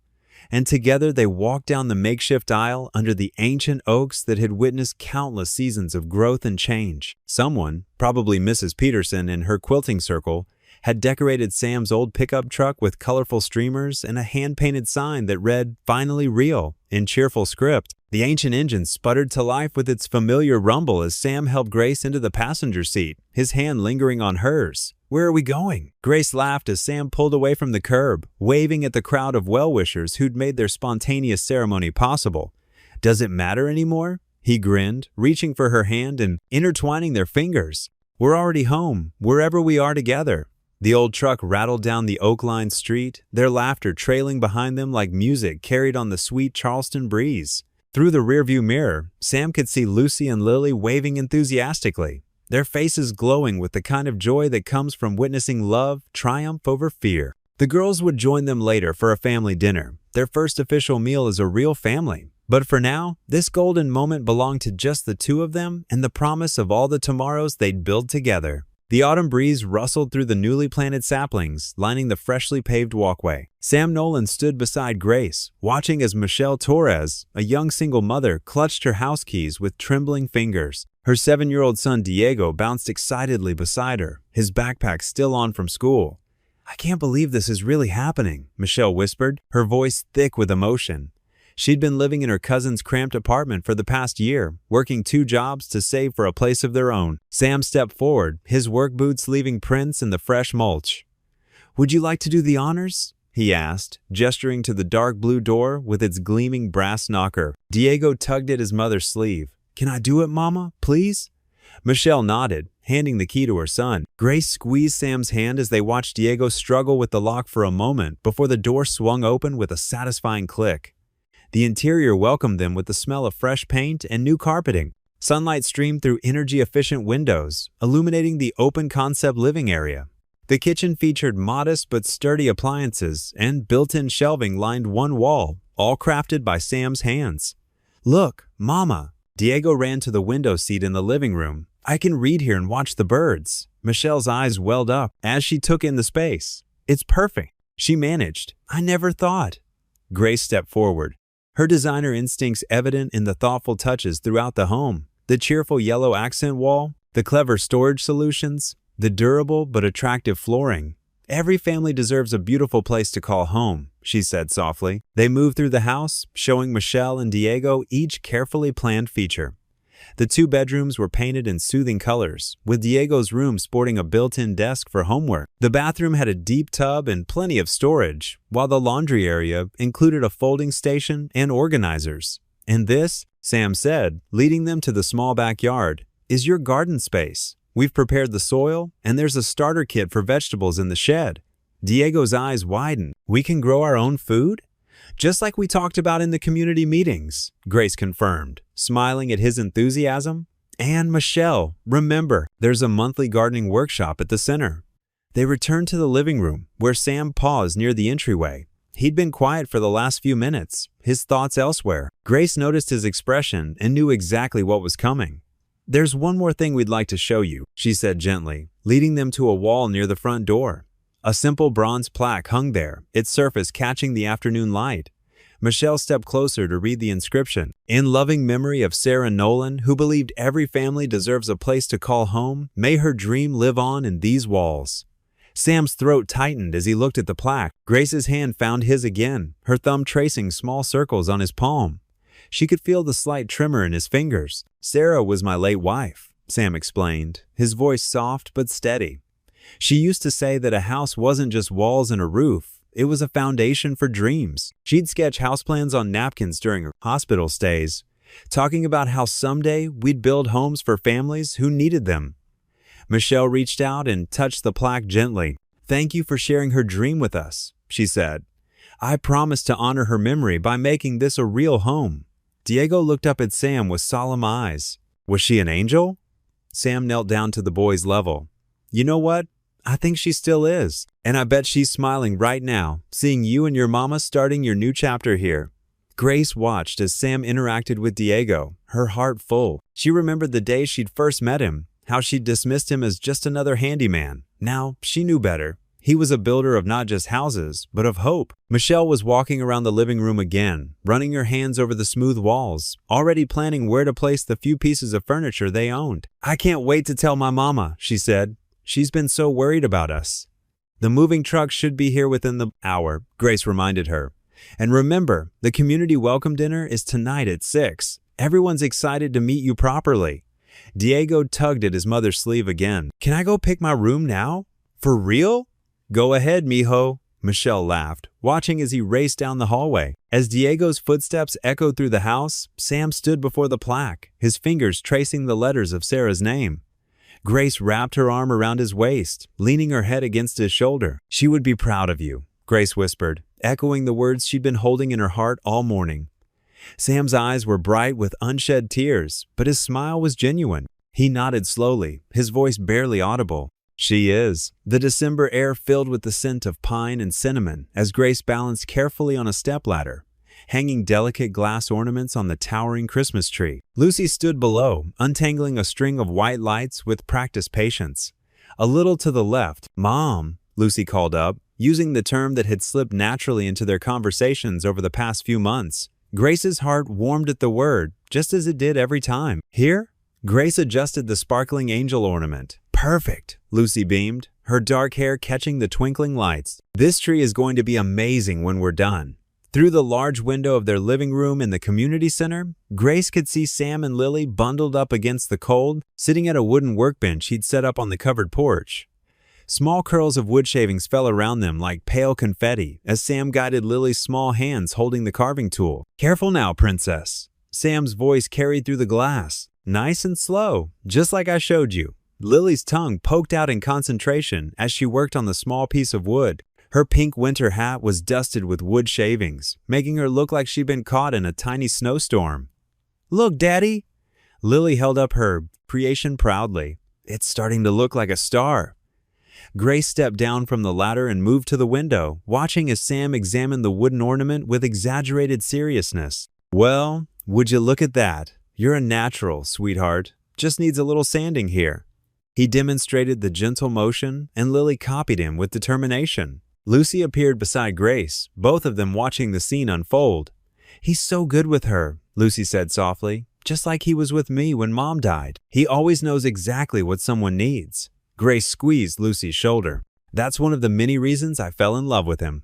and together they walked down the makeshift aisle under the ancient oaks that had witnessed countless seasons of growth and change. Someone, probably Mrs. Peterson in her quilting circle, had decorated Sam's old pickup truck with colorful streamers and a hand-painted sign that read, "Finally Real," in cheerful script. The ancient engine sputtered to life with its familiar rumble as Sam helped Grace into the passenger seat, his hand lingering on hers. "Where are we going?" Grace laughed as Sam pulled away from the curb, waving at the crowd of well-wishers who'd made their spontaneous ceremony possible. "Does it matter anymore?" He grinned, reaching for her hand and intertwining their fingers. "We're already home, wherever we are together." The old truck rattled down the oak-lined street, their laughter trailing behind them like music carried on the sweet Charleston breeze. Through the rearview mirror, Sam could see Lucy and Lily waving enthusiastically, their faces glowing with the kind of joy that comes from witnessing love triumph over fear. The girls would join them later for a family dinner, their first official meal as a real family. But for now, this golden moment belonged to just the two of them and the promise of all the tomorrows they'd build together. The autumn breeze rustled through the newly planted saplings, lining the freshly paved walkway. Sam Nolan stood beside Grace, watching as Michelle Torres, a young single mother, clutched her house keys with trembling fingers. Her 7-year-old son Diego bounced excitedly beside her, his backpack still on from school. "I can't believe this is really happening," Michelle whispered, her voice thick with emotion. She'd been living in her cousin's cramped apartment for the past year, working 2 jobs to save for a place of their own. Sam stepped forward, his work boots leaving prints in the fresh mulch. "Would you like to do the honors?" he asked, gesturing to the dark blue door with its gleaming brass knocker. Diego tugged at his mother's sleeve. "Can I do it, Mama, please?" Michelle nodded, handing the key to her son. Grace squeezed Sam's hand as they watched Diego struggle with the lock for a moment before the door swung open with a satisfying click. The interior welcomed them with the smell of fresh paint and new carpeting. Sunlight streamed through energy-efficient windows, illuminating the open-concept living area. The kitchen featured modest but sturdy appliances, and built-in shelving lined one wall, all crafted by Sam's hands. "Look, Mama!" Diego ran to the window seat in the living room. "I can read here and watch the birds." Michelle's eyes welled up as she took in the space. "It's perfect," she managed. "I never thought." Grace stepped forward, her designer instincts evident in the thoughtful touches throughout the home. The cheerful yellow accent wall, the clever storage solutions, the durable but attractive flooring. "Every family deserves a beautiful place to call home," she said softly. They moved through the house, showing Michelle and Diego each carefully planned feature. The 2 bedrooms were painted in soothing colors, with Diego's room sporting a built-in desk for homework. The bathroom had a deep tub and plenty of storage, while the laundry area included a folding station and organizers. "And this," Sam said, leading them to the small backyard, "is your garden space. We've prepared the soil, and there's a starter kit for vegetables in the shed." Diego's eyes widened. "We can grow our own food?" "Just like we talked about in the community meetings," Grace confirmed, smiling at his enthusiasm. "And Michelle, remember, there's a monthly gardening workshop at the center." They returned to the living room, where Sam paused near the entryway. He'd been quiet for the last few minutes, his thoughts elsewhere. Grace noticed his expression and knew exactly what was coming. "There's one more thing we'd like to show you," she said gently, leading them to a wall near the front door. A simple bronze plaque hung there, its surface catching the afternoon light. Michelle stepped closer to read the inscription. "In loving memory of Sarah Nolan, who believed every family deserves a place to call home, may her dream live on in these walls." Sam's throat tightened as he looked at the plaque. Grace's hand found his again, her thumb tracing small circles on his palm. She could feel the slight tremor in his fingers. "Sarah was my late wife," Sam explained, his voice soft but steady. "She used to say that a house wasn't just walls and a roof. It was a foundation for dreams." She'd sketch house plans on napkins during her hospital stays, talking about how someday we'd build homes for families who needed them. Michelle reached out and touched the plaque gently. "Thank you for sharing her dream with us," she said. "I promise to honor her memory by making this a real home." Diego looked up at Sam with solemn eyes. "Was she an angel?" Sam knelt down to the boy's level. "You know what? I think she still is. And I bet she's smiling right now, seeing you and your mama starting your new chapter here." Grace watched as Sam interacted with Diego, her heart full. She remembered the day she'd first met him, how she'd dismissed him as just another handyman. Now she knew better. He was a builder of not just houses, but of hope. Michelle was walking around the living room again, running her hands over the smooth walls, already planning where to place the few pieces of furniture they owned. "I can't wait to tell my mama," she said. "She's been so worried about us." "The moving truck should be here within the hour," Grace reminded her. "And remember, the community welcome dinner is tonight at 6. Everyone's excited to meet you properly." Diego tugged at his mother's sleeve again. "Can I go pick my room now? For real?" "Go ahead, mijo," Michelle laughed, watching as he raced down the hallway. As Diego's footsteps echoed through the house, Sam stood before the plaque, his fingers tracing the letters of Sarah's name. Grace wrapped her arm around his waist, leaning her head against his shoulder. "She would be proud of you," Grace whispered, echoing the words she'd been holding in her heart all morning. Sam's eyes were bright with unshed tears, but his smile was genuine. He nodded slowly, his voice barely audible. "She is." The December air filled with the scent of pine and cinnamon as Grace balanced carefully on a stepladder, hanging delicate glass ornaments on the towering Christmas tree. Lucy stood below, untangling a string of white lights with practiced patience. A little to the left, "Mom," Lucy called up, using the term that had slipped naturally into their conversations over the past few months. Grace's heart warmed at the word, just as it did every time. "Here?" Grace adjusted the sparkling angel ornament. "Perfect," Lucy beamed, her dark hair catching the twinkling lights. "This tree is going to be amazing when we're done." Through the large window of their living room in the community center, Grace could see Sam and Lily bundled up against the cold, sitting at a wooden workbench he'd set up on the covered porch. Small curls of wood shavings fell around them like pale confetti as Sam guided Lily's small hands holding the carving tool. "Careful now, princess." Sam's voice carried through the glass. "Nice and slow, just like I showed you." Lily's tongue poked out in concentration as she worked on the small piece of wood. Her pink winter hat was dusted with wood shavings, making her look like she'd been caught in a tiny snowstorm. "Look, Daddy!" Lily held up her creation proudly. "It's starting to look like a star." Grace stepped down from the ladder and moved to the window, watching as Sam examined the wooden ornament with exaggerated seriousness. "Well, would you look at that? You're a natural, sweetheart. Just needs a little sanding here." He demonstrated the gentle motion, and Lily copied him with determination. Lucy appeared beside Grace, both of them watching the scene unfold. "He's so good with her," Lucy said softly, "just like he was with me when Mom died. He always knows exactly what someone needs." Grace squeezed Lucy's shoulder. "That's one of the many reasons I fell in love with him."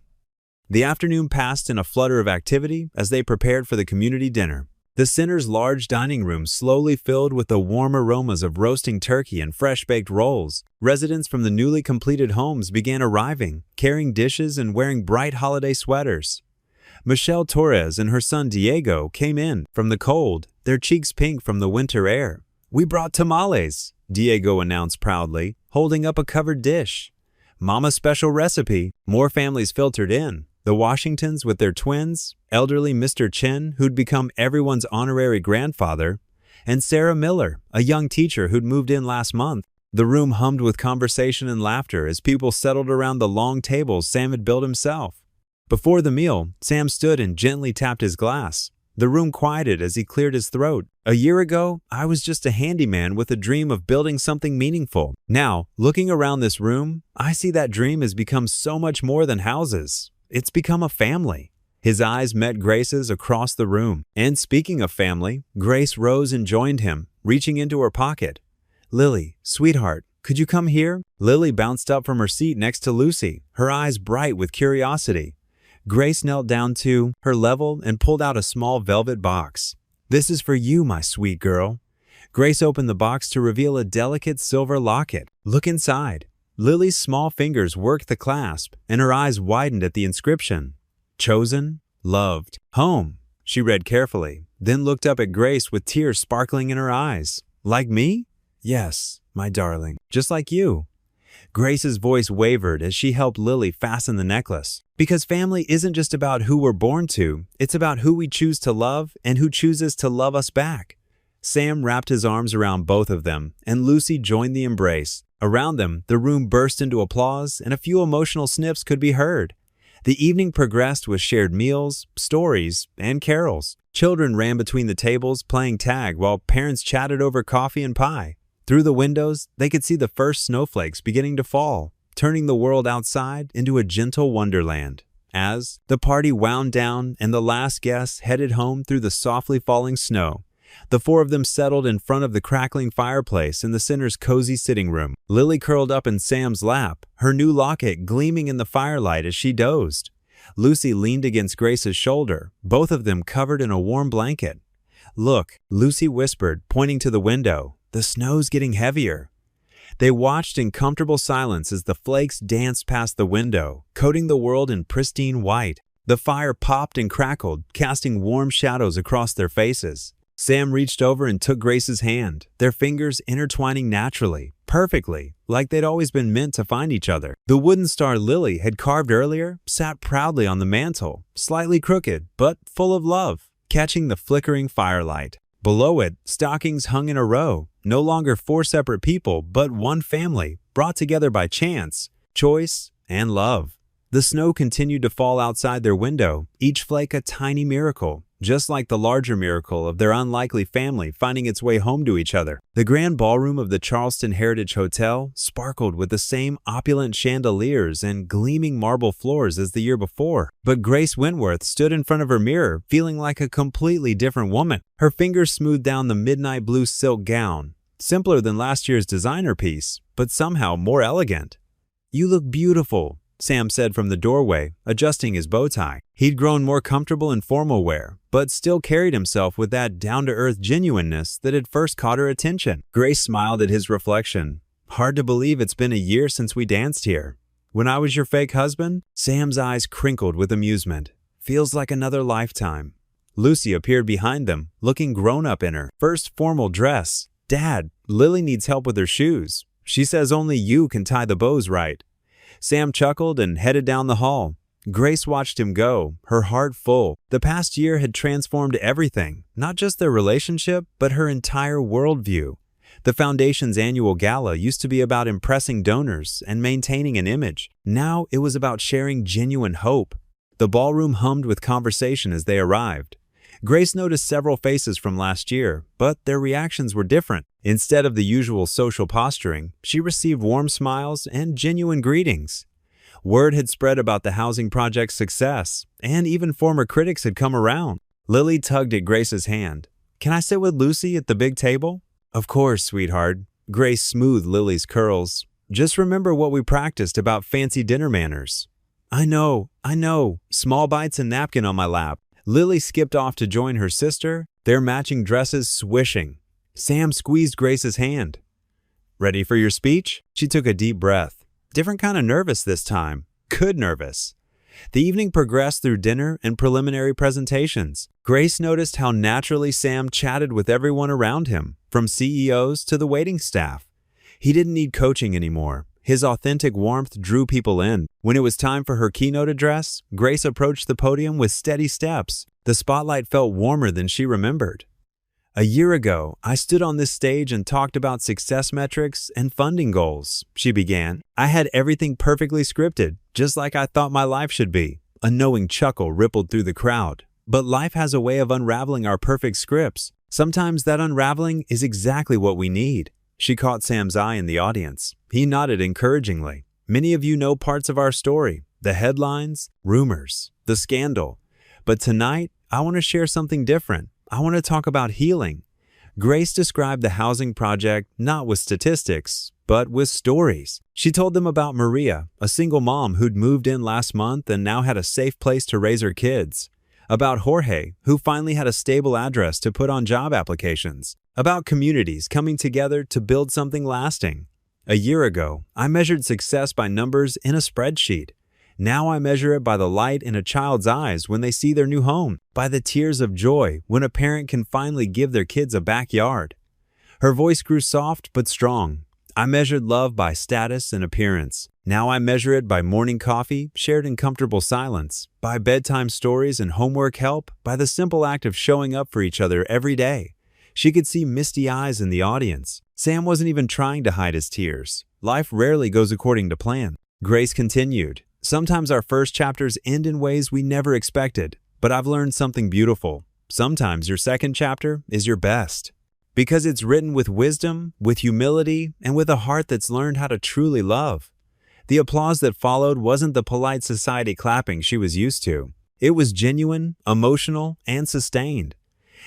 The afternoon passed in a flutter of activity as they prepared for the community dinner. The center's large dining room slowly filled with the warm aromas of roasting turkey and fresh-baked rolls. Residents from the newly completed homes began arriving, carrying dishes and wearing bright holiday sweaters. Michelle Torres and her son Diego came in from the cold, their cheeks pink from the winter air. "We brought tamales," Diego announced proudly, holding up a covered dish. "Mama's special recipe." More families filtered in. The Washingtons with their twins, elderly Mr. Chen, who'd become everyone's honorary grandfather, and Sarah Miller, a young teacher who'd moved in last month. The room hummed with conversation and laughter as people settled around the long tables Sam had built himself. Before the meal, Sam stood and gently tapped his glass. The room quieted as he cleared his throat. "A year ago, I was just a handyman with a dream of building something meaningful. Now, looking around this room, I see that dream has become so much more than houses. It's become a family." His eyes met Grace's across the room. And speaking of family, Grace rose and joined him, reaching into her pocket. "Lily, sweetheart, could you come here?" Lily bounced up from her seat next to Lucy, her eyes bright with curiosity. Grace knelt down to her level and pulled out a small velvet box. "This is for you, my sweet girl." Grace opened the box to reveal a delicate silver locket. "Look inside." Lily's small fingers worked the clasp, and her eyes widened at the inscription. "Chosen, loved, home," she read carefully, then looked up at Grace with tears sparkling in her eyes. "Like me?" "Yes, my darling, just like you." Grace's voice wavered as she helped Lily fasten the necklace. Because family isn't just about who we're born to, it's about who we choose to love and who chooses to love us back. Sam wrapped his arms around both of them, and Lucy joined the embrace. Around them, the room burst into applause, and a few emotional sniffs could be heard. The evening progressed with shared meals, stories, and carols. Children ran between the tables playing tag while parents chatted over coffee and pie. Through the windows, they could see the first snowflakes beginning to fall, turning the world outside into a gentle wonderland. As the party wound down and the last guests headed home through the softly falling snow, the four of them settled in front of the crackling fireplace in the center's cozy sitting room. Lily curled up in Sam's lap, her new locket gleaming in the firelight as she dozed. Lucy leaned against Grace's shoulder, both of them covered in a warm blanket. "Look," Lucy whispered, pointing to the window. "The snow's getting heavier." They watched in comfortable silence as the flakes danced past the window, coating the world in pristine white. The fire popped and crackled, casting warm shadows across their faces. Sam reached over and took Grace's hand, their fingers intertwining naturally, perfectly, like they'd always been meant to find each other. The wooden star Lily had carved earlier sat proudly on the mantel, slightly crooked, but full of love, catching the flickering firelight. Below it, stockings hung in a row, no longer four separate people, but one family, brought together by chance, choice, and love. The snow continued to fall outside their window, each flake a tiny miracle, just like the larger miracle of their unlikely family finding its way home to each other. The grand ballroom of the Charleston Heritage Hotel sparkled with the same opulent chandeliers and gleaming marble floors as the year before. But Grace Wentworth stood in front of her mirror, feeling like a completely different woman. Her fingers smoothed down the midnight blue silk gown, simpler than last year's designer piece, but somehow more elegant. "You look beautiful," Sam said from the doorway, adjusting his bow tie. He'd grown more comfortable in formal wear, but still carried himself with that down-to-earth genuineness that had first caught her attention. Grace smiled at his reflection. "Hard to believe it's been a year since we danced here. When I was your fake husband?" Sam's eyes crinkled with amusement. "Feels like another lifetime." Lucy appeared behind them, looking grown-up in her first formal dress. "Dad, Lily needs help with her shoes. She says only you can tie the bows right." Sam chuckled and headed down the hall. Grace watched him go, her heart full. The past year had transformed everything, not just their relationship, but her entire worldview. The Foundation's annual gala used to be about impressing donors and maintaining an image. Now it was about sharing genuine hope. The ballroom hummed with conversation as they arrived. Grace noticed several faces from last year, but their reactions were different. Instead of the usual social posturing, she received warm smiles and genuine greetings. Word had spread about the housing project's success, and even former critics had come around. Lily tugged at Grace's hand. "Can I sit with Lucy at the big table?" "Of course, sweetheart." Grace smoothed Lily's curls. "Just remember what we practiced about fancy dinner manners." I know. Small bites and napkin on my lap." Lily skipped off to join her sister, their matching dresses swishing. Sam squeezed Grace's hand. "Ready for your speech?" She took a deep breath. Different kind of nervous this time. Good nervous. The evening progressed through dinner and preliminary presentations. Grace noticed how naturally Sam chatted with everyone around him, from CEOs to the waiting staff. He didn't need coaching anymore. His authentic warmth drew people in. When it was time for her keynote address, Grace approached the podium with steady steps. The spotlight felt warmer than she remembered. "A year ago, I stood on this stage and talked about success metrics and funding goals," she began. "I had everything perfectly scripted, just like I thought my life should be." A knowing chuckle rippled through the crowd. But life has a way of unraveling our perfect scripts. Sometimes that unraveling is exactly what we need. She caught Sam's eye in the audience. He nodded encouragingly. "Many of you know parts of our story, the headlines, rumors, the scandal. But tonight, I want to share something different. I want to talk about healing." Grace described the housing project not with statistics, but with stories. She told them about Maria, a single mom who'd moved in last month and now had a safe place to raise her kids. About Jorge, who finally had a stable address to put on job applications. About communities coming together to build something lasting. "A year ago, I measured success by numbers in a spreadsheet. Now I measure it by the light in a child's eyes when they see their new home, by the tears of joy when a parent can finally give their kids a backyard." Her voice grew soft but strong. "I measured love by status and appearance. Now I measure it by morning coffee shared in comfortable silence, by bedtime stories and homework help, by the simple act of showing up for each other every day." She could see misty eyes in the audience. Sam wasn't even trying to hide his tears. Life rarely goes according to plan. Grace continued. "Sometimes our first chapters end in ways we never expected, but I've learned something beautiful. Sometimes your second chapter is your best. Because it's written with wisdom, with humility, and with a heart that's learned how to truly love. The applause that followed wasn't the polite society clapping she was used to. It was genuine, emotional, and sustained.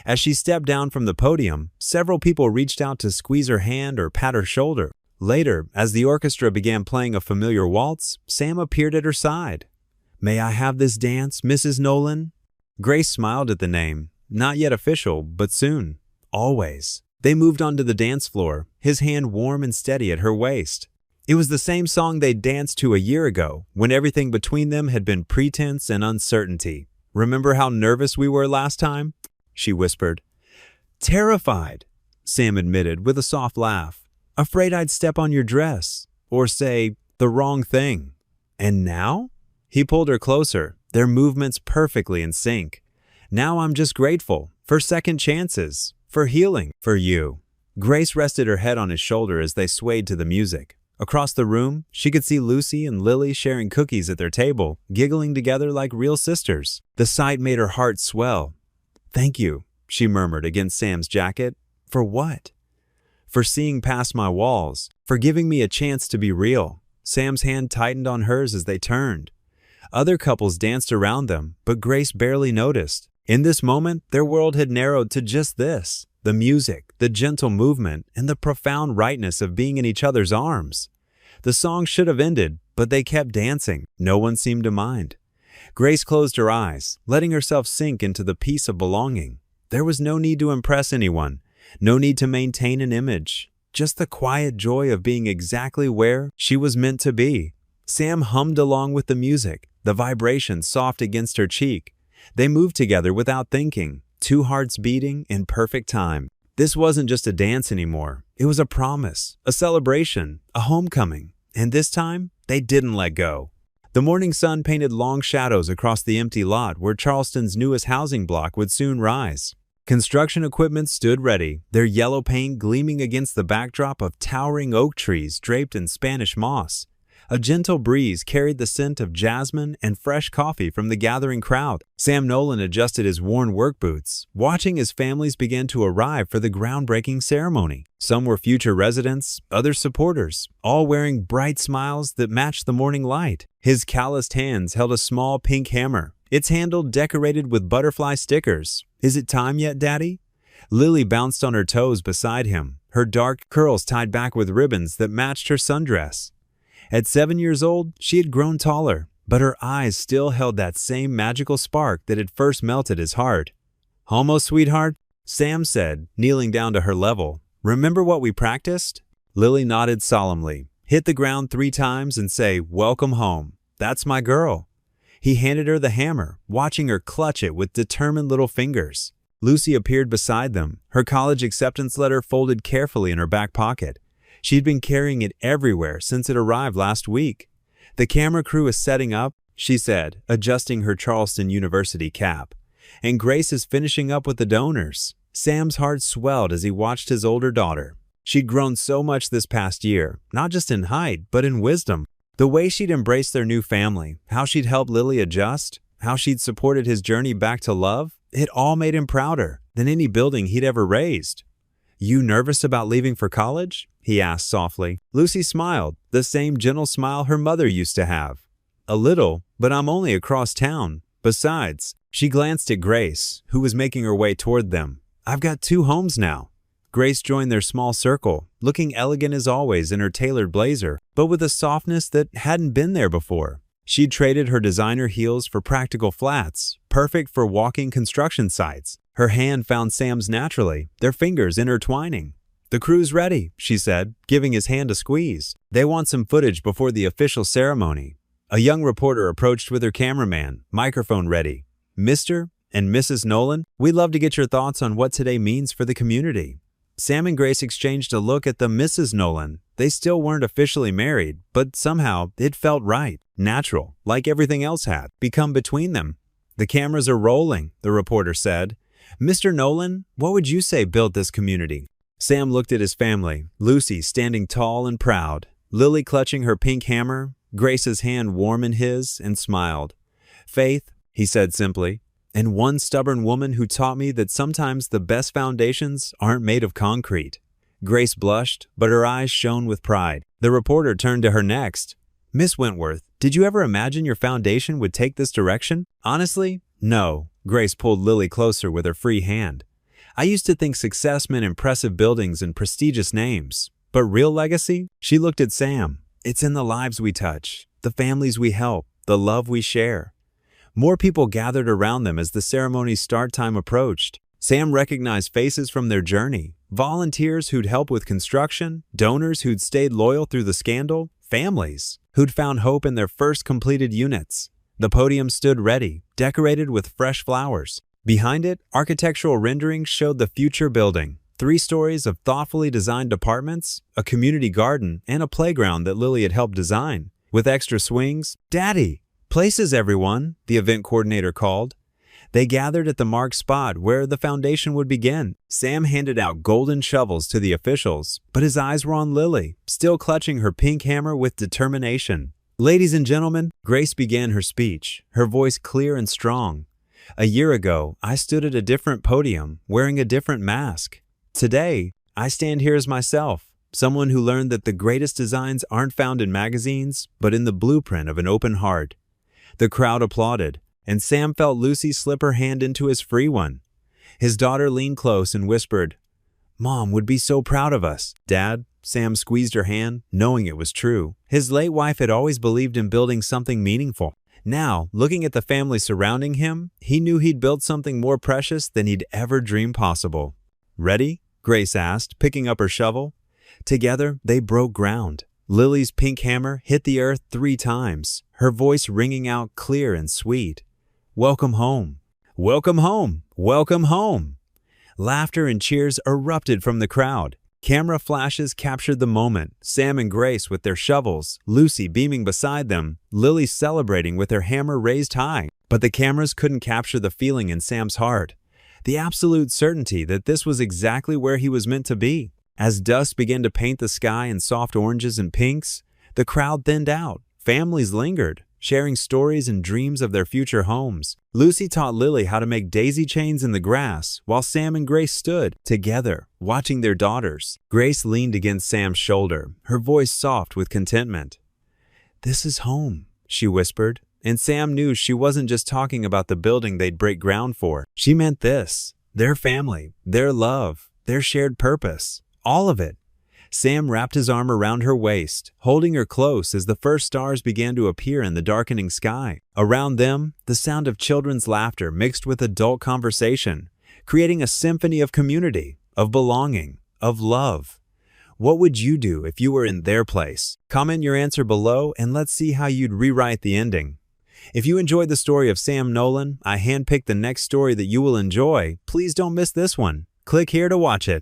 As she stepped down from the podium, several people reached out to squeeze her hand or pat her shoulder. Later, as the orchestra began playing a familiar waltz, Sam appeared at her side. "May I have this dance, Mrs. Nolan?" Grace smiled at the name. Not yet official, but soon. Always. They moved onto the dance floor, his hand warm and steady at her waist. It was the same song they'd danced to a year ago, when everything between them had been pretense and uncertainty. "Remember how nervous we were last time?" she whispered. "Terrified," Sam admitted with a soft laugh. "Afraid I'd step on your dress, or say the wrong thing." "And now?" He pulled her closer, their movements perfectly in sync. "Now I'm just grateful for second chances, for healing, for you." Grace rested her head on his shoulder as they swayed to the music. Across the room, she could see Lucy and Lily sharing cookies at their table, giggling together like real sisters. The sight made her heart swell. "Thank you," she murmured against Sam's jacket. "For what?" "For seeing past my walls, for giving me a chance to be real." Sam's hand tightened on hers as they turned. Other couples danced around them, but Grace barely noticed. In this moment, their world had narrowed to just this: the music, the gentle movement, and the profound rightness of being in each other's arms. The song should have ended, but they kept dancing. No one seemed to mind. Grace closed her eyes, letting herself sink into the peace of belonging. There was no need to impress anyone, no need to maintain an image, just the quiet joy of being exactly where she was meant to be. Sam hummed along with the music, the vibration soft against her cheek. They moved together without thinking, two hearts beating in perfect time. This wasn't just a dance anymore. It was a promise, a celebration, a homecoming. And this time, they didn't let go. The morning sun painted long shadows across the empty lot where Charleston's newest housing block would soon rise. Construction equipment stood ready, their yellow paint gleaming against the backdrop of towering oak trees draped in Spanish moss. A gentle breeze carried the scent of jasmine and fresh coffee from the gathering crowd. Sam Nolan adjusted his worn work boots, watching as families began to arrive for the groundbreaking ceremony. Some were future residents, others supporters, all wearing bright smiles that matched the morning light. His calloused hands held a small pink hammer, its handle decorated with butterfly stickers. "Is it time yet, Daddy?" Lily bounced on her toes beside him, her dark curls tied back with ribbons that matched her sundress. At 7 years old, she had grown taller, but her eyes still held that same magical spark that had first melted his heart. "Almost, sweetheart," Sam said, kneeling down to her level. "Remember what we practiced?" Lily nodded solemnly. "Hit the ground 3 times and say, 'Welcome home.' That's my girl." He handed her the hammer, watching her clutch it with determined little fingers. Lucy appeared beside them, her college acceptance letter folded carefully in her back pocket. She'd been carrying it everywhere since it arrived last week. "The camera crew is setting up," she said, adjusting her Charleston University cap. "And Grace is finishing up with the donors." Sam's heart swelled as he watched his older daughter. She'd grown so much this past year, not just in height, but in wisdom. The way she'd embraced their new family, how she'd helped Lily adjust, how she'd supported his journey back to love, it all made him prouder than any building he'd ever raised. "You nervous about leaving for college?" he asked softly. Lucy smiled, the same gentle smile her mother used to have. "A little, but I'm only across town. Besides," she glanced at Grace, who was making her way toward them. "I've got 2 homes now." Grace joined their small circle, looking elegant as always in her tailored blazer, but with a softness that hadn't been there before. She'd traded her designer heels for practical flats, perfect for walking construction sites. Her hand found Sam's naturally, their fingers intertwining. "The crew's ready," she said, giving his hand a squeeze. "They want some footage before the official ceremony." A young reporter approached with her cameraman, microphone ready. "Mr. and Mrs. Nolan, we'd love to get your thoughts on what today means for the community." Sam and Grace exchanged a look at the Mrs. Nolan. They still weren't officially married, but somehow it felt right, natural, like everything else had become between them. "The cameras are rolling," the reporter said. "Mr. Nolan, what would you say built this community?" Sam looked at his family, Lucy standing tall and proud, Lily clutching her pink hammer, Grace's hand warm in his, and smiled. "Faith," he said simply, "and one stubborn woman who taught me that sometimes the best foundations aren't made of concrete." Grace blushed, but her eyes shone with pride. The reporter turned to her next. Miss Wentworth, did you ever imagine your foundation would take this direction? Honestly, no. Grace pulled Lily closer with her free hand. I used to think success meant impressive buildings and prestigious names. But real legacy? She looked at Sam. It's in the lives we touch, the families we help, the love we share. More people gathered around them as the ceremony's start time approached. Sam recognized faces from their journey, volunteers who'd helped with construction, donors who'd stayed loyal through the scandal, families who'd found hope in their first completed units. The podium stood ready, decorated with fresh flowers. Behind it, architectural renderings showed the future building. 3 stories of thoughtfully designed apartments, a community garden, and a playground that Lily had helped design. With extra swings, "Daddy! Places, everyone!" the event coordinator called. They gathered at the marked spot where the foundation would begin. Sam handed out golden shovels to the officials, but his eyes were on Lily, still clutching her pink hammer with determination. "Ladies and gentlemen," Grace began her speech, her voice clear and strong. "A year ago, I stood at a different podium, wearing a different mask. Today, I stand here as myself, someone who learned that the greatest designs aren't found in magazines, but in the blueprint of an open heart." The crowd applauded, and Sam felt Lucy slip her hand into his free one. His daughter leaned close and whispered, "Mom would be so proud of us." "Dad," Sam squeezed her hand, knowing it was true. His late wife had always believed in building something meaningful. Now, looking at the family surrounding him, he knew he'd built something more precious than he'd ever dreamed possible. "Ready?" Grace asked, picking up her shovel. Together, they broke ground. Lily's pink hammer hit the earth 3 times, her voice ringing out clear and sweet. "Welcome home! Welcome home! Welcome home!" Laughter and cheers erupted from the crowd. Camera flashes captured the moment, Sam and Grace with their shovels, Lucy beaming beside them, Lily celebrating with her hammer raised high. But the cameras couldn't capture the feeling in Sam's heart. The absolute certainty that this was exactly where he was meant to be. As dusk began to paint the sky in soft oranges and pinks, the crowd thinned out. Families lingered, sharing stories and dreams of their future homes. Lucy taught Lily how to make daisy chains in the grass, while Sam and Grace stood, together, watching their daughters. Grace leaned against Sam's shoulder, her voice soft with contentment. "This is home," she whispered. And Sam knew she wasn't just talking about the building they'd break ground for. She meant this, their family, their love, their shared purpose, all of it. Sam wrapped his arm around her waist, holding her close as the first stars began to appear in the darkening sky. Around them, the sound of children's laughter mixed with adult conversation, creating a symphony of community, of belonging, of love. What would you do if you were in their place? Comment your answer below and let's see how you'd rewrite the ending. If you enjoyed the story of Sam Nolan, I handpicked the next story that you will enjoy. Please don't miss this one. Click here to watch it.